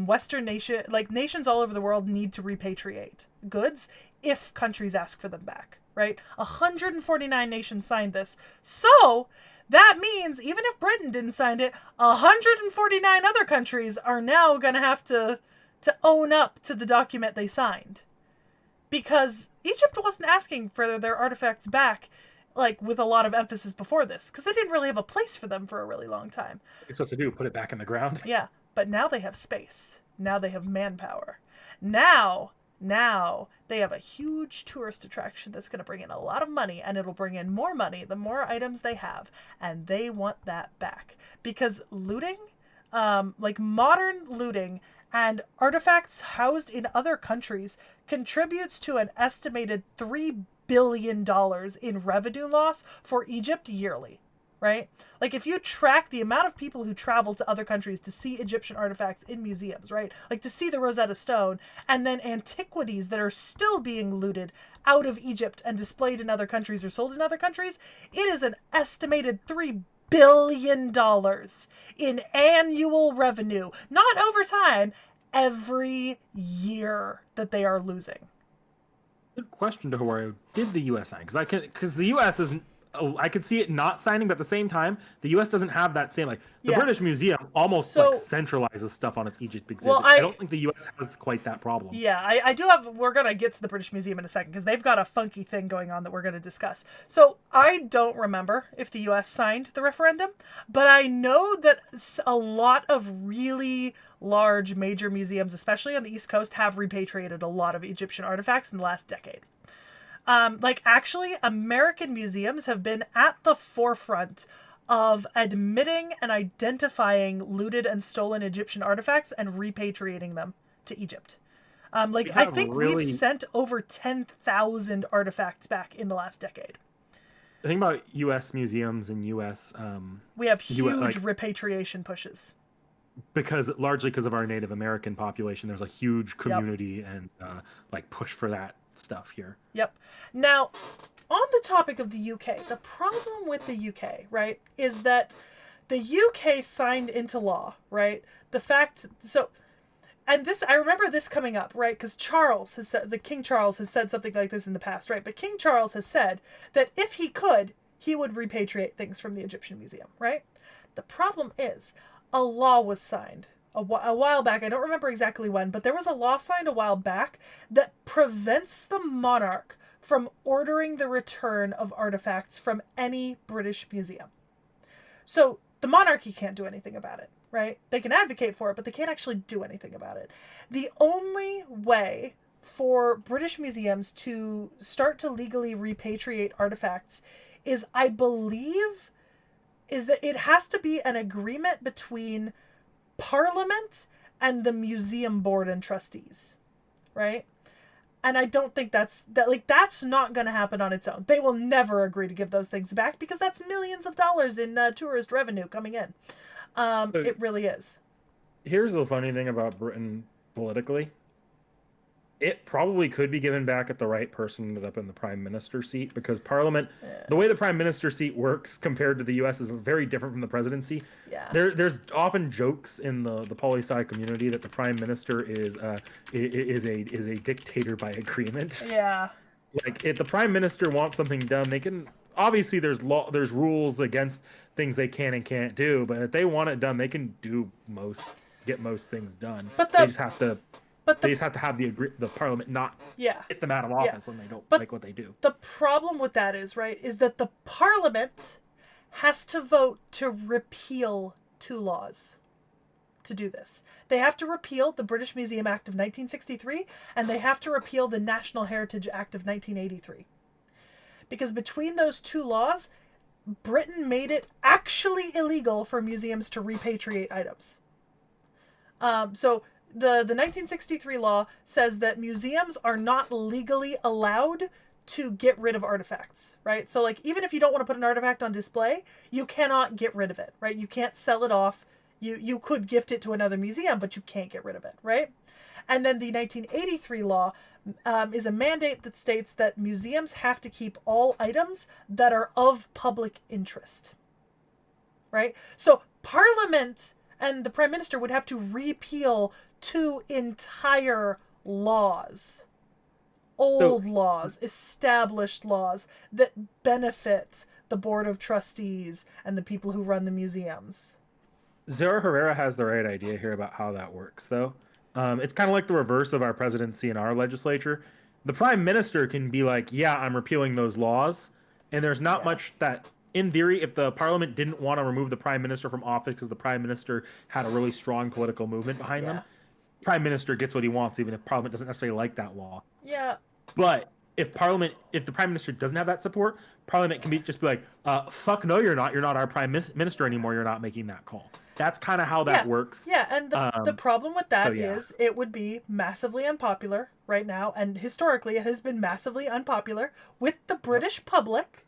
Western nations all over the world need to repatriate goods if countries ask for them back, right? 149 nations signed this. So that means even if Britain didn't sign it, 149 other countries are now going to have to own up to the document they signed. Because Egypt wasn't asking for their artifacts back, like, with a lot of emphasis before this, because they didn't really have a place for them for a really long time.
What you're supposed to do, put it back in the ground?
Yeah, but now they have space. Now they have manpower. Now they have a huge tourist attraction that's going to bring in a lot of money, and it'll bring in more money the more items they have, and they want that back. Because looting, like modern looting and artifacts housed in other countries, contributes to an estimated $3 billion in revenue loss for Egypt yearly. Right? Like, if you track the amount of people who travel to other countries to see Egyptian artifacts in museums, right? Like to see the Rosetta Stone, and then antiquities that are still being looted out of Egypt and displayed in other countries or sold in other countries, it is an estimated $3 billion in annual revenue, not over time, every year that they are losing.
Good question, Dohawario. Did the U.S. sign? Because the U.S. isn't. I could see it not signing, but at the same time, the U.S. doesn't have that same, like, the British Museum almost like centralizes stuff on its Egypt exhibits. Well, I don't think the U.S. has quite that problem.
Yeah, I do have, we're going to get to the British Museum in a second, because they've got a funky thing going on that we're going to discuss. So I don't remember if the U.S. signed the referendum, but I know that a lot of really large major museums, especially on the East Coast, have repatriated a lot of Egyptian artifacts in the last decade. Actually, American museums have been at the forefront of admitting and identifying looted and stolen Egyptian artifacts and repatriating them to Egypt. I think we've sent over 10,000 artifacts back in the last decade.
The thing about U.S. museums and U.S.
we have huge repatriation pushes.
Largely because of our Native American population, there's a huge community and push for that stuff here.
Yep. Now, on the topic of the UK, the problem with the UK, right, is that the UK signed into law, right, and this, I remember this coming up, right, because King Charles has said something like this in the past, right, but King Charles has said that if he could, he would repatriate things from the Egyptian Museum, right? The problem is, a law was signed a while back, I don't remember exactly when, but there was a law signed a while back that prevents the monarch from ordering the return of artifacts from any British museum. So the monarchy can't do anything about it, right? They can advocate for it, but they can't actually do anything about it. The only way for British museums to start to legally repatriate artifacts is, I believe, is that it has to be an agreement between Parliament and the museum board and trustees, right? And I don't think that's not going to happen on its own. They will never agree to give those things back, because that's millions of dollars in tourist revenue coming in. It really is.
Here's the funny thing about Britain politically. It probably could be given back if the right person ended up in the prime minister seat, because Parliament, the way the prime minister seat works compared to the U.S. is very different from the presidency.
Yeah.
There's often jokes in the poli-sci community that the prime minister is a dictator by agreement.
Yeah.
Like, if the prime minister wants something done, they can. Obviously, there's rules against things they can and can't do, but if they want it done, they can get most things done.
But
they just have to. They just have to have the Parliament not get them out of office when they don't like what they do.
The problem with that is that the Parliament has to vote to repeal two laws to do this. They have to repeal the British Museum Act of 1963, and they have to repeal the National Heritage Act of 1983. Because between those two laws, Britain made it actually illegal for museums to repatriate items. The 1963 law says that museums are not legally allowed to get rid of artifacts, right? So, even if you don't want to put an artifact on display, you cannot get rid of it, right? You can't sell it off. You could gift it to another museum, but you can't get rid of it, right? And then the 1983 law is a mandate that states that museums have to keep all items that are of public interest, right? So Parliament and the prime minister would have to repeal 2 entire laws,
So
old laws, established laws that benefit the board of trustees and the people who run the museums.
Zara Herrera has the right idea here about how that works, though. It's kind of like the reverse of our presidency and our legislature. The prime minister can be like, "Yeah, I'm repealing those laws," and there's not
Yeah.
much that, in theory, if the parliament didn't want to remove the prime minister from office because the prime minister had a really strong political movement behind them,
Yeah.
prime minister gets what he wants, even if parliament doesn't necessarily like that law.
Yeah.
But if the prime minister doesn't have that support, parliament can just be like, "Fuck no, you're not. You're not our prime minister anymore. You're not making that call." That's kind of how that
Yeah.
works.
Yeah, and the problem with
So
that
yeah,
is it would be massively unpopular right now, and historically it has been massively unpopular with the British public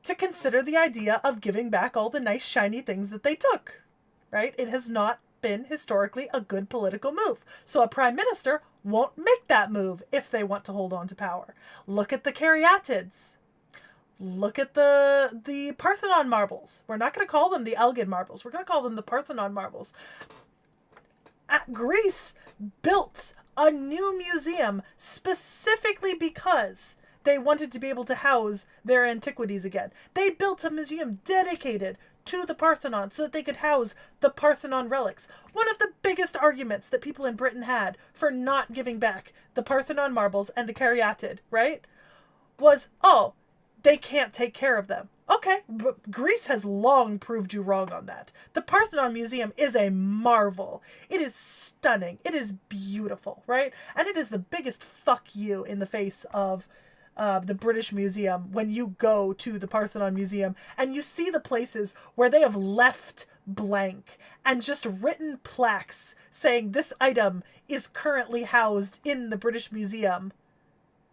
to consider the idea of giving back all the nice shiny things that they took. Right? It has not been historically a good political move. So a prime minister won't make that move if they want to hold on to power. Look at the caryatids. Look at the Parthenon marbles. We're not going to call them the Elgin marbles. We're going to call them the Parthenon marbles. Greece built a new museum specifically because they wanted to be able to house their antiquities again. They built a museum dedicated to the Parthenon so that they could house the Parthenon relics. One of the biggest arguments that people in Britain had for not giving back the Parthenon marbles and the caryatid, right, was, oh, they can't take care of them. Okay, but Greece has long proved you wrong on that. The Parthenon Museum is a marvel. It is stunning. It is beautiful, right? And it is the biggest fuck you in the face of the British Museum when you go to the Parthenon Museum and you see the places where they have left blank and just written plaques saying this item is currently housed in the British Museum,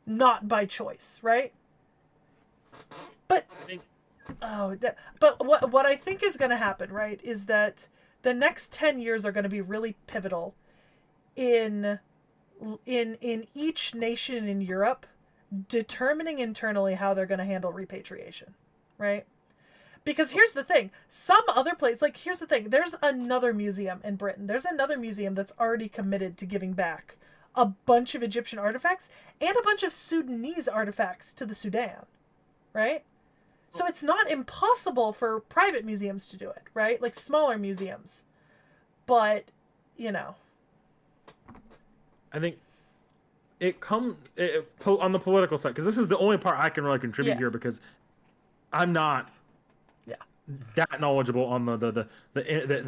not by choice, right? But but what I think is going to happen, right, is that the next 10 years are going to be really pivotal in each nation in Europe determining internally how they're going to handle repatriation, right? Because here's the thing, some other place, like here's the thing, there's another museum in Britain. There's another museum that's already committed to giving back a bunch of Egyptian artifacts and a bunch of Sudanese artifacts to the Sudan, right? So it's not impossible for private museums to do it, right? Like smaller museums. But, you know.
I think on the political side, because this is the only part I can really contribute here, because I'm not that knowledgeable on the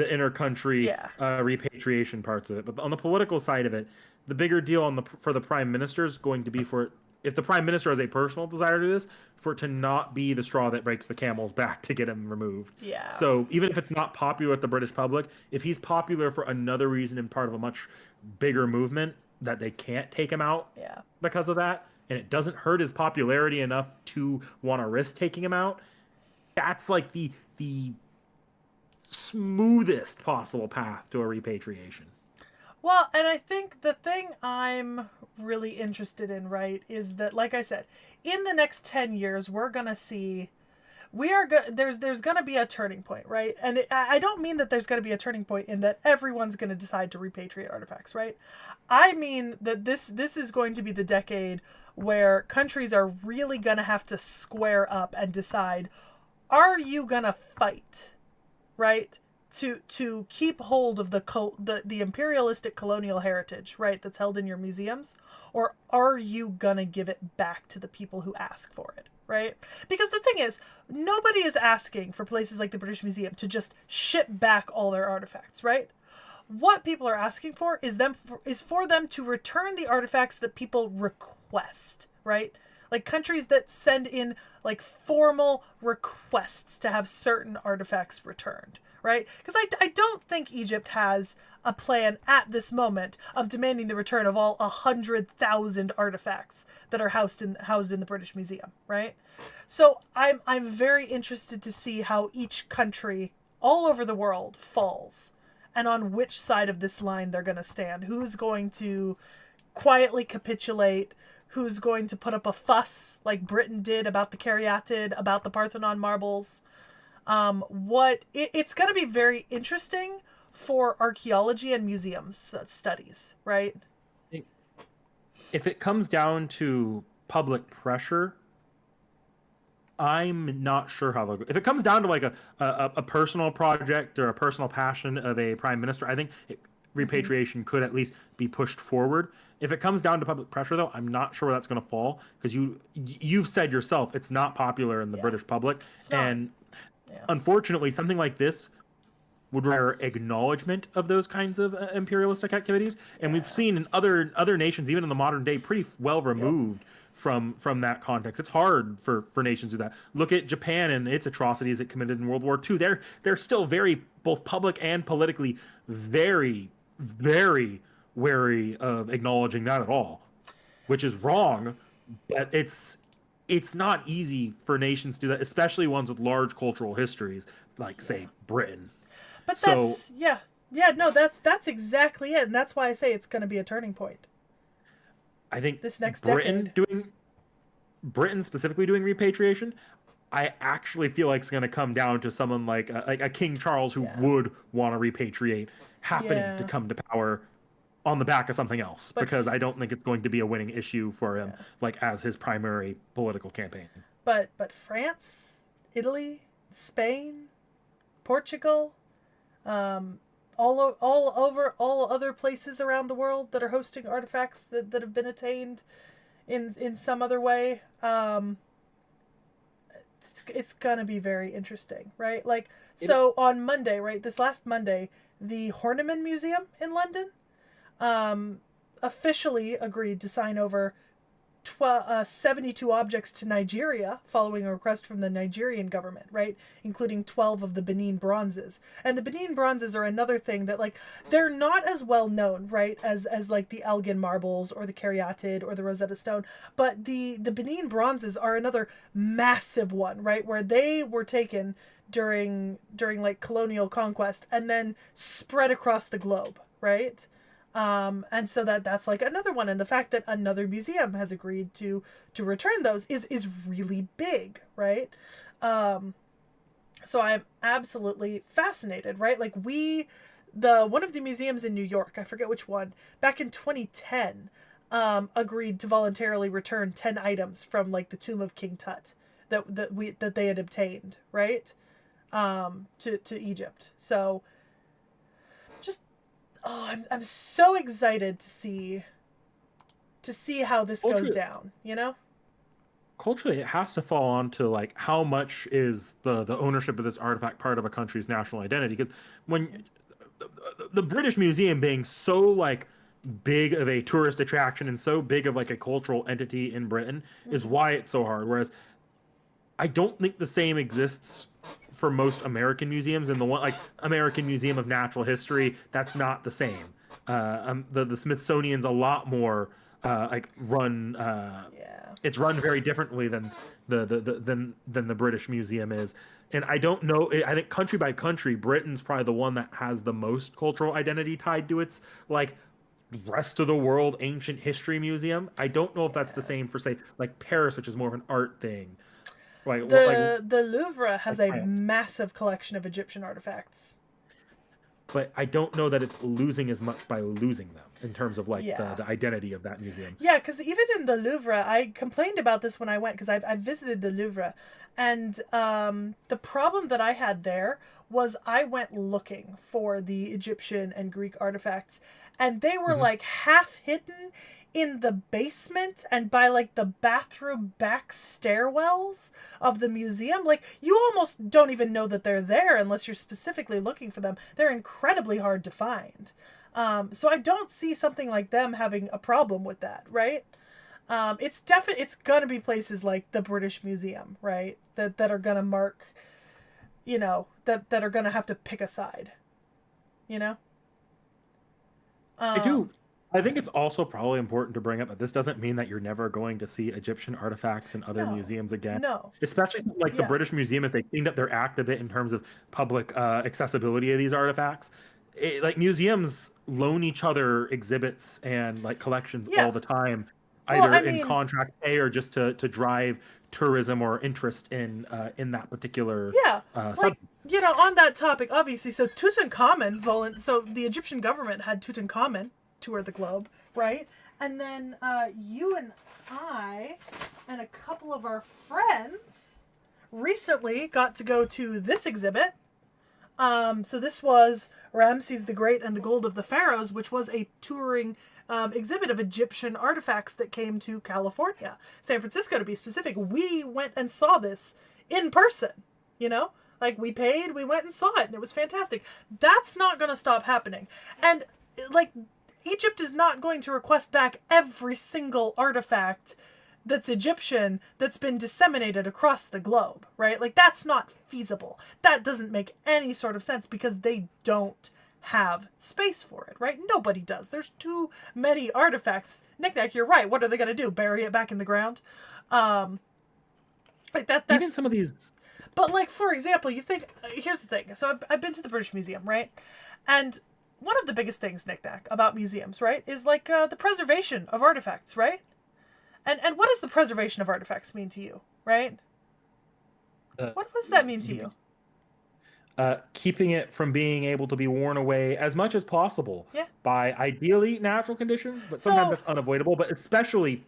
inner country repatriation parts of it. But on the political side of it, the bigger deal for the prime minister is going to be for, if the prime minister has a personal desire to do this, for it to not be the straw that breaks the camel's back to get him removed.
Yeah.
So even if it's not popular with the British public, if he's popular for another reason and part of a much bigger movement that they can't take him out because of that, and it doesn't hurt his popularity enough to want to risk taking him out, that's like the smoothest possible path to a repatriation.
Well, and I think the thing I'm really interested in, right, is that, like I said, in the next 10 years, we're going to see, there's going to be a turning point, right? And I don't mean that there's going to be a turning point in that everyone's going to decide to repatriate artifacts, right? I mean that this is going to be the decade where countries are really going to have to square up and decide, are you going to fight, right? To keep hold of the imperialistic colonial heritage, right, that's held in your museums, or are you gonna give it back to the people who ask for it, right? Because the thing is, nobody is asking for places like the British Museum to just ship back all their artifacts, right? What people are asking for is for them to return the artifacts that people request, right? Like countries that send in like formal requests to have certain artifacts returned, right? Because I don't think Egypt has a plan at this moment of demanding the return of all 100,000 artifacts that are housed in the British Museum, right? So I'm very interested to see how each country all over the world falls, and on which side of this line they're going to stand. Who's going to quietly capitulate? Who's going to put up a fuss like Britain did about the caryatid, about the Parthenon marbles? It's going to be very interesting for archaeology and museums studies, right?
If it comes down to public pressure, I'm not sure how they'll go. If it comes down to like a personal project or a personal passion of a prime minister, I think
Mm-hmm.
repatriation could at least be pushed forward. If it comes down to public pressure, though, I'm not sure where that's going to fall because you've said yourself it's not popular in the
Yeah,
British public,
it's not.
and
Yeah,
unfortunately, something like this would require acknowledgement of those kinds of imperialistic activities, and we've
yeah,
seen in other nations, even in the modern day, pretty well
yep,
removed from that context. It's hard for nations to do that. Look at Japan and its atrocities it committed in World War II. They're still very both public and politically very wary of acknowledging that at all, which is
yeah.
wrong, but it's not easy for nations to do that, especially ones with large cultural histories, like
Yeah.
say Britain.
But
So
that's yeah. Yeah, no, that's exactly it. And that's why I say it's going to be a turning point
I think
this next decade.
Britain doing Britain specifically doing repatriation, I actually feel like it's going to come down to someone like a King Charles who
Yeah.
would want to repatriate happening to
Yeah.
come to power on the back of something else
But
because I don't think it's going to be a winning issue for him
yeah.
like as his primary political campaign.
But France, Italy, Spain, Portugal, um all over all other places around the world that are hosting artifacts that have been attained in some other way. It's gonna be very interesting, right? Like,
It,
so on Monday, right, this last Monday, the Horniman Museum in London um, officially agreed to sign over 72 objects to Nigeria following a request from the Nigerian government, right? Including 12 of the Benin bronzes. And the Benin bronzes are another thing that, like, they're not as well known, right, as like the Elgin marbles or the Caryatid or the Rosetta Stone. But the Benin bronzes are another massive one, right, where they were taken during like colonial conquest and then spread across the globe, right? And so that's like another one, and the fact that another museum has agreed to return those is really big, right? Um, so I'm absolutely fascinated, right? Like the one of the museums in New York, I forget which one, back in 2010, agreed to voluntarily return 10 items from like the tomb of King Tut that they had obtained, right? To Egypt. So just I'm so excited to see how this goes
culture
down, you know?
culturally it has to fall onto like how much is the ownership of this artifact part of a country's national identity because when the British Museum being so like big of a tourist attraction and so big of like a cultural entity in Britain is
Mm-hmm.
why it's so hard. Whereas I don't think the same exists for most American museums. And the one like American Museum of Natural History, that's not the same. The Smithsonian's a lot more like run.
Yeah.
It's run very differently than than the British Museum is. And I don't know. I think country by country, Britain's probably the one that has the most cultural identity tied to its like rest of the world ancient history museum. I don't know if that's the
Yeah.
same for say like Paris, which is more of an art thing. Like
The Louvre has
like
a
France.
massive collection of Egyptian artifacts.
But I don't know that it's losing as much by losing them in terms of like
Yeah.
the identity of that museum.
Yeah, because even in the Louvre, I complained about this when I went because I've visited the Louvre, and the problem that I had there was I went looking for the Egyptian and Greek artifacts, and they were
Hmm.
like half hidden in the basement and by like the bathroom back stairwells of the museum. Like, you almost don't even know that they're there unless you're specifically looking for them. They're incredibly hard to find. So I don't see something like them having a problem with that, right? It's gonna be places like the British Museum, right? That are gonna mark, that are gonna have to pick a side, you know.
I
Um,
do. I think it's also probably important to bring up that this doesn't mean that you're never going to see Egyptian artifacts in other
no,
museums again.
no,
Especially something like the
yeah,
British Museum, if they cleaned up their act a bit in terms of public accessibility of these artifacts. Like museums loan each other exhibits and like collections
yeah.
all the time,
Well,
either
I
in
mean,
contract pay or just to drive tourism or interest in that particular
Yeah, like
subject.
on that topic, obviously. So Tutankhamun, so the Egyptian government had Tutankhamun tour the globe, right? And then you and I and a couple of our friends recently got to go to this exhibit. So this was Ramses the Great and the Gold of the Pharaohs, which was a touring exhibit of Egyptian artifacts that came to California, San Francisco to be specific. We went and saw this in person, Like, we paid, we went and saw it, and it was fantastic. That's not going to stop happening. And, like, Egypt is not going to request back every single artifact that's Egyptian that's been disseminated across the globe, right? Like, that's not feasible. That doesn't make any sort of sense because they don't have space for it, right? Nobody does. There's too many artifacts. Knick-knack, you're right. What are they going to do? Bury it back in the ground? Like that's...
Even some of these...
But, like, for example, you think... here's the thing. So I've been to the British Museum, right? And one of the biggest things, Knick-knack, about museums, right, is, like, the preservation of artifacts, right? And what does the preservation of artifacts mean to you, right? What does that mean to you?
Keeping it from being able to be worn away as much as possible by ideally natural conditions, but sometimes that's unavoidable, but especially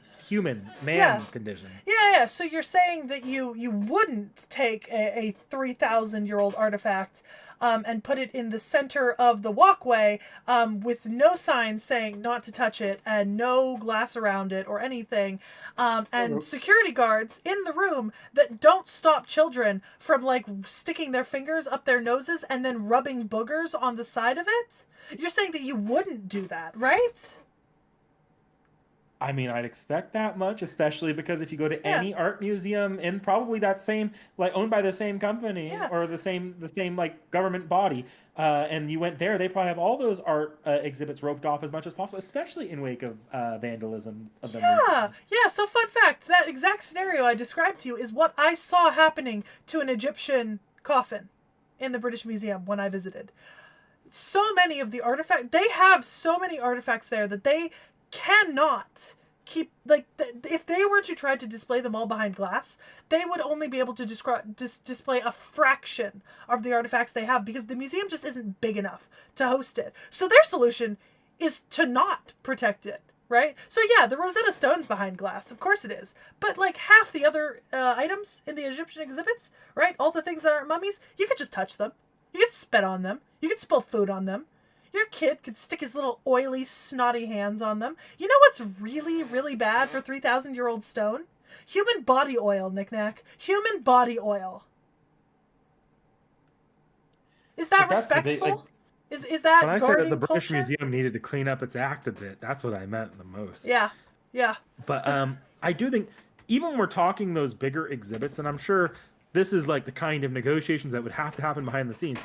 man condition.
Yeah. So you're saying that you wouldn't take a 3,000-year-old artifact and put it in the center of the walkway with no signs saying not to touch it and no glass around it or anything, and security guards in the room that don't stop children from, like, sticking their fingers up their noses and then rubbing boogers on the side of it? You're saying that you wouldn't do that, right?
I mean, I'd expect that much, especially because if you go to any art museum in probably that same, like, owned by the same company or the same like government body, and you went there, they probably have all those art exhibits roped off as much as possible, especially in wake of vandalism of them recently.
Yeah. So, fun fact: that exact scenario I described to you is what I saw happening to an Egyptian coffin in the British Museum when I visited. So many of the artifacts, they have so many artifacts there that they cannot keep, like, if they were to try to display them all behind glass, they would only be able to display a fraction of the artifacts they have because the museum just isn't big enough to host it. So their solution is to not protect it, right? So yeah, the Rosetta Stone's behind glass, of course it is, but, like, half the other items in the Egyptian exhibits, right, all the things that aren't mummies, you could just touch them, you could spit on them, you could spill food on them. Your kid could stick his little oily, snotty hands on them. You know what's really, really bad for 3,000-year-old stone? Human body oil, Knick-knack. Human body oil. Is that respectful? Is that
when I said that the British
culture?
Museum needed to clean up its act a bit, that's what I meant the most.
Yeah.
But I do think, even when we're talking those bigger exhibits, and I'm sure this is, like, the kind of negotiations that would have to happen behind the scenes,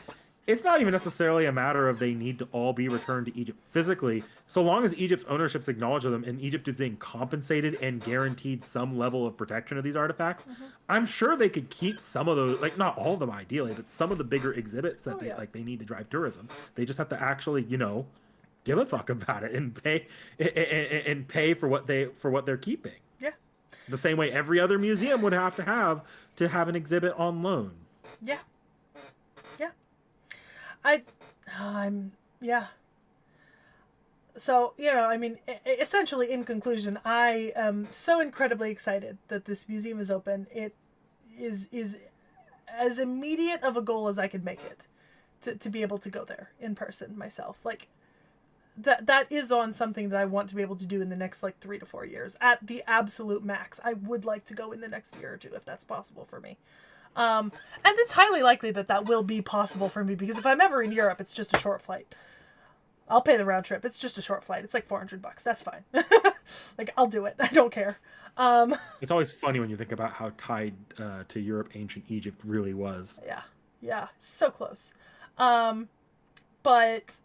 it's not even necessarily a matter of they need to all be returned to Egypt physically, so long as Egypt's ownerships acknowledge them and Egypt is being compensated and guaranteed some level of protection of these artifacts. I'm sure they could keep some of those, like, not all of them ideally, but some of the bigger exhibits that they need to drive tourism. They just have to actually, give a fuck about it and pay for what they're keeping.
Yeah.
The same way every other museum would have to have an exhibit on loan.
Yeah. So, I mean, essentially, in conclusion, I am so incredibly excited that this museum is open. It is as immediate of a goal as I could make it to be able to go there in person myself. Like, that is on something that I want to be able to do in the next, like, 3 to 4 years. At the absolute max, I would like to go in the next year or two if that's possible for me. And it's highly likely that will be possible for me because if I'm ever in Europe, it's just a short flight. I'll pay the round trip. It's just a short flight. It's like $400. That's fine. Like, I'll do it. I don't care.
It's always funny when you think about how tied to Europe ancient Egypt really was.
Yeah. So close. But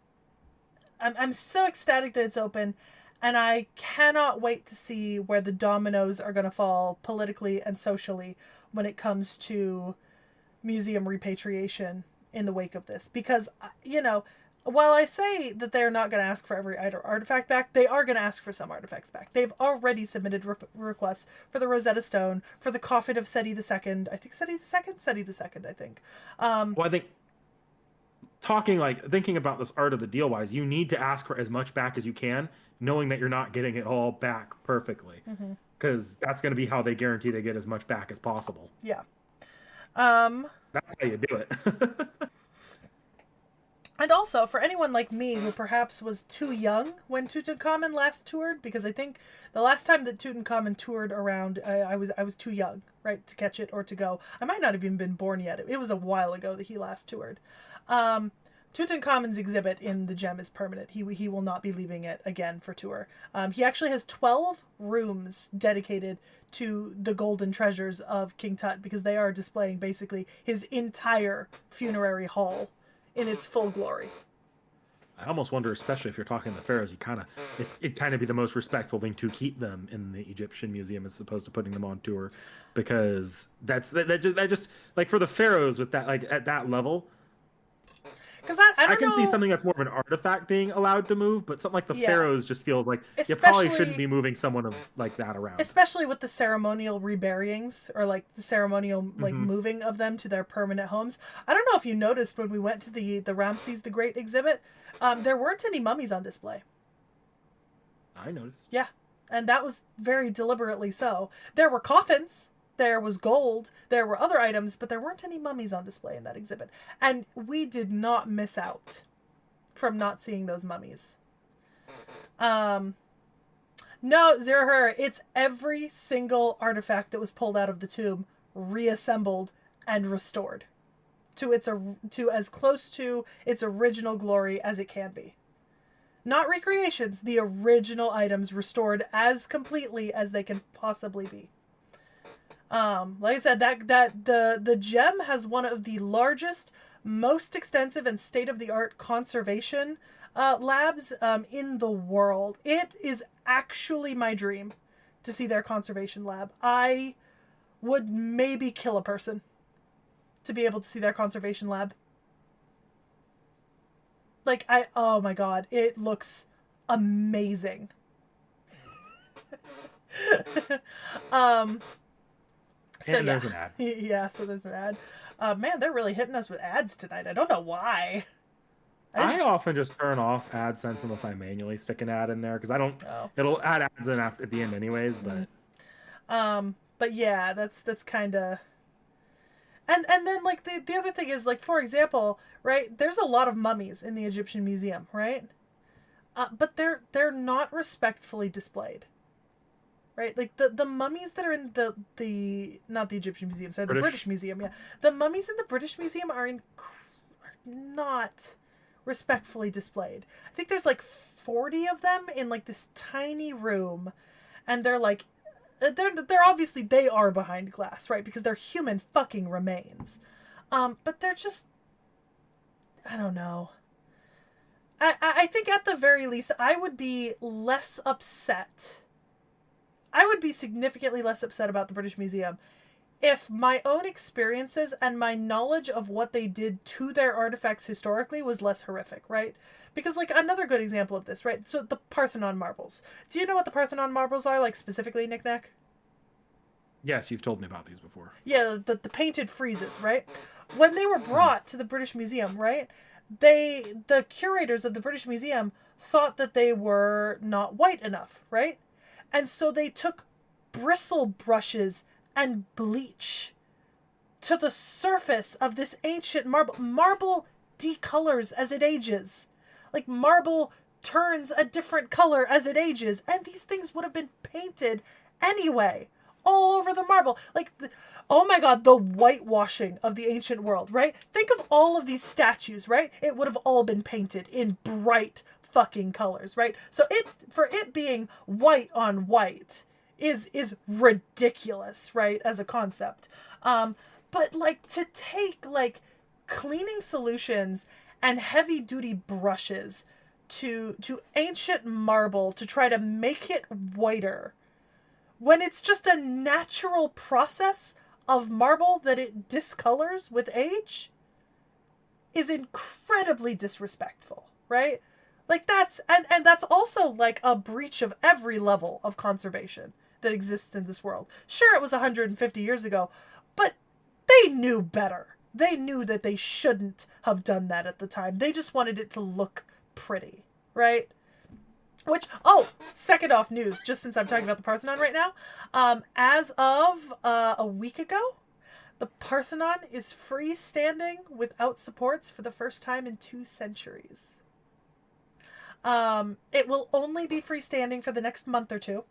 I'm so ecstatic that it's open, and I cannot wait to see where the dominoes are going to fall politically and socially when it comes to museum repatriation in the wake of this. Because, while I say that they're not going to ask for every artifact back, they are going to ask for some artifacts back. They've already submitted requests for the Rosetta Stone, for the coffin of Seti II. I think Seti II? Seti II, I think.
Well, I think thinking about this art of the deal wise, you need to ask for as much back as you can, knowing that you're not getting it all back perfectly. Because that's going to be how they guarantee they get as much back as possible.
Yeah.
That's how you do it.
And also, for anyone like me who perhaps was too young when Tutankhamun last toured, because I think the last time that Tutankhamun toured around, I was too young, right, to catch it or to go. I might not have even been born yet. It was a while ago that he last toured. Tutankhamun's exhibit in the gem is permanent. He will not be leaving it again for tour. He actually has 12 rooms dedicated to the golden treasures of King Tut, because they are displaying basically his entire funerary hall in its full glory.
I almost wonder, especially if you're talking the pharaohs, it kind of be the most respectful thing to keep them in the Egyptian museum as opposed to putting them on tour, because that just like for the pharaohs with that, like at that level.
Because I
can
know,
see something that's more of an artifact being allowed to move, but something like the pharaohs just feels like you probably shouldn't be moving someone like that around.
Especially with the ceremonial reburyings, or like the ceremonial moving of them to their permanent homes. I don't know if you noticed when we went to the Ramses the Great exhibit, there weren't any mummies on display.
I noticed.
Yeah, and that was very deliberately so. There were coffins. There was gold, there were other items, but there weren't any mummies on display in that exhibit. And we did not miss out from not seeing those mummies. No, Zirher, it's every single artifact that was pulled out of the tomb, reassembled and restored to as close to its original glory as it can be. Not recreations, the original items restored as completely as they can possibly be. Like I said, the gem has one of the largest, most extensive, and state-of-the-art conservation labs in the world. It is actually my dream to see their conservation lab. I would maybe kill a person to be able to see their conservation lab. Like, oh my god, it looks amazing. So
and there's an ad.
Yeah, so there's an ad. Man, they're really hitting us with ads tonight. I don't know why.
I often just turn off AdSense unless I manually stick an ad in there, because I don't. Oh. It'll add ads in at the end anyways, but.
But yeah, that's kind of. And then like the other thing is, like, for example, right? There's a lot of mummies in the Egyptian Museum, right? But they're not respectfully displayed. Right, like the mummies that are in the not the Egyptian Museum, sorry, the British Museum, yeah. The mummies in the British Museum are not respectfully displayed. I think there's like 40 of them in like this tiny room, and they're like, they're obviously, they are behind glass, right? Because they're human fucking remains, but they're just, I don't know. I think at the very least I would be less upset. I would be significantly less upset about the British Museum if my own experiences and my knowledge of what they did to their artifacts historically was less horrific, right? Because, like, another good example of this, right? So, the Parthenon marbles. Do you know what the Parthenon marbles are, like, specifically, Nick Nack?
Yes, you've told me about these before.
Yeah, the painted friezes, right? When they were brought to the British Museum, right? The curators of the British Museum thought that they were not white enough, right? And so they took bristle brushes and bleach to the surface of this ancient marble. Marble decolors as it ages. Like, marble turns a different color as it ages. And these things would have been painted anyway, all over the marble. Like, oh my god, the whitewashing of the ancient world, right? Think of all of these statues, right? It would have all been painted in bright fucking colors, right? So for it being white on white is ridiculous, right, as a concept. But like, to take like cleaning solutions and heavy duty brushes to ancient marble to try to make it whiter when it's just a natural process of marble that it discolors with age is incredibly disrespectful. right? Like and that's also like a breach of every level of conservation that exists in this world. Sure, it was 150 years ago, but they knew better. They knew that they shouldn't have done that at the time. They just wanted it to look pretty, right? Which, oh, second off news, just since I'm talking about the Parthenon right now, as of a week ago, the Parthenon is freestanding without supports for the first time in 2 centuries. It will only be freestanding for the next month or two.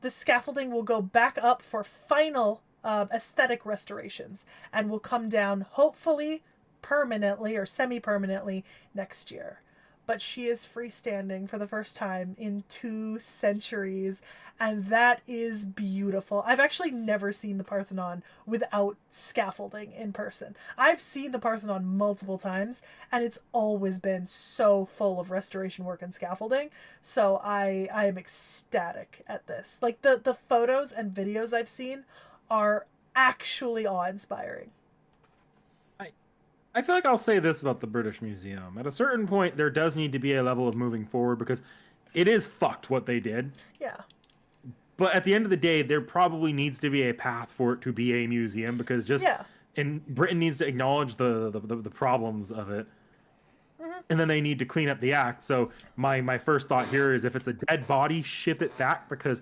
The scaffolding will go back up for final aesthetic restorations and will come down, hopefully, permanently or semi-permanently next year. But she is freestanding for the first time in 2 centuries, and that is beautiful. I've actually never seen the Parthenon without scaffolding in person. I've seen the Parthenon multiple times, and it's always been so full of restoration work and scaffolding. So I am ecstatic at this. Like, the photos and videos I've seen are actually awe-inspiring.
I feel like I'll say this about the British Museum. At a certain point, there does need to be a level of moving forward because it is fucked what they did.
Yeah.
But at the end of the day, there probably needs to be a path for it to be a museum because and Britain needs to acknowledge the problems of it. Mm-hmm. And then they need to clean up the act. So my first thought here is if it's a dead body, ship it back because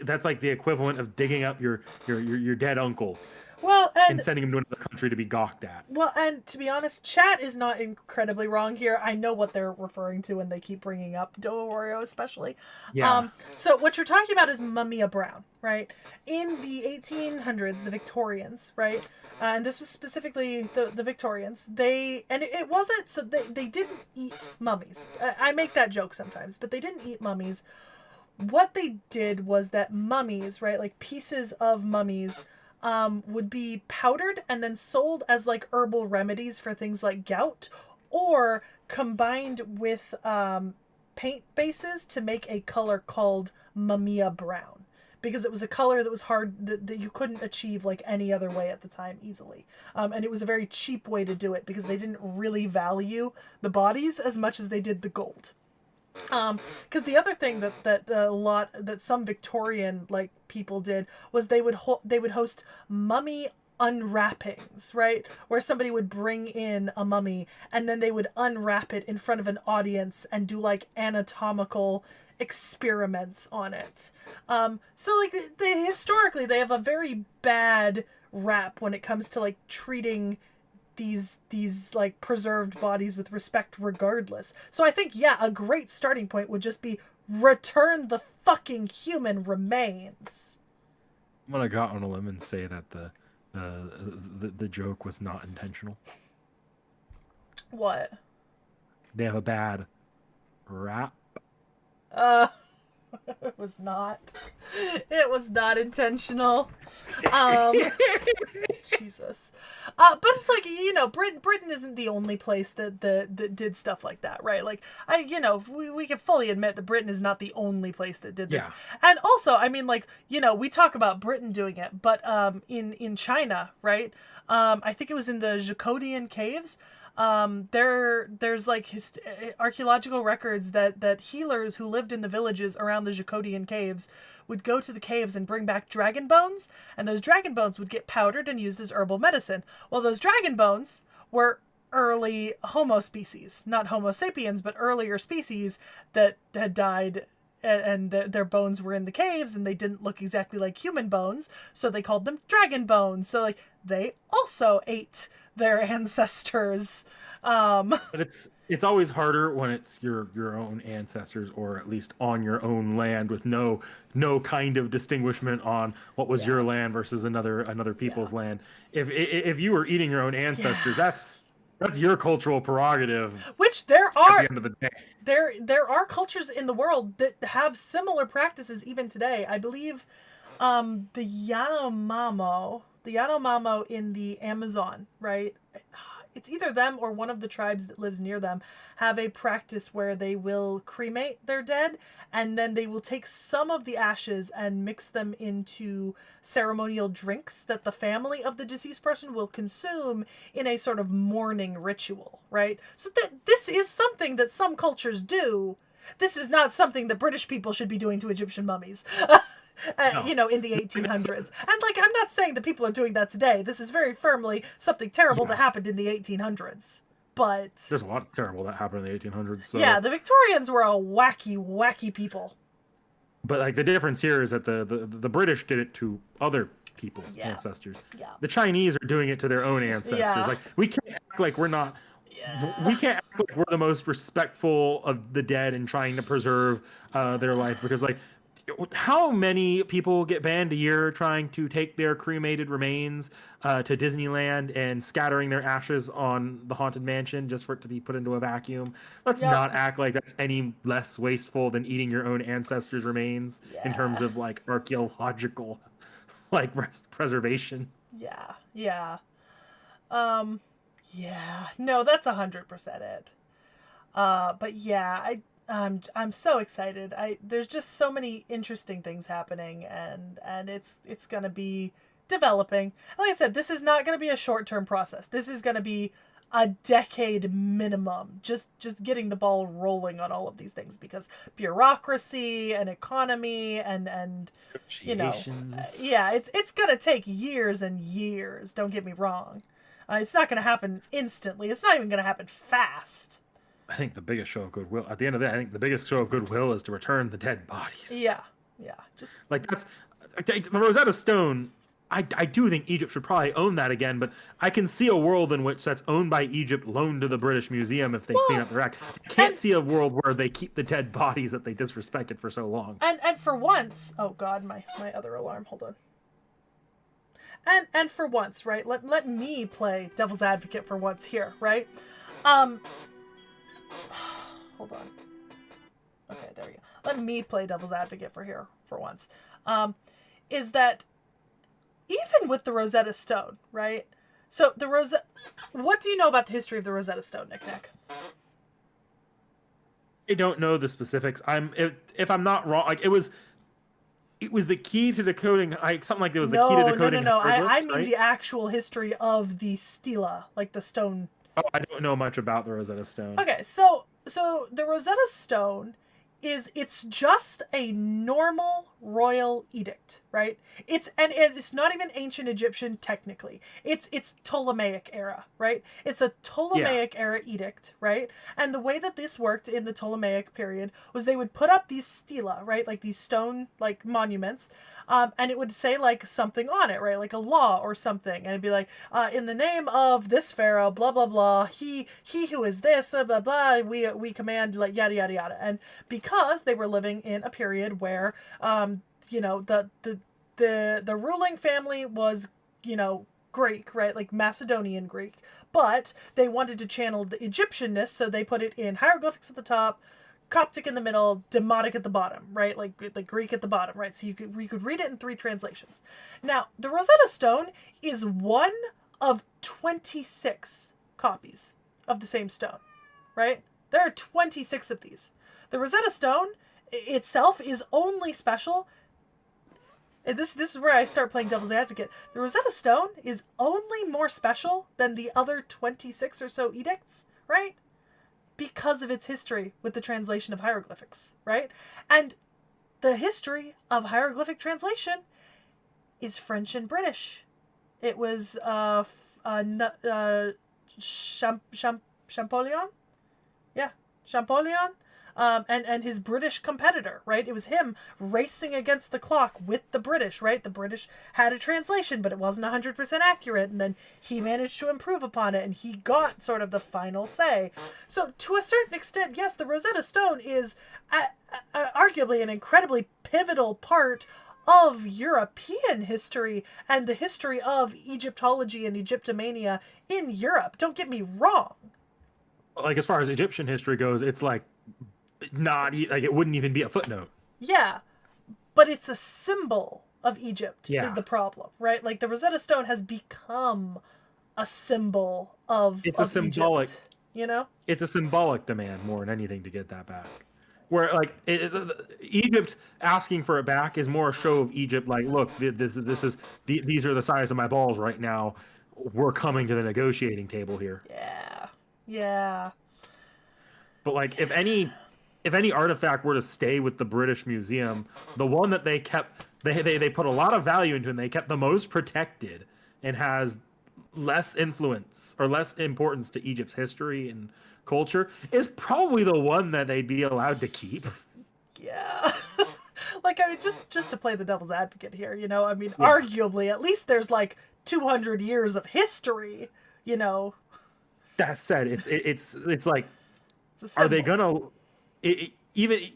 that's like the equivalent of digging up your dead uncle.
Well,
and sending him to another country to be gawked at.
Well, and to be honest, chat is not incredibly wrong here. I know what they're referring to when they keep bringing up Doorio, especially.
Yeah.
So what you're talking about is Mumia Brown, right? In the 1800s, the Victorians, right? And this was specifically the Victorians. It wasn't, so they didn't eat mummies. I make that joke sometimes, but they didn't eat mummies. What they did was that mummies, right, like pieces of mummies, would be powdered and then sold as like herbal remedies for things like gout, or combined with paint bases to make a color called Mumia Brown, because it was a color that was hard that you couldn't achieve like any other way at the time easily, and it was a very cheap way to do it because they didn't really value the bodies as much as they did the gold. Because the other thing that some Victorian like people did was they would host mummy unwrappings, right? Where somebody would bring in a mummy and then they would unwrap it in front of an audience and do like anatomical experiments on it. So like historically they have a very bad rap when it comes to like treating these like preserved bodies with respect regardless. So I think, yeah, a great starting point would just be return the fucking human remains.
I'm gonna go out on a limb and say that the joke was not intentional.
What?
They have a bad rap.
It was not. It was not intentional. Jesus. But it's like, you know, Britain isn't the only place that did stuff like that, right? Like, we can fully admit that Britain is not the only place that did this.
Yeah.
And also, I mean, like, you know, we talk about Britain doing it, but in China, right? I think it was in the Zhoukoudian caves. There's like archaeological records that healers who lived in the villages around the Zhoukoudian caves would go to the caves and bring back dragon bones, and those dragon bones would get powdered and used as herbal medicine. Well, those dragon bones were early Homo species, not Homo sapiens, but earlier species that had died, and their bones were in the caves and they didn't look exactly like human bones, so they called them dragon bones. So like they also ate their ancestors.
But it's always harder when it's your own ancestors, or at least on your own land, with no kind of distinguishment on what was your land versus another people's land. If you were eating your own ancestors, that's your cultural prerogative.
Which there are,
at the end of the day.
There are cultures in the world that have similar practices even today. I believe the Yanomamo in the Amazon, right? it's either them or one of the tribes that lives near them have a practice where they will cremate their dead, and then they will take some of the ashes and mix them into ceremonial drinks that the family of the deceased person will consume in a sort of mourning ritual, right? So this is something that some cultures do. This is not something that British people should be doing to Egyptian mummies.
No.
You know, in the 1800s. And, like, I'm not saying that people are doing that today. This is very firmly something terrible that happened in the 1800s. But
there's a lot of terrible that happened in the 1800s. So.
Yeah, the Victorians were a wacky, wacky people.
But, like, the difference here is that the British did it to other people's ancestors.
Yeah.
The Chinese are doing it to their own ancestors.
Yeah.
Like, we can't act like we're not... We can't act like we're the most respectful of the dead and trying to preserve their life, because, like, how many people get banned a year trying to take their cremated remains to Disneyland and scattering their ashes on the Haunted Mansion just for it to be put into a vacuum? Let's not act like that's any less wasteful than eating your own ancestors' remains in terms of, like, archaeological, like, preservation.
Yeah. No, that's 100% it. But yeah, I'm so excited. There's just so many interesting things happening, and it's gonna be developing. Like I said, this is not gonna be a short-term process. This is gonna be a decade minimum, just getting the ball rolling on all of these things, because bureaucracy and economy and you know, it's gonna take years and years. Don't get me wrong. It's not gonna happen instantly. It's not even gonna happen fast.
I think the biggest show of goodwill at the end of that, I think the biggest show of goodwill is to return the dead bodies.
Yeah. Just
like that's the Rosetta Stone. I do think Egypt should probably own that again, but I can see a world in which that's owned by Egypt, loaned to the British Museum if they clean up their act. I can't see a world where they keep the dead bodies that they disrespected for so long.
And for once, oh God, my other alarm. Hold on. And for once, right? Let me play devil's advocate for once here, right? Hold on. Okay, there we go. Let me play devil's advocate for once. Is that even with the Rosetta Stone, right? So what do you know about the history of the Rosetta Stone, Nick?
I don't know the specifics. If I'm not wrong, like it was the key to decoding, something like it was the key to decoding.
No. I mean
right?
the actual history of the stela, like the stone.
Oh, I don't know much about the Rosetta Stone.
Okay, so the Rosetta Stone it's just a normal royal edict, right? It's not even ancient Egyptian technically. It's Ptolemaic era, right? It's a Ptolemaic era edict, right? And the way that this worked in the Ptolemaic period was they would put up these stela, right? Like these stone like monuments, and it would say like something on it, right? Like a law or something, and it'd be like, in the name of this pharaoh, blah blah blah, he who is this, blah blah blah, we command, like yada yada yada. And because they were living in a period where, you know, the ruling family was, you know, Greek, right? Like Macedonian Greek, but they wanted to channel the Egyptianness, so they put it in hieroglyphics at the top, Coptic in the middle, Demotic at the bottom, right? Like Greek at the bottom, right? So you could read it in 3 translations. Now, the Rosetta Stone is one of 26 copies of the same stone, right? There are 26 of these. The Rosetta Stone itself is only special. And this is where I start playing devil's advocate. The Rosetta Stone is only more special than the other 26 or so edicts, right? Because of its history with the translation of hieroglyphics, right? And the history of hieroglyphic translation is French and British. It was Champollion? Yeah, Champollion. And his British competitor, right? It was him racing against the clock with the British, right? The British had a translation, but it wasn't 100% accurate, and then he managed to improve upon it, and he got sort of the final say. So, to a certain extent, yes, the Rosetta Stone is arguably an incredibly pivotal part of European history and the history of Egyptology and Egyptomania in Europe. Don't get me wrong.
Like, as far as Egyptian history goes, it's like not like it wouldn't even be a footnote.
Yeah, but it's a symbol of Egypt is the problem, right? Like the Rosetta Stone has become a symbol of
It's a symbolic.
Egypt, you know?
It's a symbolic demand more than anything to get that back. Where like Egypt asking for it back is more a show of Egypt. Like, look, these are the size of my balls right now. We're coming to the negotiating table here.
Yeah. Yeah.
But like, if any artifact were to stay with the British Museum, the one that they kept, they put a lot of value into, and they kept the most protected, and has less influence or less importance to Egypt's history and culture, is probably the one that they'd be allowed to keep.
Yeah. Like, I mean, just to play the devil's advocate here, you know, I mean,
Yeah.
arguably, at least there's like 200 years of history, you know.
That said, it's like,
It's a
are they
symbol.
gonna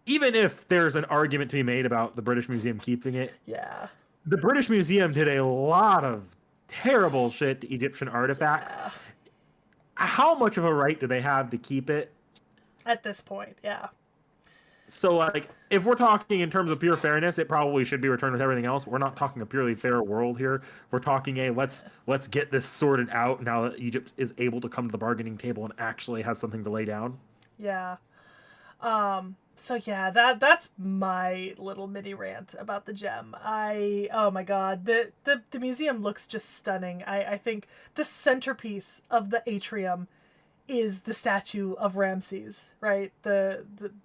even if there's an argument to be made about the British Museum keeping it,
Yeah.
the British Museum did a lot of terrible shit to Egyptian artifacts.
Yeah.
How much of a right do they have to keep it?
At this point, yeah.
So, like, if we're talking in terms of pure fairness, it probably should be returned with everything else. But we're not talking a purely fair world here. We're talking let's get this sorted out now that Egypt is able to come to the bargaining table and actually has something to lay down.
Yeah. So yeah, that's my little mini rant about the gem. Oh my god, the museum looks just stunning. I think the centerpiece of the atrium is the statue of Ramses, right? The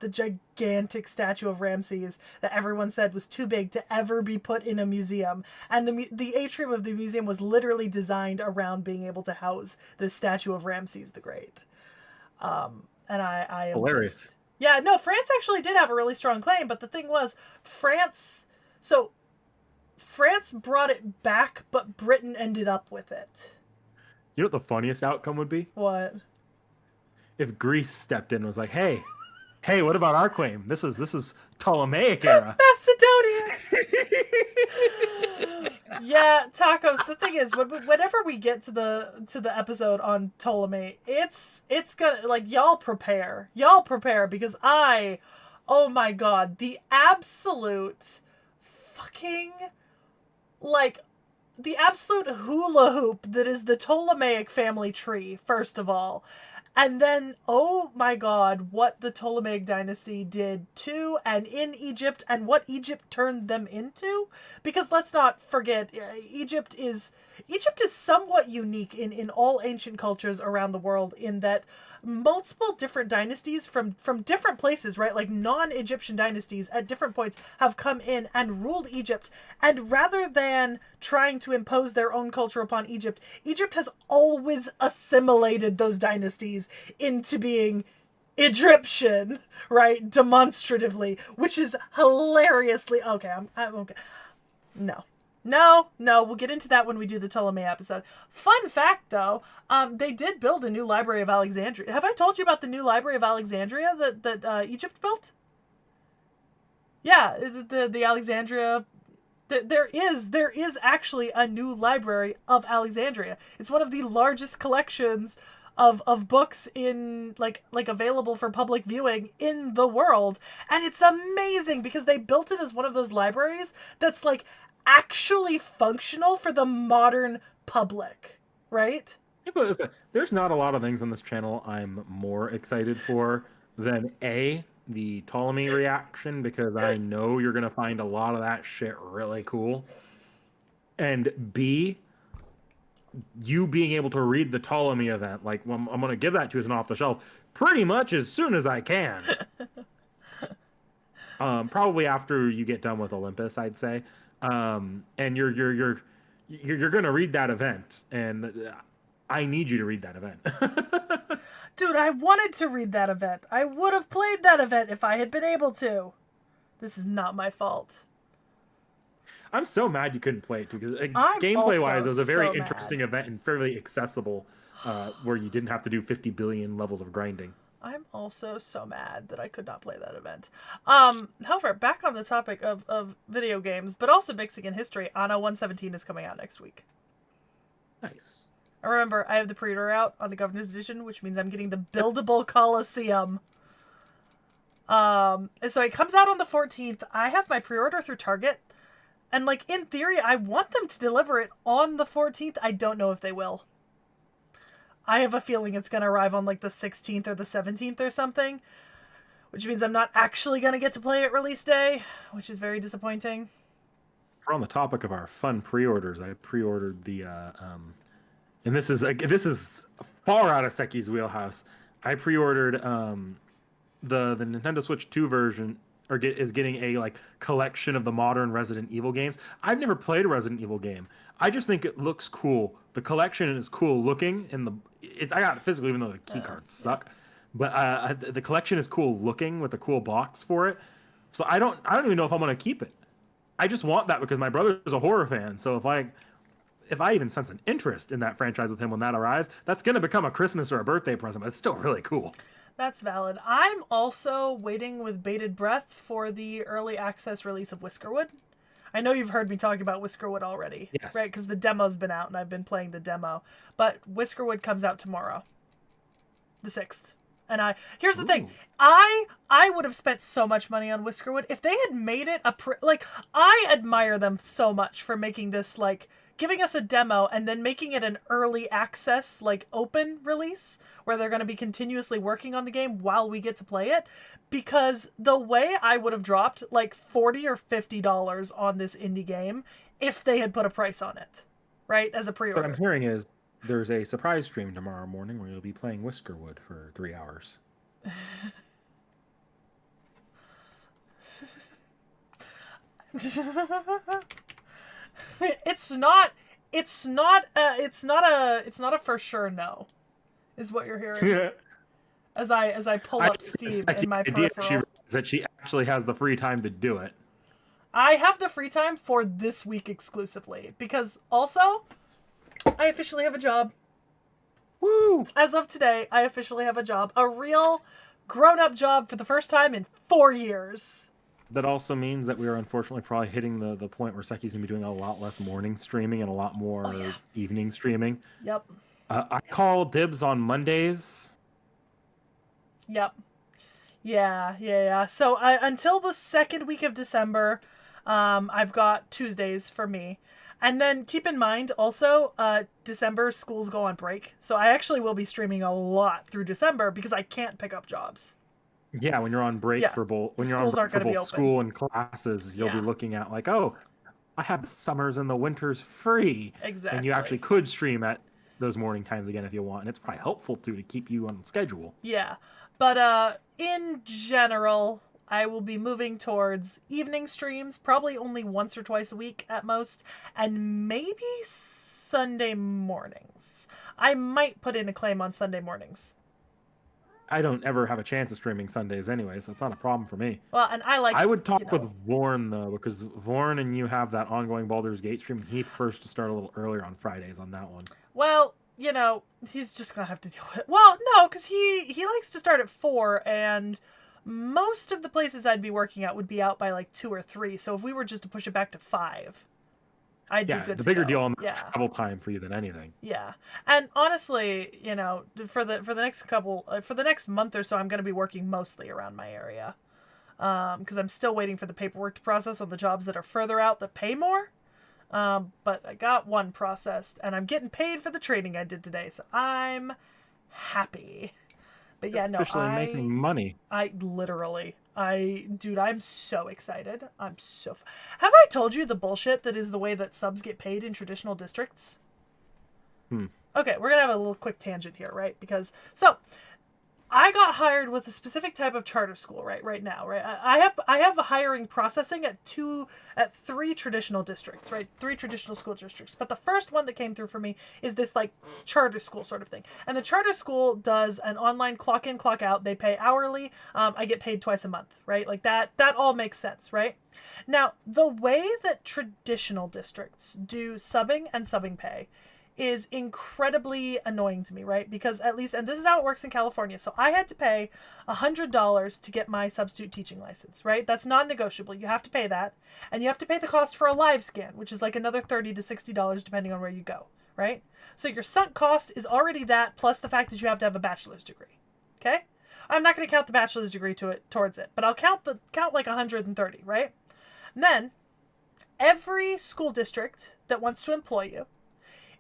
gigantic statue of Ramses that everyone said was too big to ever be put in a museum. And the atrium of the museum was literally designed around being able to house this statue of Ramses the Great. And I am
Hilarious.
just... Yeah, no, France actually did have a really strong claim, but the thing was, France brought it back, but Britain ended up with it.
You know what the funniest outcome would be?
What?
If Greece stepped in and was like, hey, what about our claim? This is Ptolemaic era.
Macedonia. Yeah, tacos. The thing is, whenever we get to the episode on Ptolemy, it's gonna, like, y'all prepare because oh my god, the absolute fucking, like, the absolute hula hoop that is the Ptolemaic family tree, first of all. And then, oh my god, what the Ptolemaic dynasty did to and in Egypt, and what Egypt turned them into. Because let's not forget, Egypt is somewhat unique in all ancient cultures around the world, in that multiple different dynasties from different places, right? Like non-Egyptian dynasties at different points have come in and ruled Egypt. And rather than trying to impose their own culture upon Egypt, Egypt has always assimilated those dynasties into being Egyptian, right? Demonstratively, which is hilariously... Okay, I'm okay. No, we'll get into that when we do the Ptolemy episode. Fun fact, though, they did build a new Library of Alexandria. Have I told you about the new Library of Alexandria that Egypt built? Yeah, the Alexandria... There is actually a new Library of Alexandria. It's one of the largest collections of books in like available for public viewing in the world, and it's amazing because they built it as one of those libraries that's like actually functional for the modern public, right?
Yeah, but there's not a lot of things on this channel I'm more excited for than the Ptolemy reaction, because I know you're gonna find a lot of that shit really cool, and B, you being able to read the Ptolemy event. Like, well, I'm gonna give that to you as an off the shelf pretty much as soon as I can. Probably after you get done with Olympus, I'd say. And you're gonna read that event, and I need you to read that event.
Dude, I wanted to read that event. I would have played that event if I had been able to. This is not my fault.
I'm so mad you couldn't play it too, because
I'm
gameplay-wise,
also
it was a very
so
interesting
mad.
event and fairly accessible, where you didn't have to do 50 billion levels of grinding.
I'm also so mad that I could not play that event. However, back on the topic of video games, but also mixing in history, Anno 117 is coming out next week.
Nice.
And remember, I have the pre-order out on the Governor's Edition, which means I'm getting the buildable Coliseum. And so it comes out on the 14th. I have my pre-order through Target. And, like, in theory, I want them to deliver it on the 14th. I don't know if they will. I have a feeling it's going to arrive on, like, the 16th or the 17th or something, which means I'm not actually going to get to play it release day, which is very disappointing.
We're on the topic of our fun pre-orders. I pre-ordered the, and this is far out of Seki's wheelhouse. I pre-ordered the Nintendo Switch 2 version, is getting a like collection of the modern Resident Evil games. I've never played a Resident Evil game. I just think it looks cool. The collection is cool looking, and I got it physically, even though the key cards suck. But the collection is cool looking with a cool box for it. So I don't even know if I'm gonna keep it. I just want that because my brother's a horror fan. So if I even sense an interest in that franchise with him when that arrives, that's gonna become a Christmas or a birthday present. But it's still really cool.
That's valid. I'm also waiting with bated breath for the early access release of Whiskerwood. I know you've heard me talk about Whiskerwood already,
yes.
Right? Because the demo's been out and I've been playing the demo. But Whiskerwood comes out tomorrow, the 6th. And here's the thing, I would have spent so much money on Whiskerwood if they had made it I admire them so much for making this, like, giving us a demo and then making it an early access, like, open release where they're going to be continuously working on the game while we get to play it. Because the way I would have dropped like $40 or $50 on this indie game if they had put a price on it, right? As a pre-order.
What I'm hearing is there's a surprise stream tomorrow morning where you'll be playing Whiskerwood for 3 hours.
It's not a for sure no, is what you're hearing. As I pull up Steam in my peripheral.
That she actually has the free time to do it.
I have the free time for this week exclusively because also I officially have a job.
Woo!
As of today, I officially have a job, a real grown-up job for the first time in 4 years.
That also means that we are unfortunately probably hitting the point where Seki's going to be doing a lot less morning streaming and a lot more evening streaming.
Yep.
I call dibs on Mondays.
Yep. Yeah. So until the second week of December, I've got Tuesdays for me. And then keep in mind also, December schools go on break. So I actually will be streaming a lot through December because I can't pick up jobs.
Yeah, when you're on break for both school and classes, you'll be looking at like, oh, I have the summers and the winters free.
Exactly.
And you actually could stream at those morning times again if you want, and it's probably helpful to keep you on schedule.
Yeah. But in general, I will be moving towards evening streams, probably only once or twice a week at most, and maybe Sunday mornings. I might put in a claim on Sunday mornings.
I don't ever have a chance of streaming Sundays anyway, so it's not a problem for me.
Well, and I
would talk with Vorn, though, because Vorn and you have that ongoing Baldur's Gate stream. He prefers to start a little earlier on Fridays on that one.
Well, he's just going to have to deal with it. Well, no, because he likes to start at 4, and most of the places I'd be working at would be out by, like, 2 or 3, so if we were just to push it back to 5... I'd be good to go.
The bigger deal on that's travel time for you than anything.
Yeah, and honestly, for the next month or so, I'm going to be working mostly around my area, because I'm still waiting for the paperwork to process on the jobs that are further out that pay more. But I got one processed, and I'm getting paid for the training I did today, so I'm happy. But yeah,
officially making money.
Dude, I'm so excited. Have I told you the bullshit that is the way that subs get paid in traditional districts? Okay, we're gonna have a little quick tangent here, right? Because, I got hired with a specific type of charter school right now, right? I have a hiring processing at 3 traditional districts, right? 3 traditional school districts. But the first one that came through for me is this like charter school sort of thing. And the charter school does an online clock in, clock out. They pay hourly. I get paid twice a month, right? Like that all makes sense, right? Now, the way that traditional districts do subbing and subbing pay is incredibly annoying to me, right? Because at least, and this is how it works in California, so I had to pay $100 to get my substitute teaching license, right? That's non-negotiable. You have to pay that, and you have to pay the cost for a live scan, which is like another $30 to $60 depending on where you go, right? So your sunk cost is already that, plus the fact that you have to have a bachelor's degree, okay? I'm not going to count the bachelor's degree towards it, but I'll count like 130, right? And then every school district that wants to employ you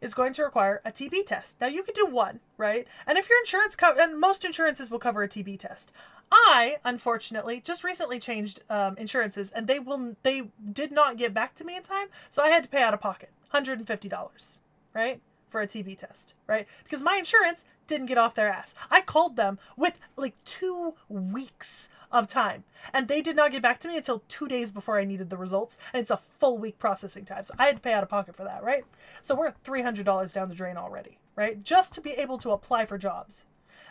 is going to require a TB test. Now you can do one, right? And if your insurance and most insurances will cover a TB test. I, unfortunately, just recently changed insurances, and they did not get back to me in time, so I had to pay out of pocket $150, right, for a TB test, right? Because my insurance didn't get off their ass. I called them with like 2 weeks of time, and they did not get back to me until 2 days before I needed the results, and it's a full week processing time, so I had to pay out of pocket for that, right? So we're $300 down the drain already, right, just to be able to apply for jobs.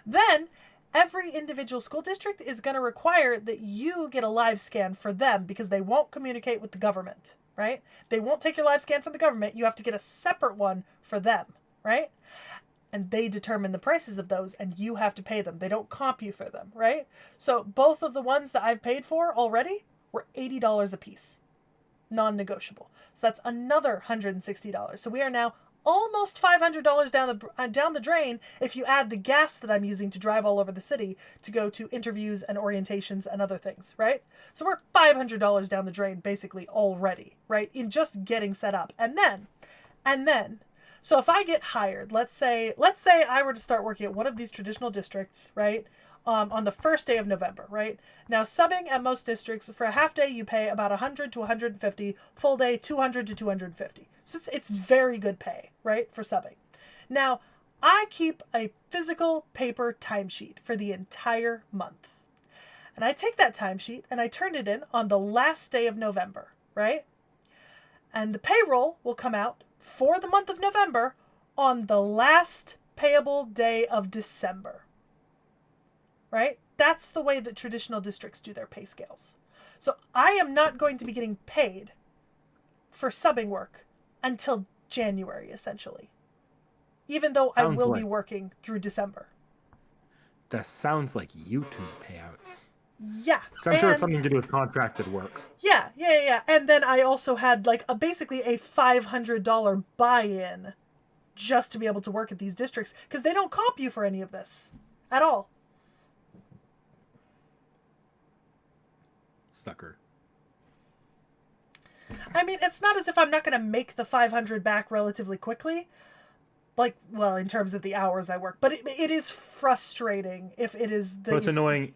Then every individual school district is going to require that you get a live scan for them, because they won't communicate with the government, right? They won't take your live scan from the government. You have to get a separate one for them, right? And they determine the prices of those, and you have to pay them. They don't comp you for them, right? So both of the ones that I've paid for already were $80 a piece, non-negotiable. So that's another $160. So we are now almost $500 down the drain if you add the gas that I'm using to drive all over the city to go to interviews and orientations and other things, right? So we're $500 down the drain basically already, right? In just getting set up. And then, so if I get hired, let's say I were to start working at one of these traditional districts, right? On the first day of November, right? Now, subbing at most districts, for a half day, you pay about $100 to $150, full day, $200 to $250. So it's very good pay, right, for subbing. Now, I keep a physical paper timesheet for the entire month. And I take that timesheet and I turn it in on the last day of November, right? And the payroll will come out for the month of November on the last payable day of December. Right? That's the way that traditional districts do their pay scales. So I am not going to be getting paid for subbing work until January, essentially. Even though I will be working through December.
That sounds like YouTube payouts.
Yeah.
So I'm sure it's something to do with contracted work.
Yeah. And then I also had like basically a $500 buy-in just to be able to work at these districts, because they don't comp you for any of this at all.
Sucker.
I mean, it's not as if I'm not going to make the 500 back relatively quickly. Like, well, in terms of the hours I work. But it is frustrating if it is the...
Well, it's annoying,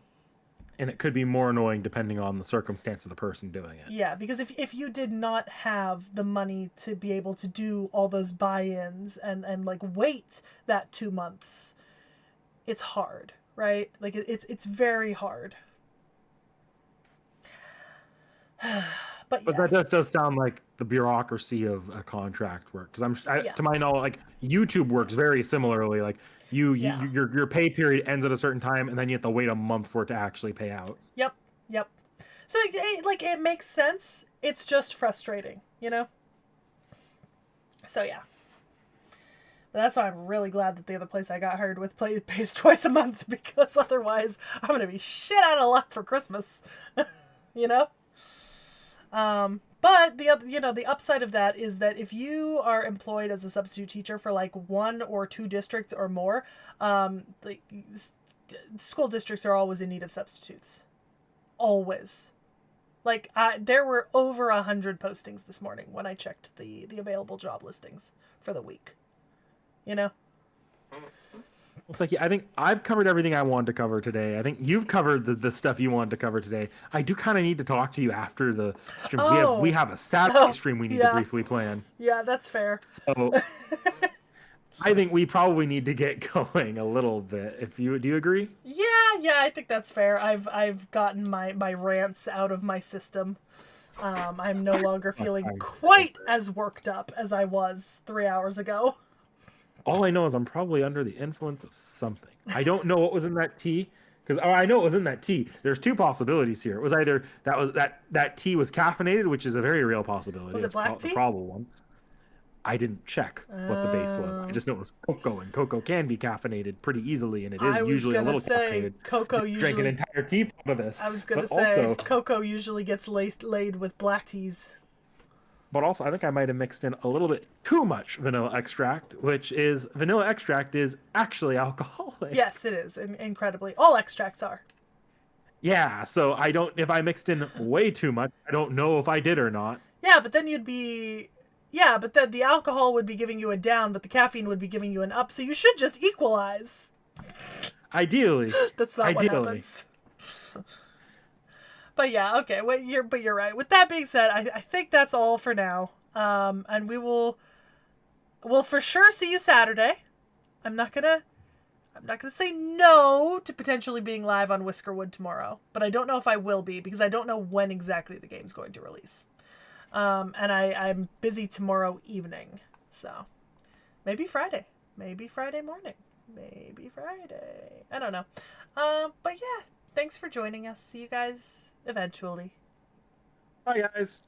and it could be more annoying depending on the circumstance of the person doing it.
Yeah, because if you did not have the money to be able to do all those buy-ins and like, wait that 2 months, it's hard, right? Like, it's very hard. But
that does sound like the bureaucracy of a contract work, because to my knowledge, like, YouTube works very similarly. Like your pay period ends at a certain time, and then you have to wait a month for it to actually pay out.
Yep. So it makes sense. It's just frustrating, you know. So yeah. But that's why I'm really glad that the other place I got hired with pays twice a month, because otherwise I'm gonna be shit out of luck for Christmas. You know. But the upside of that is that if you are employed as a substitute teacher for like 1 or 2 districts or more, school districts are always in need of substitutes. Always. Like, there were over 100 postings this morning when I checked the available job listings for the week. You know?
It's like, I think I've covered everything I wanted to cover today. I think you've covered the stuff you wanted to cover today. I do kind of need to talk to you after the streams. We have a Saturday stream we need to briefly plan.
Yeah, that's fair.
So I think we probably need to get going a little bit. Do you agree?
Yeah, I think that's fair. I've gotten my rants out of my system. I'm no longer feeling quite as worked up as I was 3 hours ago.
All I know is I'm probably under the influence of something. I don't know what was in that tea, because I know it was in that tea. There's 2 possibilities here. It was either that tea was caffeinated, which is a very real possibility.
Was it black tea?
The probable one. I didn't check what the base was. I just know it was cocoa, and cocoa can be caffeinated pretty easily, and it is usually a little caffeinated.
Cocoa usually...
Drink an entire teapot of this.
I was going to say, cocoa usually gets laid with black teas.
But also, I think I might have mixed in a little bit too much vanilla extract, vanilla extract is actually alcoholic.
Yes, it is. Incredibly. All extracts are.
Yeah, so if I mixed in way too much, I don't know if I did or not.
Yeah, Yeah, but then you'd be. Yeah, but then the alcohol would be giving you a down, but the caffeine would be giving you an up. So you should just equalize.
Ideally.
That's not what
Ideally.
happens. But yeah, okay. Well, you're right. With that being said, I think that's all for now. And we'll for sure see you Saturday. I'm not gonna say no to potentially being live on Whiskerwood tomorrow, but I don't know if I will be because I don't know when exactly the game's going to release. And I'm busy tomorrow evening, so maybe Friday, maybe Friday morning, maybe Friday. I don't know. But yeah, thanks for joining us. See you guys eventually.
Bye, guys.